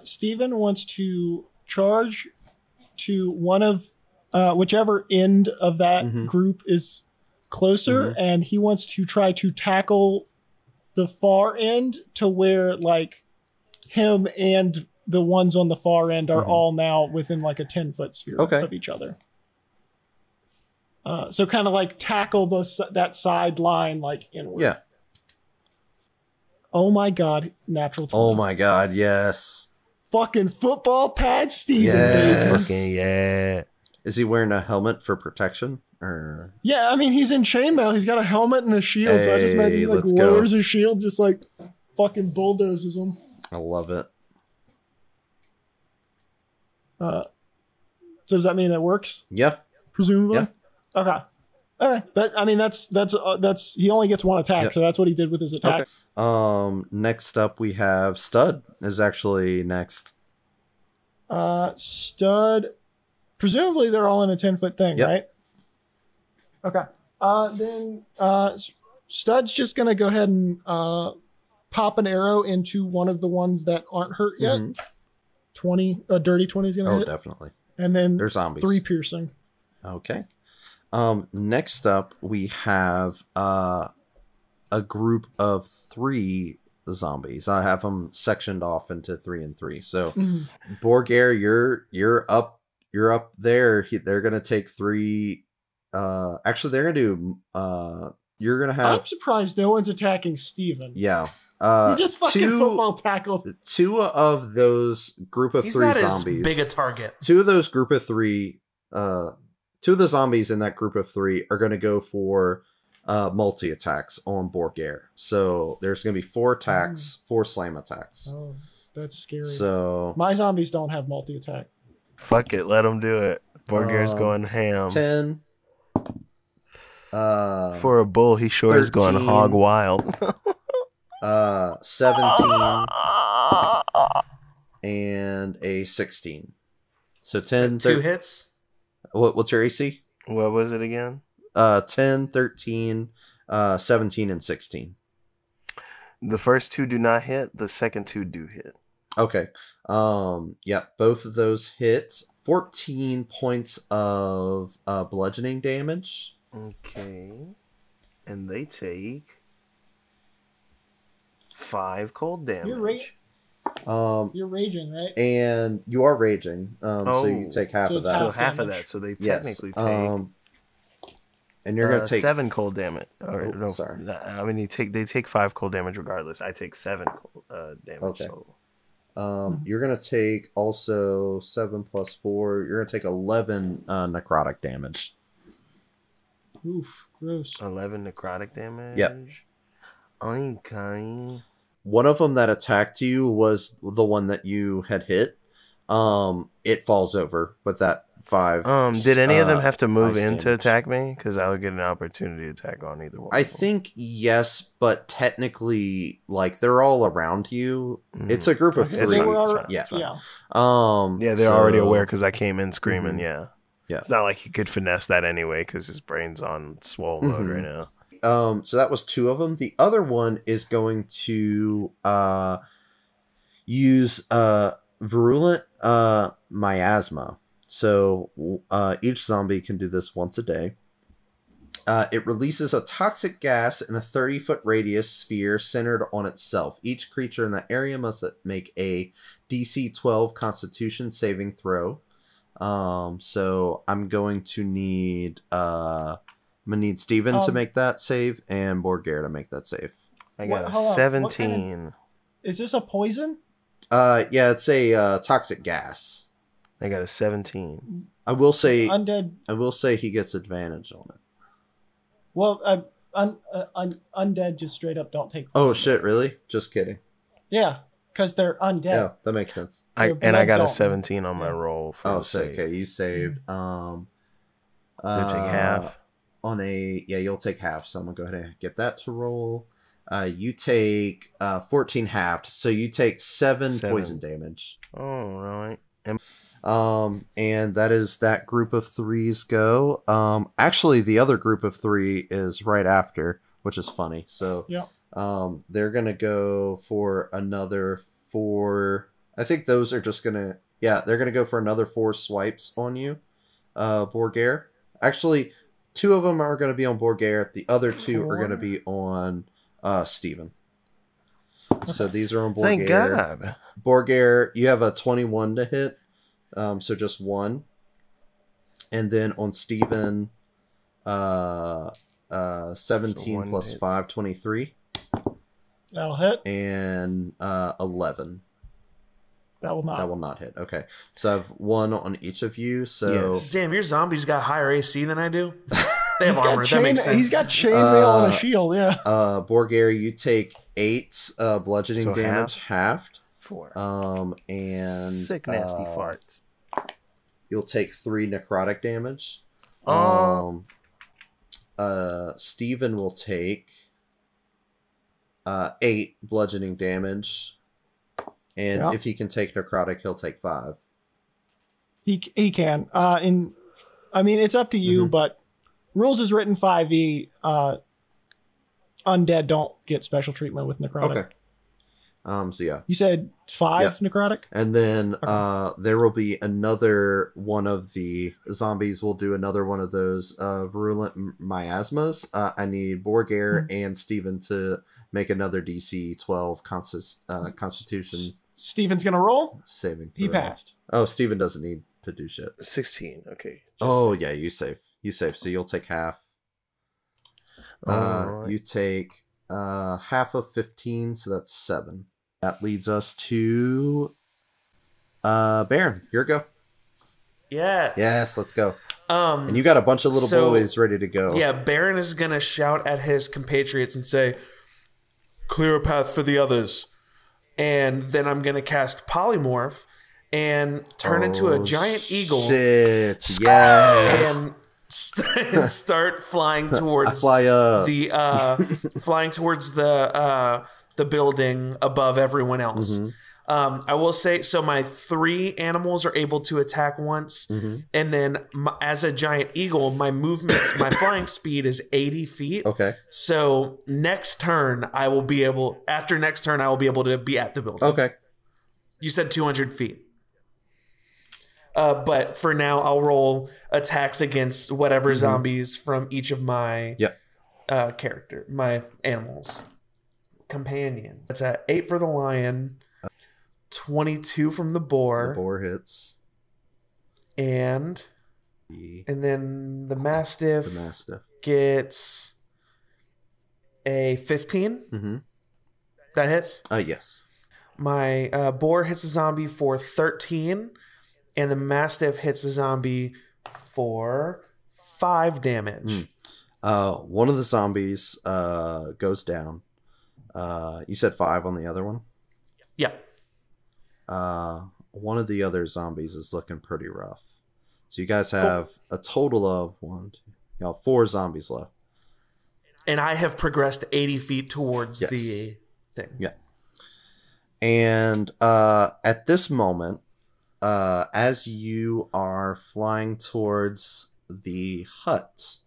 Steven wants to charge to one of whichever end of that group is closer, and he wants to try to tackle the far end to where like him and the ones on the far end are all now within like a 10-foot sphere of each other. So kind of like tackle that side line like inward. Yeah. Oh my god, natural 20. Oh my god, yes. Fucking football pad Steven, yes. Fucking yeah. Is he wearing a helmet for protection? Or yeah, I mean he's in chainmail. He's got a helmet and a shield, so I just imagine he like lowers his shield, just like fucking bulldozes him. I love it. So does that mean it works? Yeah. Presumably. Yeah. Okay. Okay. But I mean that's he only gets one attack, so that's what he did with his attack. Okay. Next up we have Stud is actually next. Stud, presumably they're all in a 10-foot thing, right? Okay. Then Stud's just gonna go ahead and pop an arrow into one of the ones that aren't hurt yet. 20, a dirty 20 is gonna hit. Oh, definitely. And then there's zombies. 3 piercing. Okay. Next up we have a group of 3 zombies. I have them sectioned off into 3 and 3. So Borgare, you're up there. They're gonna take 3. Actually, they're gonna do. You're gonna have. I'm surprised no one's attacking Steven. Yeah. You just fucking football tackled 2 of those group of 3 zombies. He's not as big a target. 2 of those group of 3. 2 of the zombies in that group of 3 are gonna go for multi attacks on Borgare. So there's gonna be 4 attacks, 4 slam attacks. Oh, that's scary. So my zombies don't have multi attack. Fuck it, let them do it. Borgare's going ham. 10. For a bull, he sure 13, is going hog wild. 17 and a 16. So 10, 2 hits. What's your AC? What was it again? 10, 13, 17, and 16. The first 2 do not hit. The second 2 do hit. Okay. Yeah, both of those hit. 14 points of bludgeoning damage. Okay. And they take 5 cold damage. You're raging, right? And you are raging. So you take half of that. So half of that. So they technically take. And you're gonna take 7 cold damage. Or, no, sorry. I mean, they take 5 cold damage regardless. I take 7 cold damage. Okay. So. You're gonna take also 7 plus 4. You're gonna take 11 necrotic damage. Oof, gross. 11 necrotic damage. Yep. Okay. One of them that attacked you was the one that you had hit. It falls over with that 5. Did any of them have to move ice in to damage. attack me? Because I would get an opportunity to attack on either one. I think yes, but technically, like, they're all around you. It's a group of 3. They were yeah. yeah. Yeah, they're already aware because I came in screaming. Yeah. Yeah. It's not like he could finesse that anyway because his brain's on swole mode right now. So that was 2 of them. The other one is going to use virulent miasma. So each zombie can do this once a day. It releases a toxic gas in a 30-foot radius sphere centered on itself. Each creature in that area must make a DC 12 Constitution saving throw. So I'm going to need Steven to make that save and Borgare to make that save. I got Hold on. 17. Is this a poison? Yeah, it's a toxic gas. I got a 17. I will say Undead. I will say he gets advantage on it. Well, undead just straight up don't take. Oh poison. shit! Really? Just kidding. Yeah, because they're undead. Yeah, that makes sense. I got a don't. 17 on my roll. For Oh, the so save. okay, you saved. Did I take half? On a you'll take half. So I'm gonna go ahead and get that to roll. You take 14 halved, so you take 7 poison damage. All right. And that is that group of 3s go. Actually, the other group of 3 is right after, which is funny. So Yeah. they're gonna go for another 4. I think those are just gonna they're gonna go for another 4 swipes on you, Borgare. Actually, 2 of them are gonna be on Borgare. The other 2 are gonna be on Steven. So these are on Borgare. Thank God. Borgare, you have a 21 to hit. So just 1. And then on Steven, 17 plus hits. 5, 23. That'll hit. And 11. That will not. That will not hit. Okay. So I have 1 on each of you. So Yes. Damn, your zombies got higher AC than I do. They have He's got armor. That makes sense. He's got chainmail and a shield. Yeah. Borgare, you take 8 bludgeoning So damage halved. 4. And Sick nasty farts. you'll take 3 necrotic damage. Steven will take 8 bludgeoning damage. And if he can take necrotic, he'll take 5. He can. I mean, it's up to you, but rules is written 5e. Undead don't get special treatment with necrotic. Okay. So yeah. You said 5 necrotic? And then there will be another one of the zombies will do another one of those virulent miasmas. I need Borgare and Steven to make another DC 12 Constitution Steven's gonna roll? saving. He throw. passed. Oh, Steven doesn't need to do shit. 16. Okay. Oh yeah, you save. You save. So you'll take half. You take half of 15, so that's 7. That leads us to Baron. Your go. Yeah. Yes, let's go. And you got a bunch of little boys ready to go. Yeah, Baron is gonna shout at his compatriots and say, "Clear a path for the others." And then I'm gonna cast Polymorph and turn into a giant eagle. Shit. Yes. And start flying towards I fly up. flying towards the building above everyone else. I will say, so my 3 animals are able to attack once, and then as a giant eagle, my flying speed is 80 feet. Okay. So after next turn, I will be able to be at the building. Okay. You said 200 feet. But for now, I'll roll attacks against whatever zombies from each of my my animals. Companion. That's a 8 for the lion, 22 from the boar. The boar hits. And then the mastiff. Gets a 15. Mm-hmm. That hits? Yes. My boar hits a zombie for 13, and the mastiff hits a zombie for 5 damage. One of the zombies goes down. You said 5 on the other one? Yeah. One of the other zombies is looking pretty rough. So you guys have a total of 4 zombies left. And I have progressed 80 feet towards the thing. Yeah. And at this moment, as you are flying towards the hut,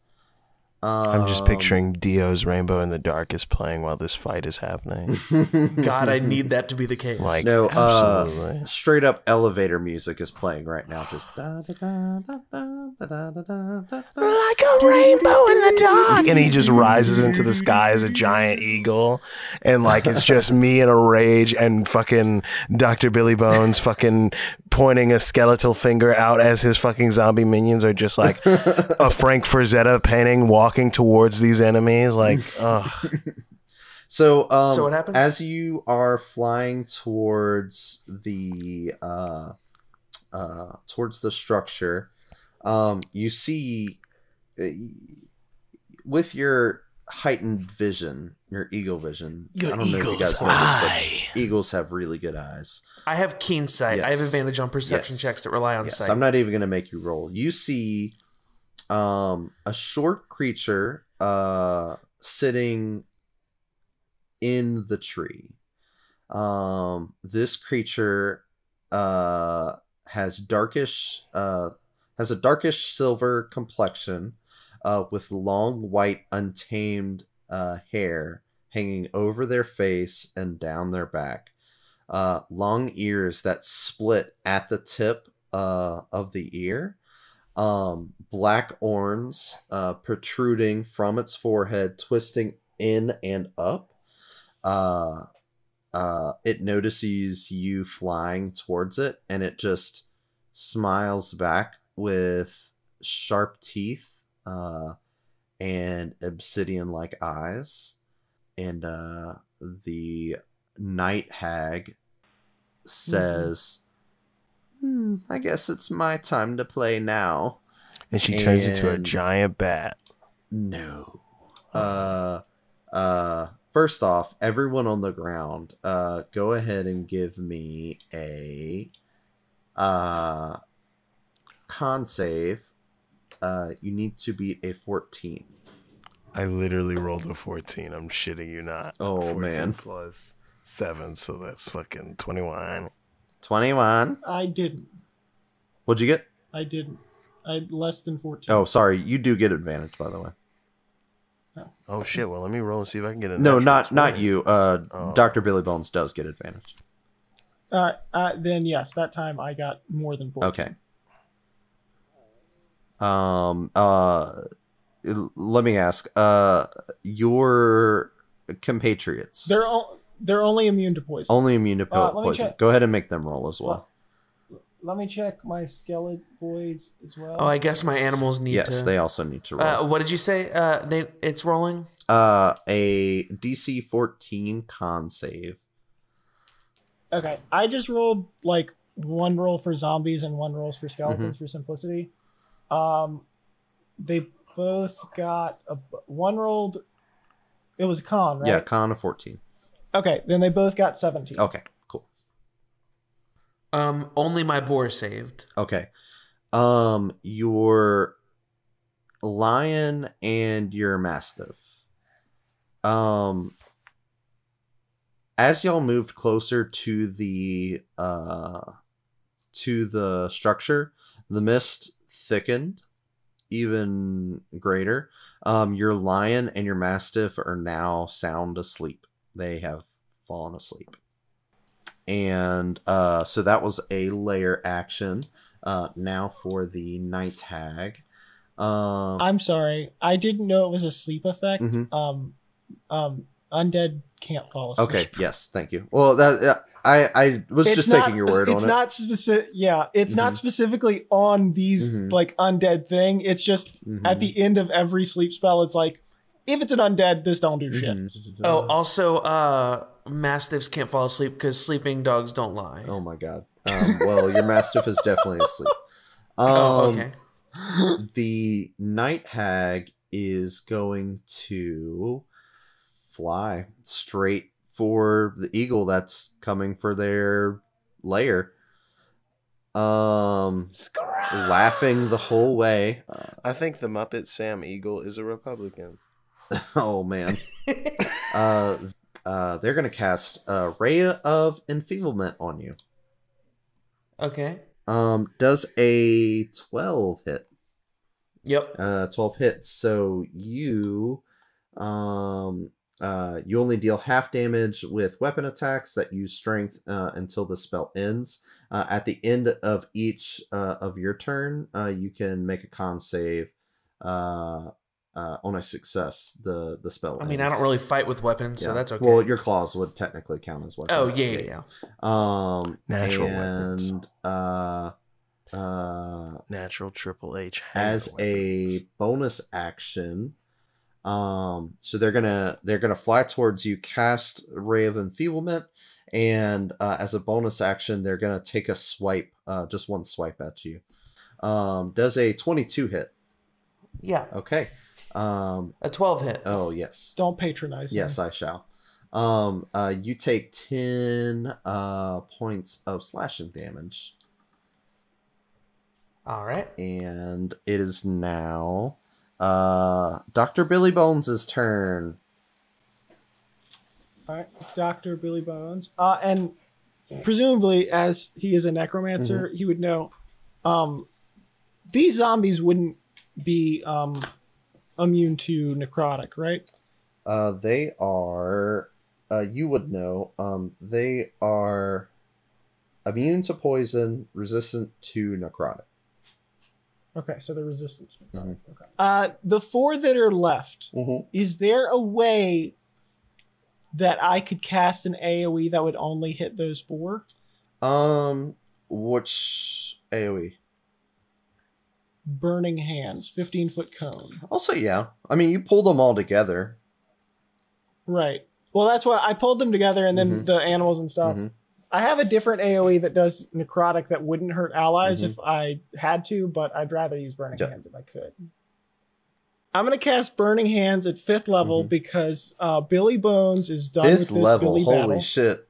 I'm just picturing Dio's Rainbow in the Dark is playing while this fight is happening. God, I need that to be the case. Like, no, absolutely. Straight up elevator music is playing right now. Just da da da da da da da da da. Like a rainbow in the dark. And he just rises into the sky as a giant eagle. And like it's just me in a rage and fucking Dr. Billy Bones fucking pointing a skeletal finger out as his fucking zombie minions are just like a Frank Frazetta painting walking towards these enemies. Like, ugh. So what happens? As you are flying towards the structure, you see with your heightened vision, your eagle vision. I don't know if you guys know this, but eagles have really good eyes. I have keen sight. Yes. I have advantage on perception checks that rely on sight. I'm not even going to make you roll. You see a short creature sitting in the tree. This creature has a darkish silver complexion with long white untamed hair hanging over their face and down their back. Long ears that split at the tip of the ear. Black horns protruding from its forehead, twisting in and up. It notices you flying towards it, and it just smiles back with sharp teeth and obsidian-like eyes. And the night hag says, I guess it's my time to play now. And she turns into a giant bat. No. First off, everyone on the ground, go ahead and give me a con save. You need to beat a 14. I literally rolled a 14. I'm shitting you not. Oh, 14 man. plus 7, so that's fucking 21. 21? I didn't. What'd you get? I didn't. I had less than 14. Oh, sorry. You do get advantage, by the way. Oh shit! Well, let me roll and see if I can get a. No, not you. Dr. Billy Bones does get advantage. All right. Then yes, that time I got more than 14. Okay. Let me ask. Your compatriots. They're only immune to poison. Only immune to poison. Go ahead and make them roll as well. Let me check my skeletoids as well. Oh, I guess my animals need to. Yes, they also need to roll. What did you say? It's rolling? A DC 14 con save. Okay, I just rolled like one roll for zombies and one roll for skeletons for simplicity. They both got one rolled. It was a con, right? Yeah, con of 14. Okay, then they both got 17. Okay, cool. Only my boar saved. Okay. Your lion and your mastiff. As y'all moved closer to the structure, the mist thickened even greater. Your lion and your mastiff are now sound asleep. They have fallen asleep. And so that was a layer action. Now for the night hag. I'm sorry. I didn't know it was a sleep effect. Undead can't fall asleep. Okay, yes, thank you. Well, that I was just taking your word on it. It's not specific. Yeah, it's not specifically on these like undead thing. It's just at the end of every sleep spell. It's like, if it's an undead, this don't do shit. Oh, also, mastiffs can't fall asleep because sleeping dogs don't lie. Oh my god. Well, your mastiff is definitely asleep. Okay. The night hag is going to fly straight for the eagle that's coming for their lair. Laughing the whole way. I think the Muppet Sam Eagle is a Republican. Oh man. They're gonna cast a ray of enfeeblement on you. Okay. Does a 12 hit? Yep. 12 hits. So you you only deal half damage with weapon attacks that use strength until the spell ends. At the end of each of your turn, you can make a con save. On a success, the spell ends. I mean, I don't really fight with weapons, so that's okay. Well, your claws would technically count as weapons. Oh, yeah. Natural weapons. Natural Triple H. As a bonus action, so they're gonna fly towards you, cast Ray of Enfeeblement, and as a bonus action, they're gonna take a swipe, just one swipe at you. Does a 22 hit? Yeah. Okay. A 12 hit. Oh, yes. Don't patronize them. Yes, I shall. You take 10 points of slashing damage. All right. And it is now Dr. Billy Bones' turn. All right, Dr. Billy Bones. And presumably, as he is a necromancer, he would know these zombies wouldn't be immune to necrotic, right? They are, you would know, they are immune to poison, resistant to necrotic. Okay, so they're resistant to necrotic. Okay. The 4 that are left, is there a way that I could cast an AoE that would only hit those 4? Which AoE? Burning Hands, 15-foot cone. I'll say yeah. I mean, you pulled them all together. Right. Well, that's why I pulled them together, and then the animals and stuff. I have a different AoE that does necrotic that wouldn't hurt allies if I had to, but I'd rather use Burning Hands if I could. I'm going to cast Burning Hands at 5th level because Billy Bones is done with this level. Billy Holy battle. shit.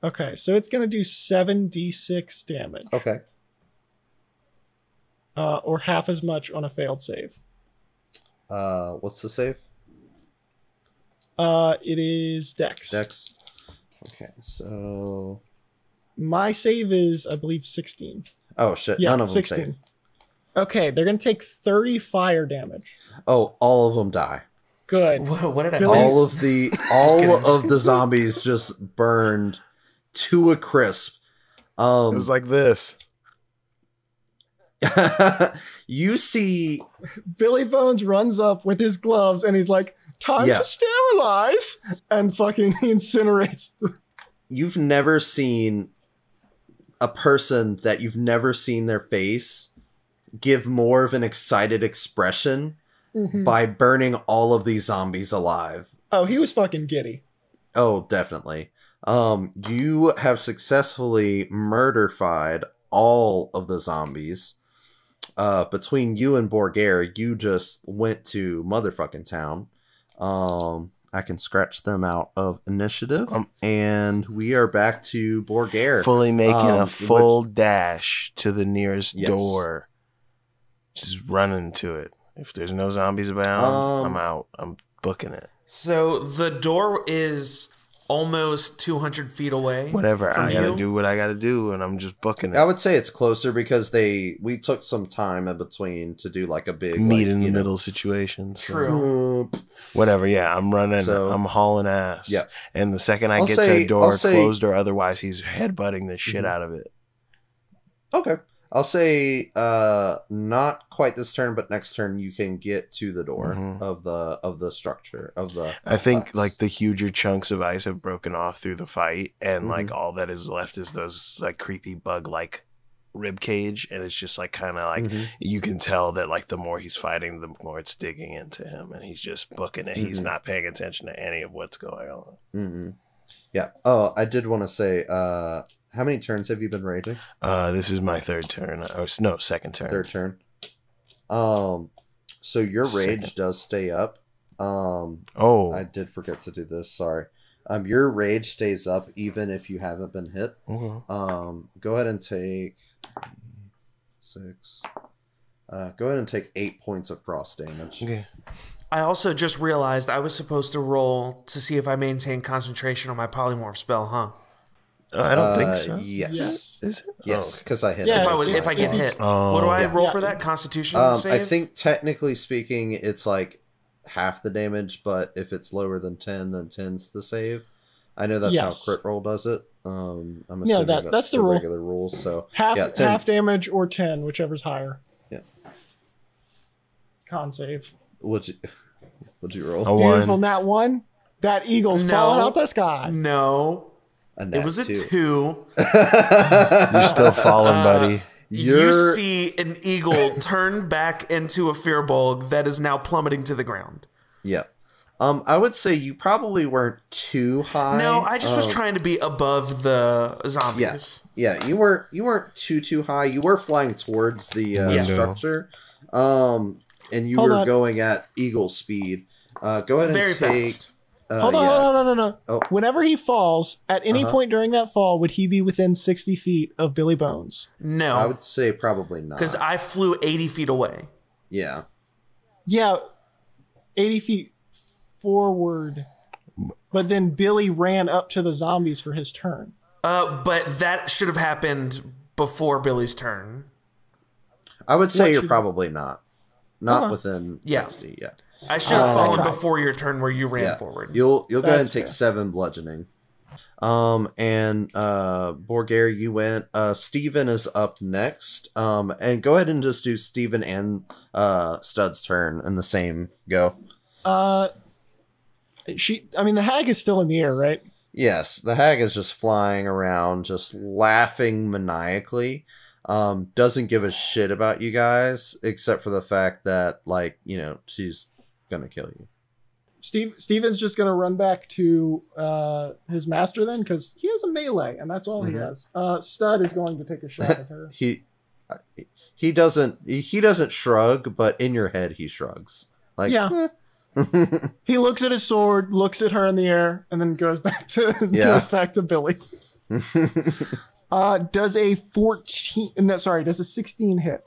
Okay, so it's going to do 7d6 damage. Okay. Or half as much on a failed save. What's the save? It is Dex. Dex. Okay, so my save is, I believe, 16. Oh shit! Yeah, none of them 16. save. Okay, they're gonna take 30 fire damage. Oh, all of them die. Good. What did I? All of the zombies just burned to a crisp. It was like this. You see Billy Bones runs up with his gloves and he's like, time to sterilize, and fucking incinerates You've never seen a person that you've never seen their face give more of an excited expression by burning all of these zombies alive. Oh, he was fucking giddy. Oh, definitely. You have successfully murder-fied all of the zombies. Between you and Borgare, you just went to motherfucking town. I can scratch them out of initiative, and we are back to Borgare. Fully making a full dash to the nearest door. Just running to it. If there's no zombies around, I'm out. I'm booking it. So the door is almost 200 feet away. Whatever. I gotta do what I gotta do, and I'm just booking it. I would say it's closer because we took some time in between to do like a big meet in the middle situation. So. True. Whatever. Yeah, I'm running. So, I'm hauling ass. Yeah. And the second I get to the door, closed or otherwise, he's headbutting the shit out of it. Okay. I'll say not quite this turn, but next turn you can get to the door of the structure of the. I think like the huger chunks of ice have broken off through the fight, and like all that is left is those like creepy bug like rib cage, and it's just like kind of like you can tell that like the more he's fighting, the more it's digging into him, and he's just booking it. He's not paying attention to any of what's going on. Yeah. Oh, I did want to say. How many turns have you been raging? This is my third turn. Oh, no, second turn. Third turn. So your rage does stay up. I did forget to do this. Sorry. Your rage stays up even if you haven't been hit. Go ahead and take 6. Go ahead and take 8 points of frost damage. Okay. I also just realized I was supposed to roll to see if I maintain concentration on my polymorph spell, huh? I don't think so. Yes. Is it? Yes, because I hit. Yeah, if I get hit, what do I roll for that? Constitution save? I think technically speaking, it's like half the damage, but if it's lower than 10, then 10's the save. I know that's how crit roll does it. I'm assuming that's the regular rules. So half damage or 10, whichever's higher. Yeah. Con save. What'd you roll? Beautiful, nat 1. That eagle's falling out the sky. No. It was a 2. You're still falling, buddy. You see an eagle turn back into a fearbulg that is now plummeting to the ground. Yeah. I would say you probably weren't too high. No, I just was trying to be above the zombies. Yeah, you weren't too high. You were flying towards the structure. And you were going at eagle speed. Go ahead and take... fast. Hold on, no. Oh. Whenever he falls, at any point during that fall, would he be within 60 feet of Billy Bones? No. I would say probably not. Because I flew 80 feet away. Yeah. Yeah, 80 feet forward. But then Billy ran up to the zombies for his turn. But that should have happened before Billy's turn. I would say you're probably not. Not within 60, yeah. I should have fallen before your turn where you ran forward. You'll go ahead and take 7 bludgeoning. And Borgare, you went. Steven is up next. And go ahead and just do Steven and Stud's turn in the same go. The hag is still in the air, right? Yes, the hag is just flying around, just laughing maniacally. Doesn't give a shit about you guys, except for the fact that, like, she's gonna kill you. Steven's just gonna run back to his master then, because he has a melee, and that's all he has. Stud is going to take a shot at her. He doesn't shrug, but in your head he shrugs. Like, He looks at his sword, looks at her in the air, and then goes back to Billy. Does a 16 hit?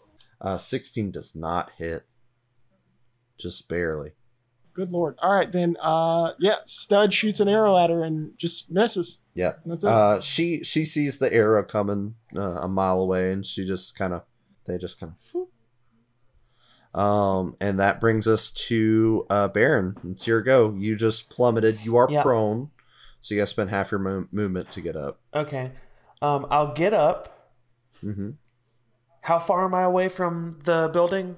16 does not hit. Just barely. Good lord. All right, then. Stud shoots an arrow at her and just misses. Yeah. That's it. She sees the arrow coming a mile away, and they just kind of. And that brings us to Baron. It's your go. You just plummeted. You are prone, so you got to spend half your movement to get up. Okay. I'll get up. How far am I away from the building?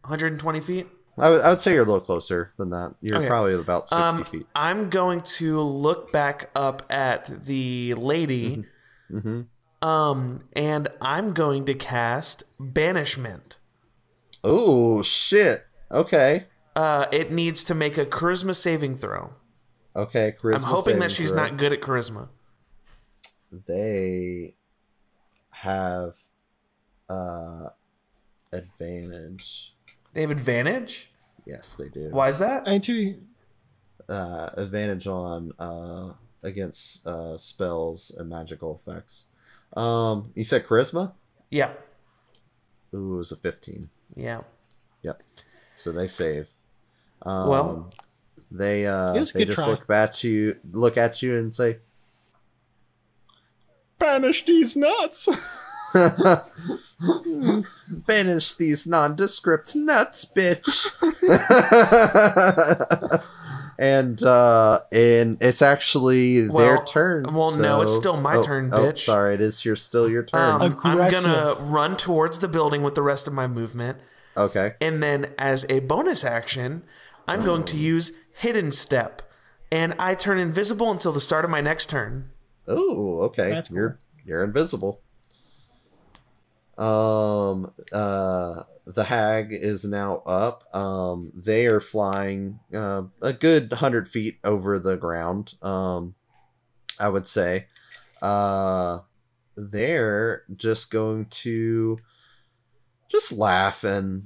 120 feet? I would say you're a little closer than that. You're probably about 60 feet. I'm going to look back up at the lady. And I'm going to cast Banishment. Oh, shit. Okay. It needs to make a charisma saving throw. Okay, charisma. I'm hoping that she's not good at charisma. They have advantage. They have advantage? Yes, they do. Why is that? Advantage on against spells and magical effects. You said charisma? Yeah. Ooh, it was a 15. Yeah. Yep. So they save. They just look at you and say, "Banish these nuts." Banish these nondescript nuts, bitch. And it's actually their turn. Well, so... no, it's still my turn, bitch. Oh, sorry, it is still your turn. I'm gonna run towards the building with the rest of my movement. Okay. And then as a bonus action, I'm going to use Hidden Step. And I turn invisible until the start of my next turn. Oh, okay. That's cool. You're invisible. The hag is now up. They are flying a good 100 feet over the ground. I would say. They're just going to just laugh, and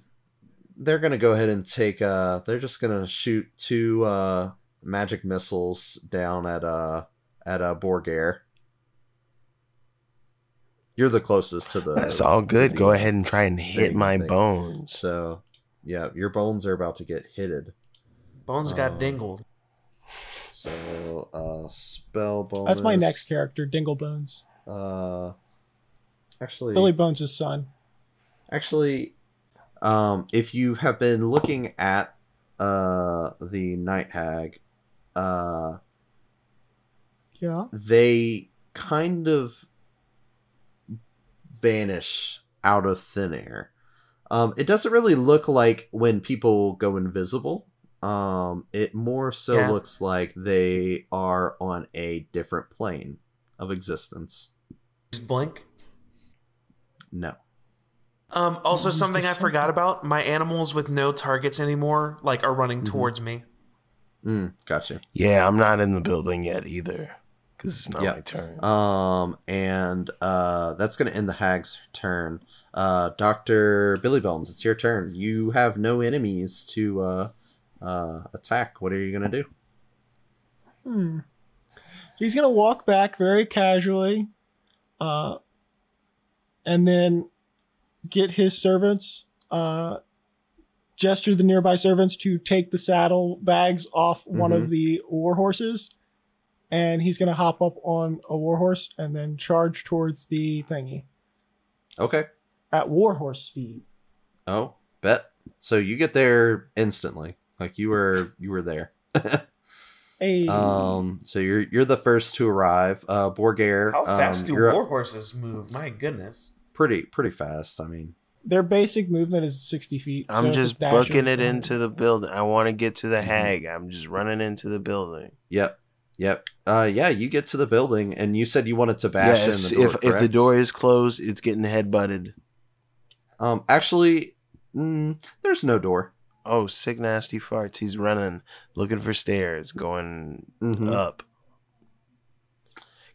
they're going to go ahead and take they're just going to shoot 2 magic missiles down at Borgare. You're the closest to the... That's all good. Go ahead and try and hit my bones. So, yeah, your bones are about to get hitted. Bones got dingled. So, spell bonus. That's my next character, Dingle Bones. Actually... Billy Bones' son. Actually, if you have been looking at the Night Hag, yeah, they kind of vanish out of thin air. It doesn't really look like when people go invisible. It more so looks like they are on a different plane of existence. Just blink? No. Also, something I forgot about, my animals with no targets anymore, like, are running towards me. Gotcha. Yeah, I'm not in the building yet either, because it's not my turn. And that's going to end the hag's turn. Dr. Billy Bones, it's your turn. You have no enemies to attack. What are you going to do? He's going to walk back very casually, and then get his servants, gesture the nearby servants to take the saddle bags off one of the war horses, and he's going to hop up on a war horse and then charge towards the thingy. Okay. At war horse speed. Oh, bet. So you get there instantly. Like you were there. Hey. So you're the first to arrive. Borgare. How fast do war horses move? My goodness. Pretty fast. I mean, their basic movement is 60 feet. I'm just booking it into the building. I want to get to the hag. I'm just running into the building. Yep. Yeah, you get to the building, and you said you wanted to bash in the door. If the door is closed, it's getting headbutted. Actually, there's no door. Oh, sick nasty farts. He's running, looking for stairs, going up.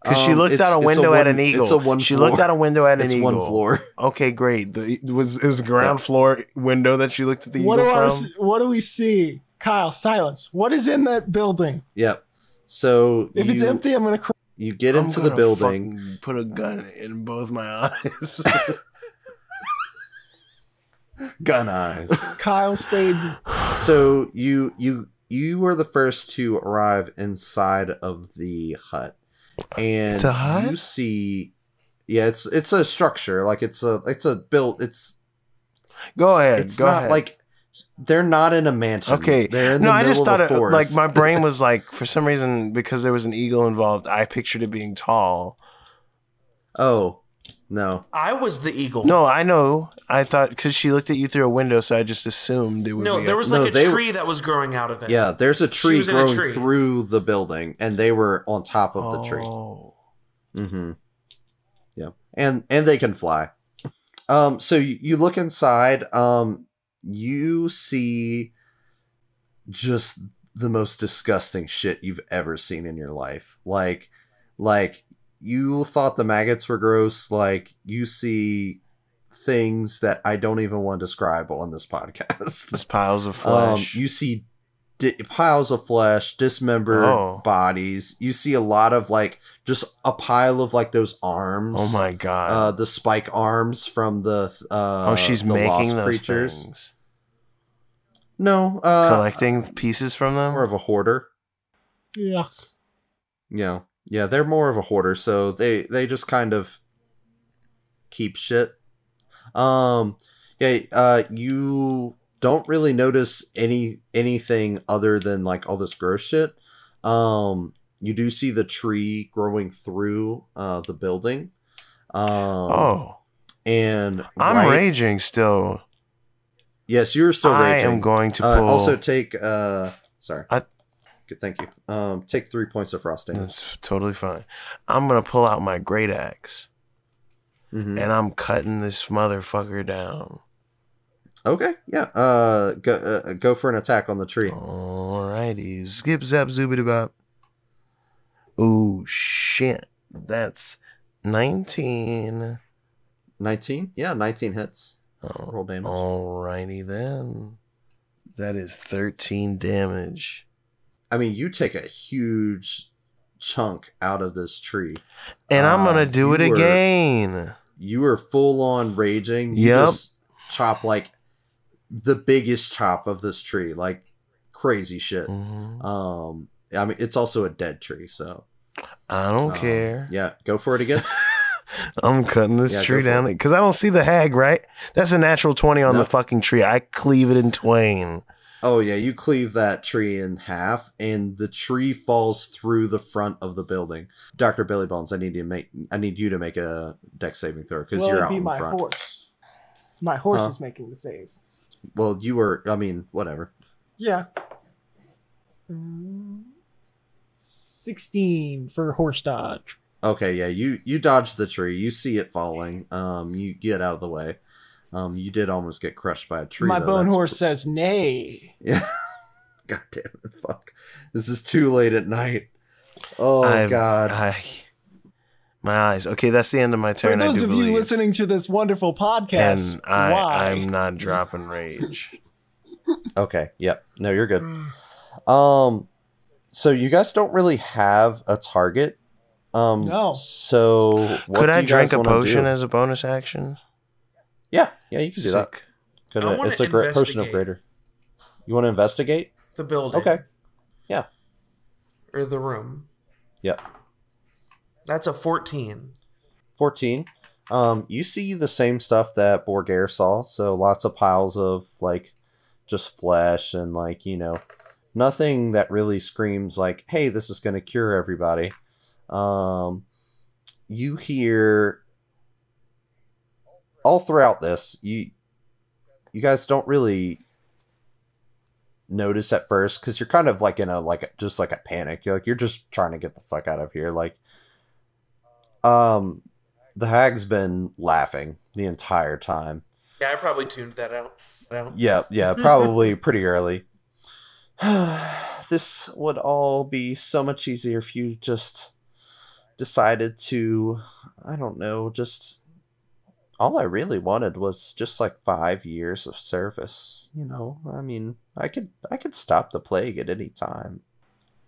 Because she looked out a window at an eagle. It's a one she floor. looked out a window at an eagle. It's one floor. Okay, great. It was a ground floor window that she looked at the eagle from. What do we see? Kyle, silence. What is in that building? Yep. So if it's empty, I'm going to cry. You get into the building. Put a gun in both my eyes. Gun eyes. Kyle's fading. So you were the first to arrive inside of the hut. And it's a hut? You see, it's a structure. Like it's a built. It's go ahead. It's not like they're not in a mansion. Okay, they're in the middle of the forest. Like my brain was like, for some reason, because there was an eagle involved, I pictured it being tall. Oh no, I was the eagle. No, I know. I thought because she looked at you through a window, so I just assumed it would. No, be there was like a tree that was growing out of it. Yeah, there's a tree growing through the building, and they were on top of the tree. Mm-hmm. Yeah, and they can fly. So you look inside. You see just the most disgusting shit you've ever seen in your life. Like you thought the maggots were gross. Like you see things that I don't even want to describe on this podcast. Just piles of flesh. You see piles of flesh, dismembered bodies. You see a lot of like just a pile of like those arms. Oh my god! The spike arms from the she's the making lost those creatures. Things. No, collecting pieces from them. More of a hoarder. Yeah. Yeah, they're more of a hoarder, so they just kind of keep shit. You don't really notice anything other than like all this gross shit. You do see the tree growing through the building. And I'm raging still. Yes, you're still raging. I am going to pull. Also take. Sorry. Thank you. Take 3 points of frosting. That's totally fine. I'm gonna pull out my great axe, and I'm cutting this motherfucker down. Okay. Yeah. Go for an attack on the tree. Alrighty. Skip zap zoobity bop. Ooh shit. That's 19. 19? Yeah, 19 hits. Roll damage. Alrighty then. That is 13 damage. I mean, you take a huge chunk out of this tree. And I'm going to do it again. You were full on raging. You just chop like the biggest chop of this tree. Like crazy shit. I mean, it's also a dead tree, so. I don't care. Yeah, go for it again. I'm cutting this tree down because I don't see the hag, right? That's a natural 20 on the fucking tree. I cleave it in twain. Oh, yeah, you cleave that tree in half, and the tree falls through the front of the building. Dr. Billy Bones, I need you to make a dex saving throw because you're out in front. My horse. My horse is making the save. Well, you were. I mean, whatever. Yeah. 16 for horse dodge. Okay, yeah, you dodge the tree. You see it falling. You get out of the way. You did almost get crushed by a tree. My bone horse says nay. Yeah. God damn it, fuck. This is too late at night. Oh, God. My eyes. Okay, that's the end of my turn. For those of you listening to this wonderful podcast, and I'm not dropping rage. Okay, yep. No, you're good. So you guys don't really have a target. No. So what could I drink a potion as a bonus action? Yeah, you can do that. It's a great potion of greater. You want to investigate the building? Okay. Yeah. Or the room. Yeah. That's a 14. 14. You see the same stuff that Borgare saw. So lots of piles of like just flesh and like, nothing that really screams like, hey, this is going to cure everybody. You hear all throughout this, you guys don't really notice at first because you're kind of like in a just like a panic. You're just trying to get the fuck out of here. Like, the hag's been laughing the entire time. Yeah, I probably tuned that out. Yeah, probably pretty early. This would all be so much easier if you just decided to, I don't know, just all I really wanted was just like 5 years of service. I mean, I could stop the plague at any time.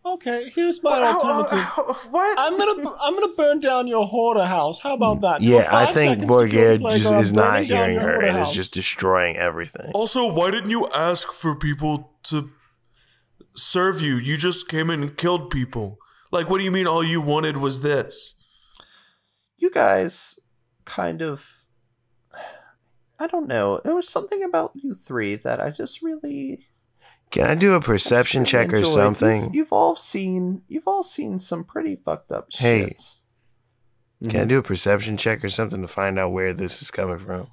Okay, here's my alternative. What? I'm gonna burn down your hoarder house. How about that? Yeah, I think Borgare is not hearing her and is just destroying everything. Also, why didn't you ask for people to serve you? You just came in and killed people. Like, what do you mean all you wanted was this? You guys kind of, I don't know. There was something about you three that I just really... Can I do a perception check or something? You've all seen some pretty fucked up shit. Hey, can I do a perception check or something to find out where this is coming from?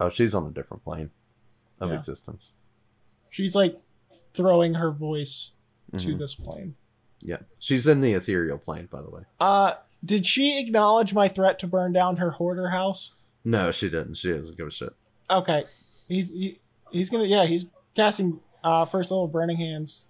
Oh, she's on a different plane of existence. She's like throwing her voice to this plane. Yeah, she's in the ethereal plane, by the way. Did she acknowledge my threat to burn down her hoarder house? No, she didn't. She doesn't give a shit. Okay, he's casting first level burning hands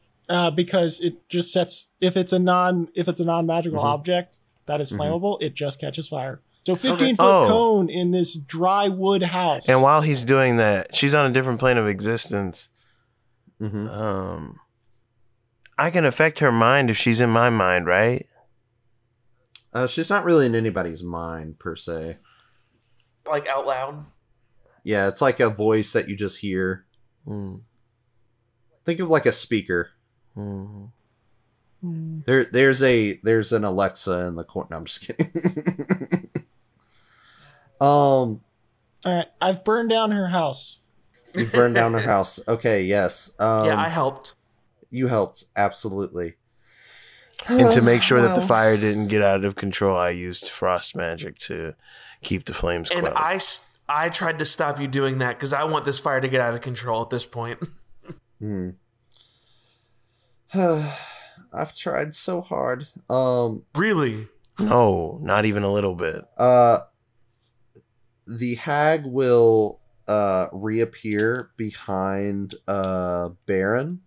because it just sets if it's a non-magical object that is flammable, it just catches fire. So 15-foot cone in this dry wood house. And while he's doing that, she's on a different plane of existence. I can affect her mind if she's in my mind, right? She's not really in anybody's mind per se. Like out loud? Yeah, it's like a voice that you just hear. Think of like a speaker. There's an Alexa in the corner. No, I'm just kidding. All right, I've burned down her house. You burned down her house. Okay, yes. Yeah, I helped. You helped, absolutely. And to make sure that the fire didn't get out of control, I used frost magic to keep the flames quelled. And I tried to stop you doing that because I want this fire to get out of control at this point. I've tried so hard. Really? No, not even a little bit. The hag will reappear behind Baron.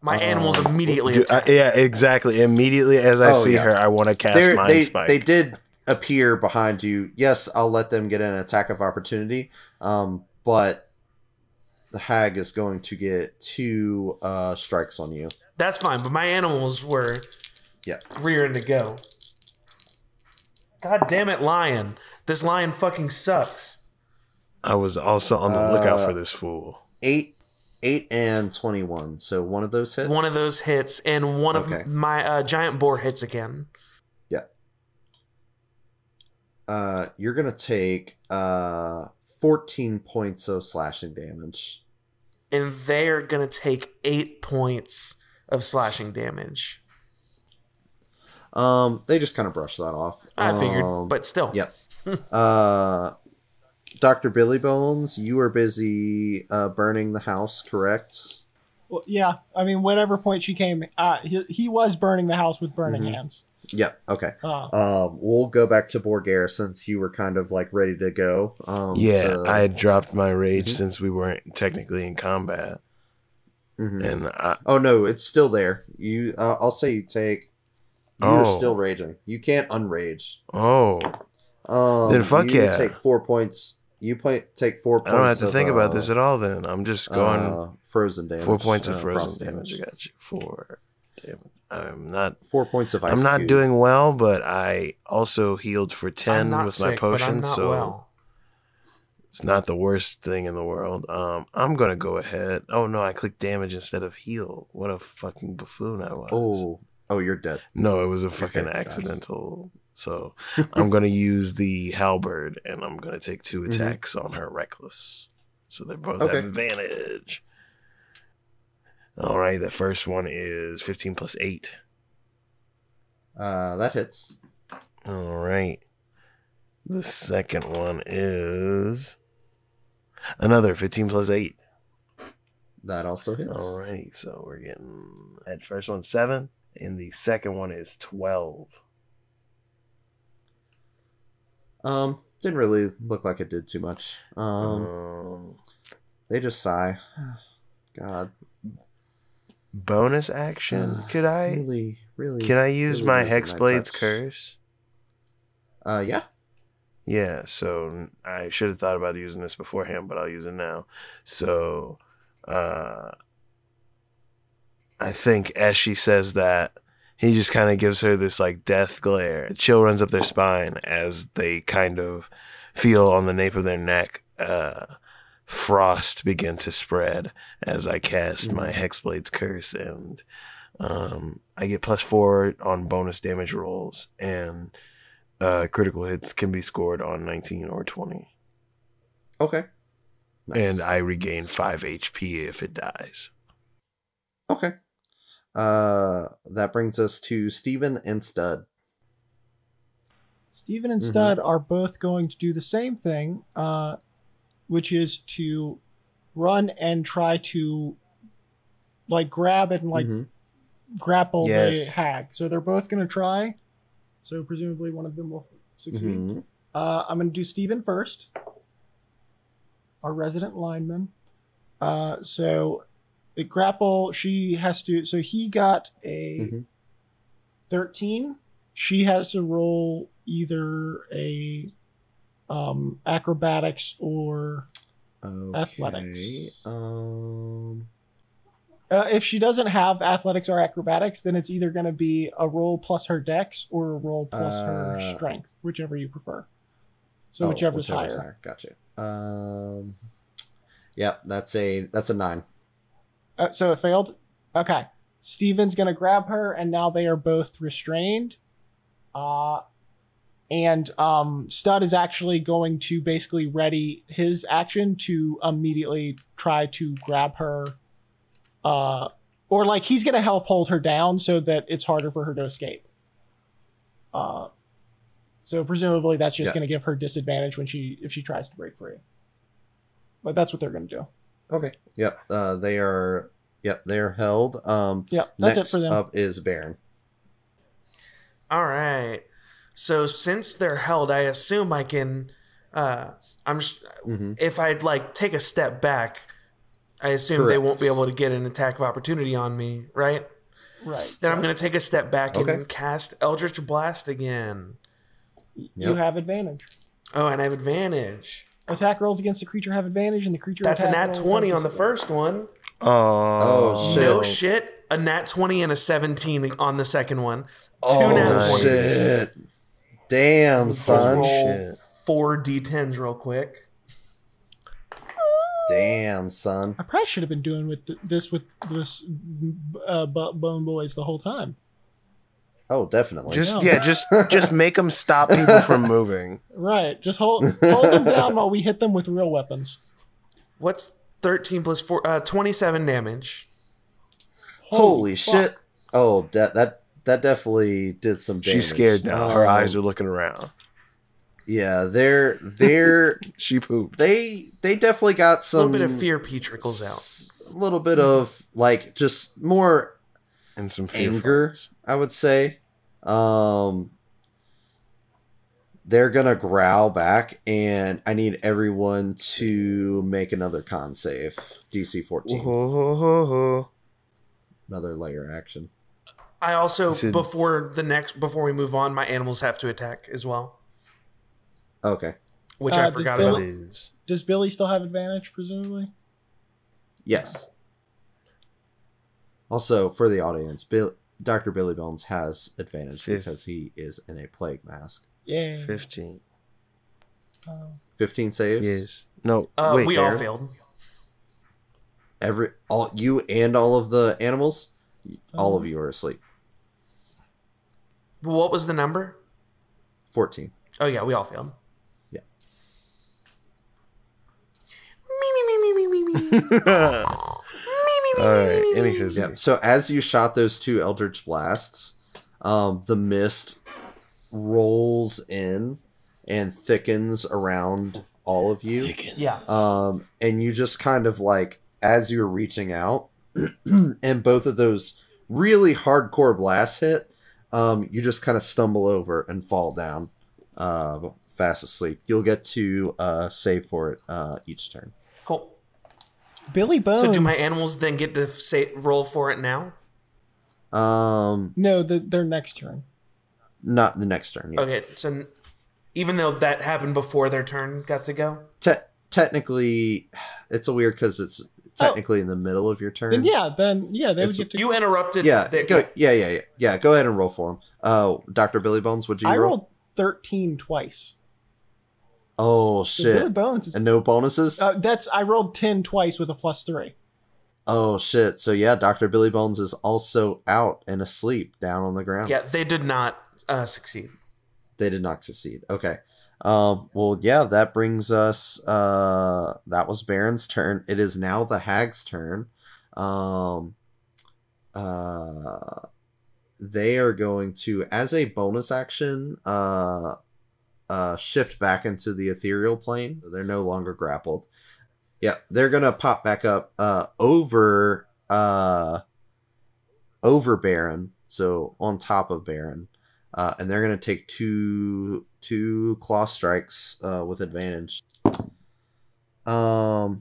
My animals immediately attack. Yeah, exactly. Immediately as I see her, I want to cast Mind Spike. They did appear behind you. Yes, I'll let them get an attack of opportunity. But the hag is going to get 2 strikes on you. That's fine, but my animals were rearing to go. God damn it, lion. This lion fucking sucks. I was also on the lookout for this fool. 8 and 21. So one of those hits? One of those hits, and one of my giant boar hits again. Yeah. You're going to take 14 points of slashing damage. And they're going to take 8 points of slashing damage. They just kind of brush that off. I figured, but still. Yep. Dr. Billy Bones, you were busy burning the house, correct? Well, yeah. I mean, whatever point she came, he was burning the house with burning hands. Yep. Okay. We'll go back to Borgare since you were kind of like ready to go. I had dropped my rage since we weren't technically in combat. And oh no, it's still there. You, I'll say you take. You're still raging. You can't unrage. Then fuck you yeah. Take 4 points. Take 4 points. I don't have to think about this at all. Then I'm just going frozen damage. 4 points of frozen damage. I got you. 4 damage. I'm not 4 points of ice. I'm not cube. doing well, but I also healed for 10 with my potion, so it's not the worst thing in the world. I'm gonna go ahead. Oh no, I clicked damage instead of heal. What a fucking buffoon I was. Oh, you're dead. No, it was a fucking accidental. So I'm gonna use the halberd, and I'm gonna take 2 attacks on her reckless. So they both have advantage. All right, the first one is 15 plus 8. That hits. All right. The second one is another 15 plus 8. That also hits. All right, so we're getting that first one 7, and the second one is 12. Didn't really look like it did too much. They just sigh. God. Bonus action? Could I? Really? Can I use my Hexblade's curse? Yeah. Yeah, so I should have thought about using this beforehand, but I'll use it now. So, I think as she says that, he just kind of gives her this like death glare. A chill runs up their spine as they kind of feel on the nape of their neck frost begin to spread as I cast my Hexblade's curse, and I get +4 on bonus damage rolls, and critical hits can be scored on 19 or 20. Okay. Nice. And I regain 5 HP if it dies. Okay. That brings us to Steven and Stud. Steven and Stud are both going to do the same thing, which is to run and try to like grab and like grapple the hag. So they're both going to try. So presumably one of them will succeed. I'm going to do Steven first, our resident lineman. So the grapple, she has to, so he got a 13. She has to roll either a acrobatics or athletics. If she doesn't have athletics or acrobatics, then it's either going to be a roll plus her dex or a roll plus her strength, whichever you prefer. So whichever's higher. Gotcha. Yeah, that's a 9. So it failed? Okay. Steven's going to grab her, and now they are both restrained. And Stud is actually going to basically ready his action to immediately try to grab her. Or like he's going to help hold her down so that it's harder for her to escape. So presumably that's just going to give her disadvantage when if she tries to break free. But that's what they're going to do. Okay. Yep. They are held. That's next it for them. up is Baron. All right. So since they're held, I assume I can. If I like take a step back, I assume they won't be able to get an attack of opportunity on me, right? Right. Then I'm going to take a step back and cast Eldritch Blast again. You have advantage. Oh, and I have advantage. Attack rolls against the creature have advantage, and the creature. That's a nat 20 on the first one. Oh shit! No shit. A nat 20 and a 17 on the second one. Two nat 20s. Shit. Damn, son. Roll 4 d10s real quick. Damn, son. I probably should have been doing this with Bone Boys the whole time. Oh, definitely. Just make them stop people from moving. Right. Just hold them down while we hit them with real weapons. What's 13 plus 4? 27 damage. Holy shit. Oh, that definitely did some damage. She's scared now. Her eyes are looking around. Yeah, they're she pooped. They definitely got some. A little bit of fear pee trickles out. A little bit of like just more and some anger, I would say. They're gonna growl back, and I need everyone to make another con save. DC 14. Another layer action. I also before we move on, my animals have to attack as well. Okay. Which I forgot about. Does Billy still have advantage, presumably? Yes. Also, for the audience, Dr. Billy Bones has advantage because he is in a plague mask. Yeah. 15. 15 saves? Yes. No. Wait, we all failed. You and all of the animals? All of you are asleep. What was the number? 14. Oh yeah, we all failed. Yeah. Alright, anywho. Yeah. So as you shot those 2 Eldritch Blasts, the mist rolls in and thickens around all of you. Yeah. And you just kind of like, as you're reaching out, and both of those really hardcore blasts hit, you just kind of stumble over and fall down, fast asleep. You'll get to save for it each turn. Cool. Billy Bones. So do my animals then get to roll for it now? No, their next turn. Not the next turn. Yeah. Okay, so even though that happened before their turn got to go? Technically, it's a weird because it's technically in the middle of your turn. Then they would get to. You interrupted. Yeah, go ahead and roll for him. Dr. Billy Bones, would you? I rolled 13 twice. Oh shit! Billy Bones and no bonuses. I rolled 10 twice with a +3. Oh shit! So yeah, Dr. Billy Bones is also out and asleep down on the ground. Yeah, they did not succeed. They did not succeed. Okay. Well, yeah, that brings us. That was Baron's turn. It is now the Hag's turn. They are going to, as a bonus action, shift back into the ethereal plane. They're no longer grappled. Yeah, they're gonna pop back up over Baron, so on top of Baron, and they're gonna take two claw strikes with advantage. So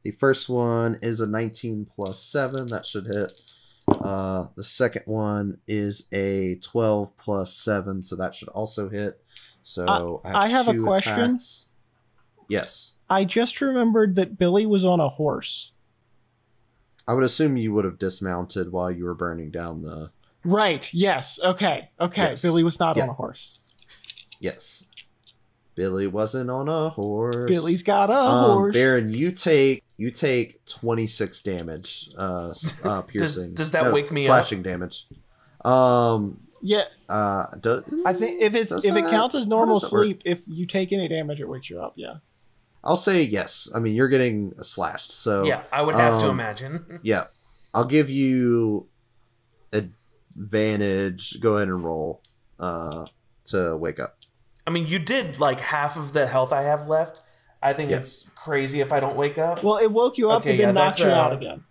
the first one is a 19 plus 7. That should hit. The second one is a 12 plus 7, so that should also hit. So I have a question. Attacks. Yes. I just remembered that Billy was on a horse. I would assume you would have dismounted while you were burning down the... Right, yes. Okay. Yes. Billy was not on a horse. Yes. Billy wasn't on a horse. Billy's got a horse. Baron, you take 26 damage. Piercing. Does that wake me slashing up? Damage. Yeah. I think if it counts as normal sleep, if you take any damage, it wakes you up. Yeah. I'll say yes. I mean, you're getting slashed, so yeah, I would have to imagine. Yeah, I'll give you advantage. Go ahead and roll to wake up. I mean, you did like half of the health I have left. I think it's crazy if I don't wake up. Well, it woke you up and then knocks you out again.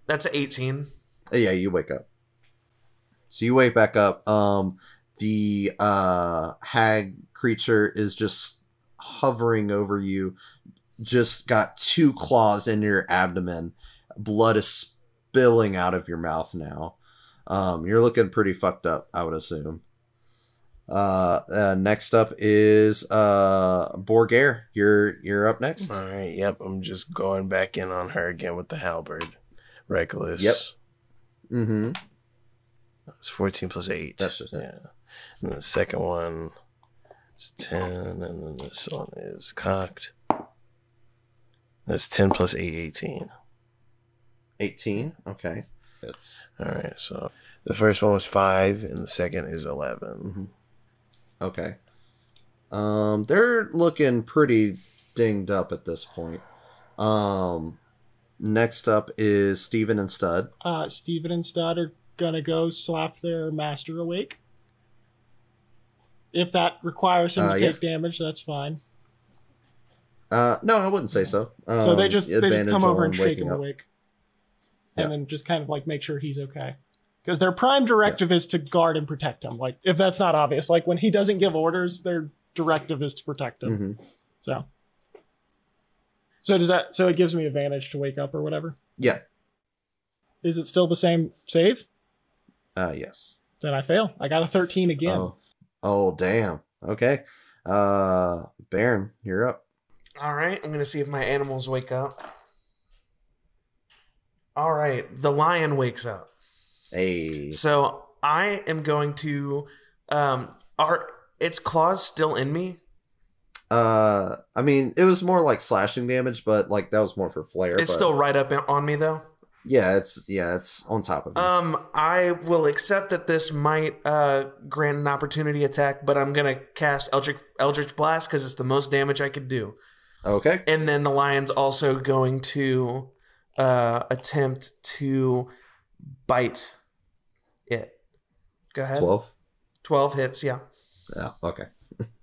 That's 18. Yeah, you wake up. So you wake back up. The hag creature is just hovering over you. Just got 2 claws in your abdomen. Blood is spilling out of your mouth now. You're looking pretty fucked up, I would assume. Next up is Borgare. You're up next. All right. Yep. I'm just going back in on her again with the halberd. Reckless. Yep. Mm-hmm. It's 14 plus 8. That's just it. Yeah. And the second one is 10, and then this one is cocked. That's 10 plus 8, 18. 18? Okay. All right. So the first one was 5, and the second is 11. Mm-hmm. Okay. They're looking pretty dinged up at this point. Next up is Steven and Stud. Steven and Stud are gonna go slap their master awake. If that requires him to take damage, that's fine. No, I wouldn't say so. So they just come over and shake him up. awake. And then just kind of like make sure he's okay. Because their prime directive is to guard and protect him. Like, if that's not obvious. Like, when he doesn't give orders, their directive is to protect him. Mm-hmm. So it gives me advantage to wake up or whatever? Yeah. Is it still the same save? Yes. Then I fail. I got a 13 again. Oh damn. Okay. Baron, you're up. All right. I'm going to see if my animals wake up. All right. The lion wakes up. Hey. So I am going to. Are its claws still in me? I mean, it was more like slashing damage, but like that was more for flair. It's still right up on me though. Yeah, it's on top of me. I will accept that this might grant an opportunity attack, but I'm gonna cast Eldritch Blast because it's the most damage I could do. Okay. And then the lion's also going to attempt to bite it. Go ahead. 12? 12 hits, yeah. Yeah, okay.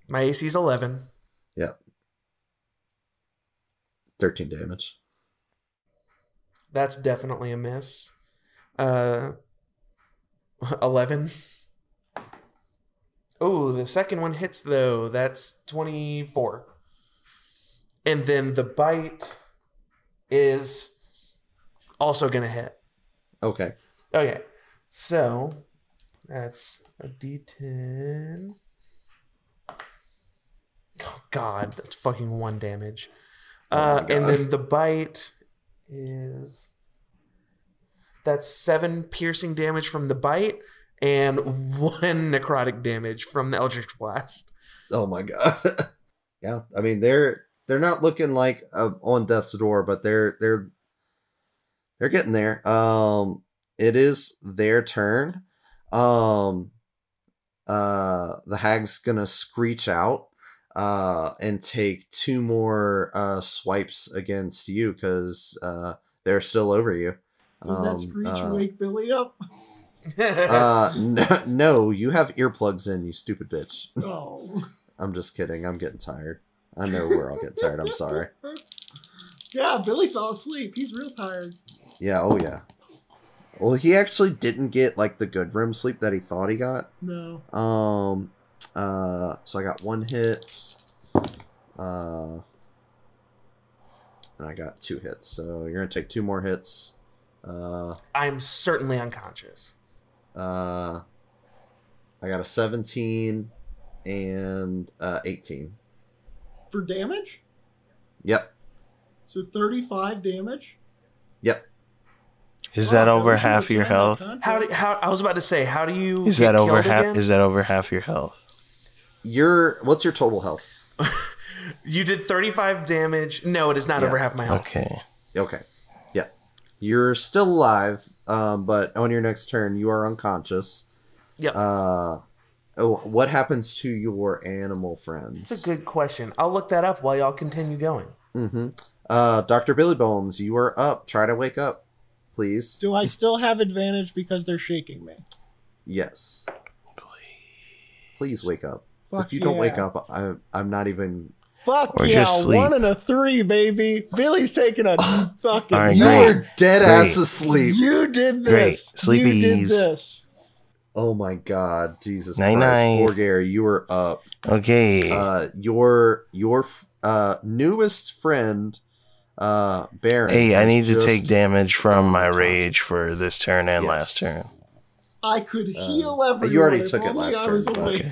My AC is 11. Yeah. 13 damage. That's definitely a miss. 11. Oh, the second one hits, though. That's 24. And then the bite is also going to hit. Okay. Okay. So, that's a D10. Oh, God. That's fucking 1 damage. And then the bite is... That's 7 piercing damage from the bite and 1 necrotic damage from the Eldritch Blast. Oh, my God. Yeah. I mean, they're not looking like on death's door, but they're getting there. It is their turn. The hag's gonna screech out and take 2 more swipes against you because they're still over you. Does that screech wake Billy up? No, you have earplugs in, you stupid bitch. Oh. I'm just kidding. I'm getting tired. I know we're all getting tired. I'm sorry. Yeah, Billy fell asleep. He's real tired. Yeah, oh yeah. Well, he actually didn't get like the good REM sleep that he thought he got. No. So I got 1 hit. And I got 2 hits. So you're gonna take 2 more hits. I'm certainly unconscious. I got a 17 and 18. For damage? Yep. So 35 damage? Yep. Is that over half your health? How I was about to say, how do you Is that over half your health? What's your total health? You did 35 damage. No, it is not over half my health. Okay. Yeah. You're still alive, but on your next turn you are unconscious. Yep. What happens to your animal friends? That's a good question. I'll look that up while y'all continue going. Dr. Billy Bones, you are up. Try to wake up, please. Do I still have advantage because they're shaking me? Yes. Please wake up. Fuck if you don't wake yeah. up, I'm not even... Fuck Or yeah, just sleep. 1 and a 3, baby. Billy's taking a fucking... All right, You great. were dead ass asleep. You did Great. this. Sleep you did ease. this. Oh my god, Jesus Night, Christ. night. Borgare, you were up. Okay. Your newest friend, Baron. Hey, I need to just- take damage from my rage for this turn and Yes. last turn. I could heal everyone. You already if took it only last I turn, was but- awake.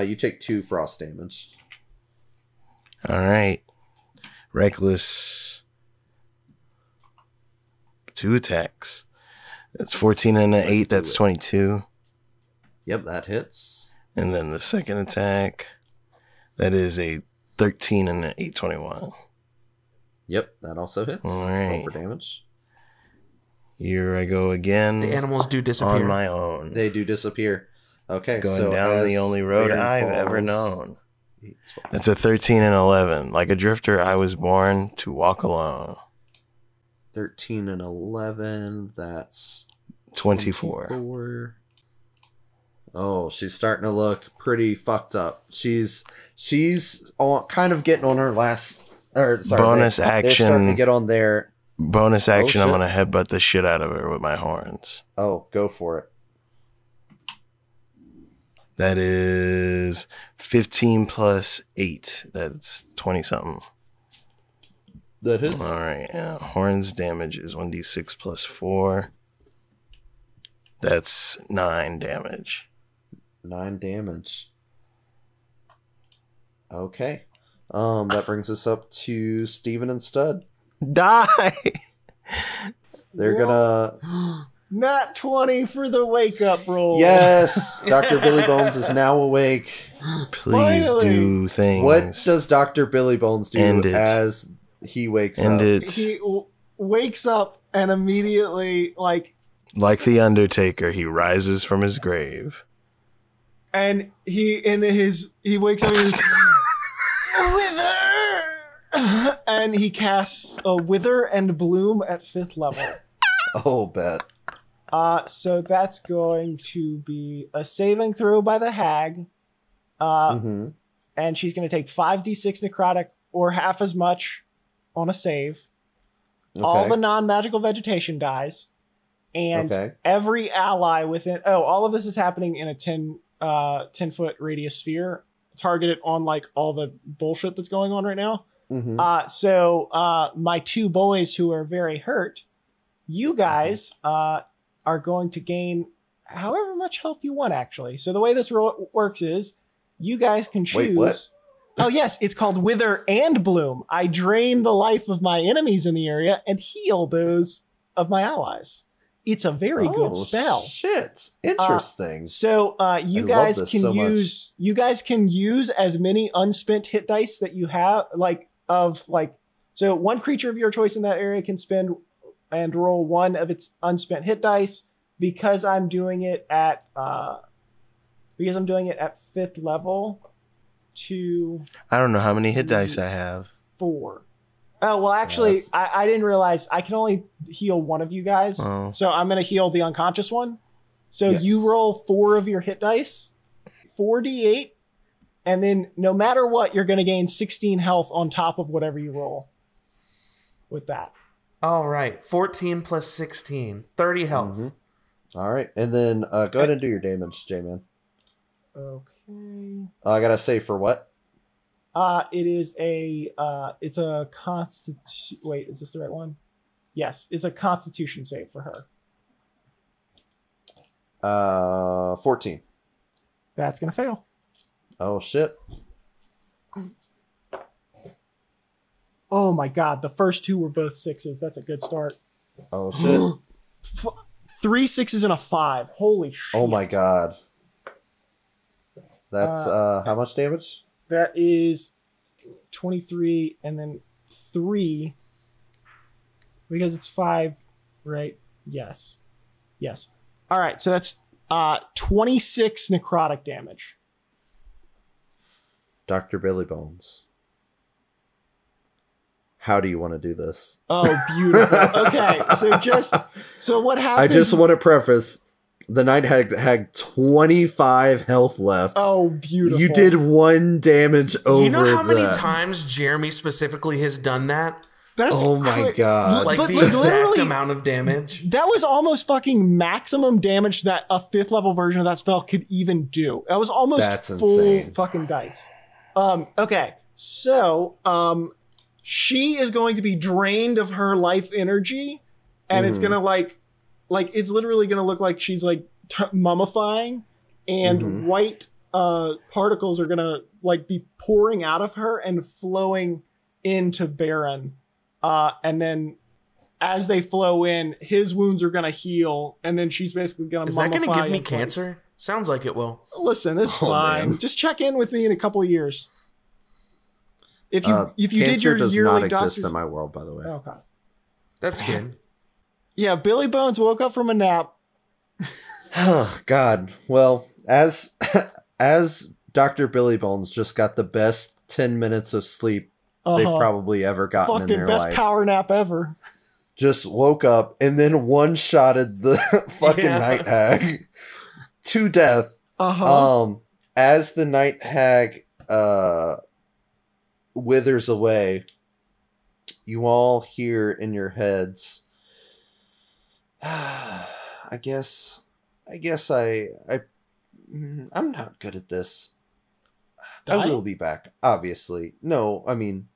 You take 2 frost damage. All right. Reckless. 2 attacks. That's 14 and an Let's 8. do That's it. 22. Yep, that hits. And then the second attack, that is a 13 and an 8, 21. Yep, that also hits. All right. Roll for damage. Here I go again. The animals do on disappear. my own. They do disappear. Okay, Going so down the as only road Baron I've ever falls- known. 8, 12. That's a 13 and 11. Like a drifter, I was born to walk alone. 13 and 11, that's 24. 24. Oh, she's starting to look pretty fucked up. She's kind of getting on her last... Or, sorry, Bonus they're starting to action. get on their... Bonus action, I'm shit. going to headbutt the shit out of her with my horns. Oh, go for it. That is 15 plus 8. That's 20 something. That hits. All right. Yeah. Horns damage is 1d6 plus 4. That's 9 damage. 9 damage. Okay. That brings us up to Steven and Stud. Die! They're gonna... Nat 20 for the wake up roll. Yes! Dr. Billy Bones is now awake. Please Finally. do things. What does Dr. Billy Bones do End it. as he wakes End up? it. He wakes up and immediately, like, Like the Undertaker, he rises from his grave. and he wakes up and he's Wither! And he casts a Wither and Bloom at 5th level. Oh, bet. So that's going to be a saving throw by the hag. Mm-hmm. And she's going to take 5d6 necrotic or half as much on a save. All Okay. the non-magical vegetation dies. And Okay. every ally within... Oh, all of this is happening in a 10-foot radius sphere, targeted on, like, all the bullshit that's going on right now. Mm-hmm. So my 2 boys who are very hurt, you guys are going to gain however much health you want, actually. So the way this works is you guys can choose... Wait, what? Oh, yes, it's called Wither and Bloom. I drain the life of my enemies in the area and heal those of my allies. It's a very good spell. Shit. Interesting. So you I love guys this can so use as many unspent hit dice that you have, so one creature of your choice in that area can spend and roll 1 of its unspent hit dice. Because I'm doing it at 5th level to I don't know how many hit dice I have. 4. Oh, well, actually, I didn't realize I can only heal one of you guys. Oh. So I'm going to heal the unconscious one. So Yes. you roll 4 of your hit dice, 4d8, and then no matter what, you're going to gain 16 health on top of whatever you roll with that. All right. 14 plus 16. 30 health. Mm-hmm. All right. And then go ahead and do your damage, J-Man. Okay. I gotta say for what? It is it's a wait, is this the right one? Yes, it's a constitution save for her. 14. That's going to fail. Oh, shit. Oh my God. The first 2 were both 6s. That's a good start. Oh, shit. 3 6s and a 5. Holy shit. Oh, my God. That's how much damage? That is 23 and then 3 because it's 5, right? Yes. All right. So that's 26 necrotic damage. Dr. Billy Bones, how do you want to do this? Oh, beautiful. Okay, so what happened? I just want to preface, the Night Hag had 25 health left. Oh, beautiful. You did 1 damage over. You know how many times Jeremy specifically has done that? That's my god. Like the exact amount of damage. That was almost fucking maximum damage that a 5th level version of that spell could even do. That was almost full insane. fucking dice. Okay, so she is going to be drained of her life energy, and it's gonna like it's literally gonna look like she's like mummifying, and white particles are gonna like be pouring out of her and flowing into Baron, and then as they flow in, his wounds are gonna heal, and then she's basically gonna. Is that gonna give me cancer? Sounds like it will. Listen, it's fine. Man. Just check in with me in a couple of years. If you did your does yearly not exist doctor's... in my world, by the way. Okay, that's good. Yeah, Billy Bones woke up from a nap. Oh God. Well, as Dr. Billy Bones just got the best 10 minutes of sleep they've probably ever gotten in their life. Fucking best power nap ever. Just woke up and then one-shotted the fucking Night Hag to death. As the Night Hag withers away, you all hear in your heads, I'm not good at this. Die? I will be back, obviously. No, I mean,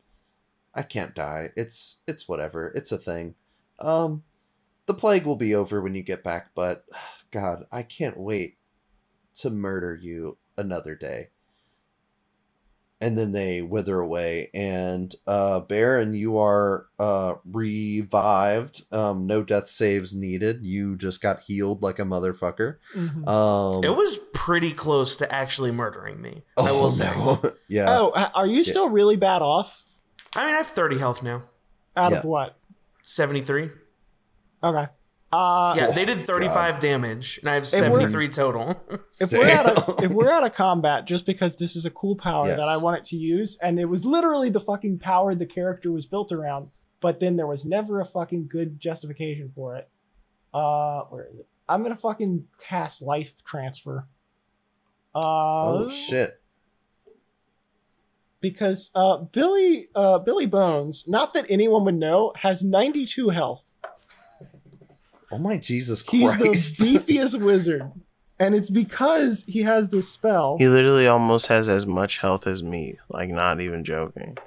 I can't die. It's whatever. It's a thing. The plague will be over when you get back, but God, I can't wait to murder you another day. And then they wither away, and Baron, you are revived. No death saves needed. You just got healed like a motherfucker. It was pretty close to actually murdering me. I will say. Yeah. Oh, are you still really bad off? I mean, I have 30 health now. Out of what? 73. Okay. Yeah, they did 35 damage, and I have 73 total. If we're out of combat, just because this is a cool power that I wanted to use, and it was literally the fucking power the character was built around, but then there was never a fucking good justification for it. Where is it? I'm gonna fucking cast Life Transfer. Oh shit. Because Billy Bones, not that anyone would know, has 92 health. Oh my Jesus Christ. He's the beefiest wizard. And it's because he has this spell. He literally almost has as much health as me. Like, not even joking.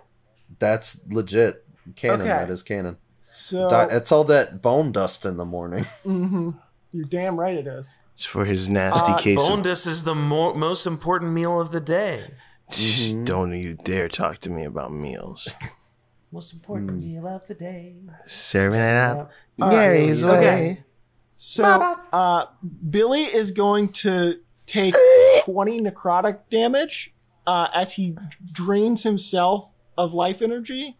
That's legit. Canon, Okay. That is canon. So It's all that bone dust in the morning. You're damn right it is. It's for his nasty case Bone of... dust is the most important meal of the day. Don't you dare talk to me about meals. Most important meal of the day. Serving it up. Gary's way. Okay. So Billy is going to take 20 necrotic damage as he drains himself of life energy,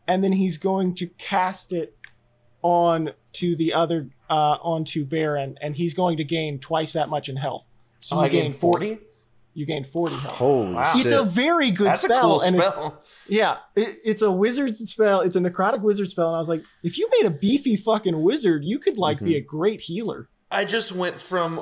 and then he's going to cast it onto the other onto Baron, and he's going to gain twice that much in health. So I gain 40? You gain 40 health. Holy shit. It's a very good That's spell. a cool and spell. It's a wizard spell. It's a necrotic wizard spell. And I was like, if you made a beefy fucking wizard, you could like be a great healer. I just went from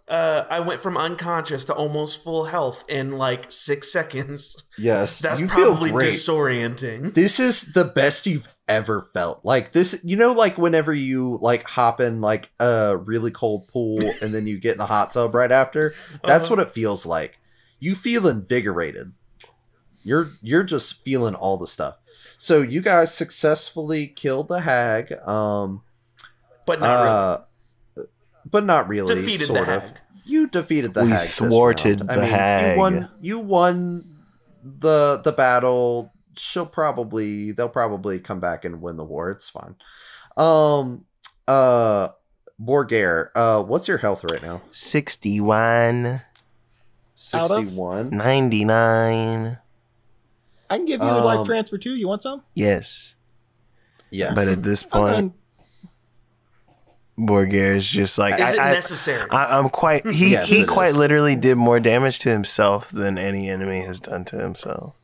unconscious to almost full health in like 6 seconds. Yes. That's you probably feel great. disorienting. This is the best you've ever felt. Like this, you know, like whenever you like hop in like a really cold pool and then you get in the hot tub right after, that's what it feels like. You feel invigorated. You're just feeling all the stuff. So you guys successfully killed the hag. But not really. Defeated sort the of. hag. You defeated the We hag. thwarted the hag. You won the battle. They'll probably come back and win the war. It's fine. Borgare, what's your health right now? 61. 61. 99. I can give you a life transfer too. You want some? Yes. Yes. But at this point, Borgare is just like, is it necessary? I'm quite. He Yes, he it quite is. literally did more damage to himself than any enemy has done to himself.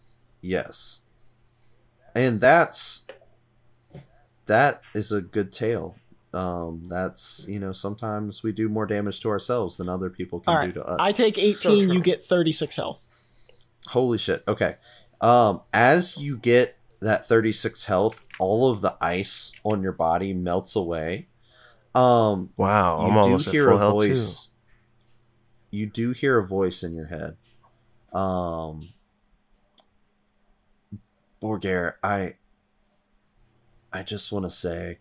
Yes. And that is a good tale. That's, sometimes we do more damage to ourselves than other people can do to us. I take 18, So true. you get 36 health. Holy shit. Okay. As you get that 36 health, all of the ice on your body melts away. Wow, You I'm do almost at hear full a health voice. You do hear a voice in your head. Borgare, I just want to say,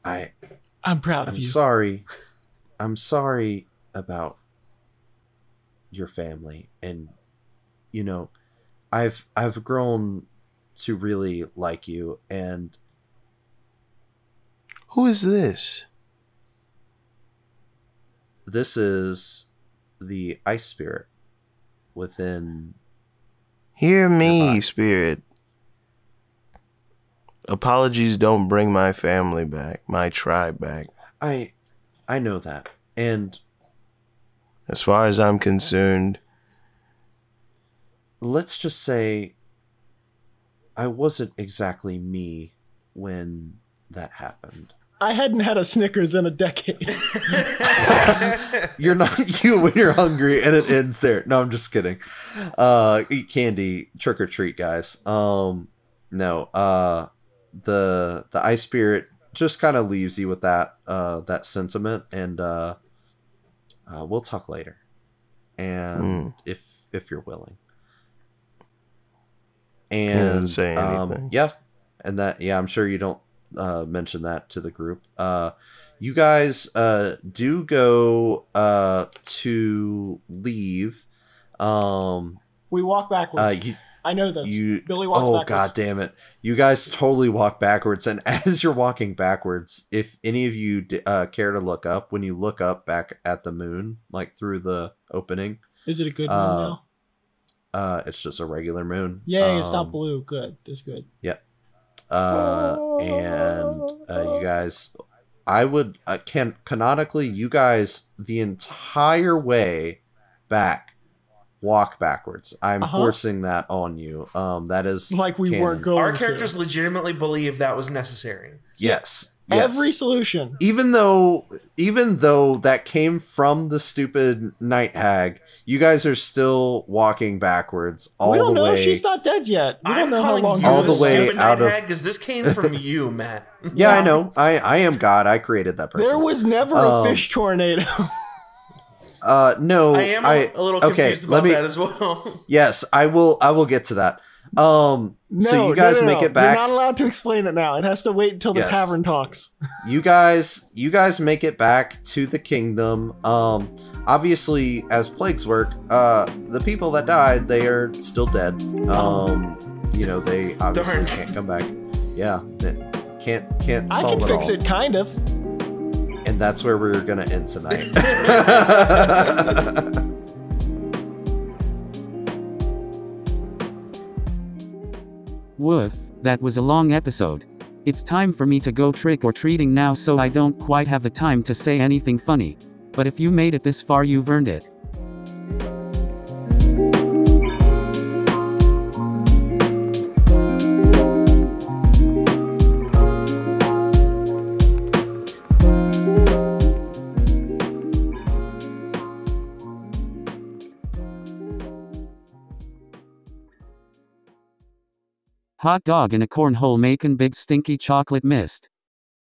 I'm proud of I'm you. sorry. I'm sorry about your family, and I've grown to really like you. And too. Who is this? this is the ice spirit within. Hear me, body. spirit. Apologies don't bring my family back, my tribe back. I know that, and As far as I'm concerned, let's just say I wasn't exactly me when that happened. I hadn't had a Snickers in a decade. You're not you when you're hungry, and it ends there. No, I'm just kidding. Eat candy, trick or treat, guys. No. The ice spirit just kind of leaves you with that sentiment, and we'll talk later. And if you're willing. And doesn't say anything. yeah, and I'm sure you don't mention that to the group. You guys do go to leave. We walk backwards. I know this. Billy walks backwards. God damn it. You guys totally walk backwards. And as you're walking backwards, if any of you care to look up, when you look up back at the moon, like through the opening. Is it a good moon now? It's just a regular moon. Yay, it's not blue. Good. That's good. Yep. And you guys, canonically, you guys, the entire way back, walk backwards. I'm forcing that on you. That is like we canon. weren't going. Our characters legitimately believe that was necessary. Yes. Every solution. Even though that came from the stupid night hag, you guys are still walking backwards all the way. We don't know if she's not dead yet. We don't know how long. all the way out of because this came from you, Matt. Yeah, I know. I am God. I created that person. There was never a fish tornado. No. I am a little confused about that as well. Yes, I will get to that. So you guys make it back. You're not allowed to explain it now. It has to wait until the tavern talks. You guys make it back to the kingdom. Obviously, as plagues work, the people that died, they are still dead. They obviously can't come back. Yeah, can't I solve can fix it, kind of. And that's where we're gonna end tonight. Woof, that was a long episode. It's time for me to go trick-or-treating now, so I don't quite have the time to say anything funny. But if you made it this far, you've earned it. Hot dog in a cornhole making big stinky chocolate mist.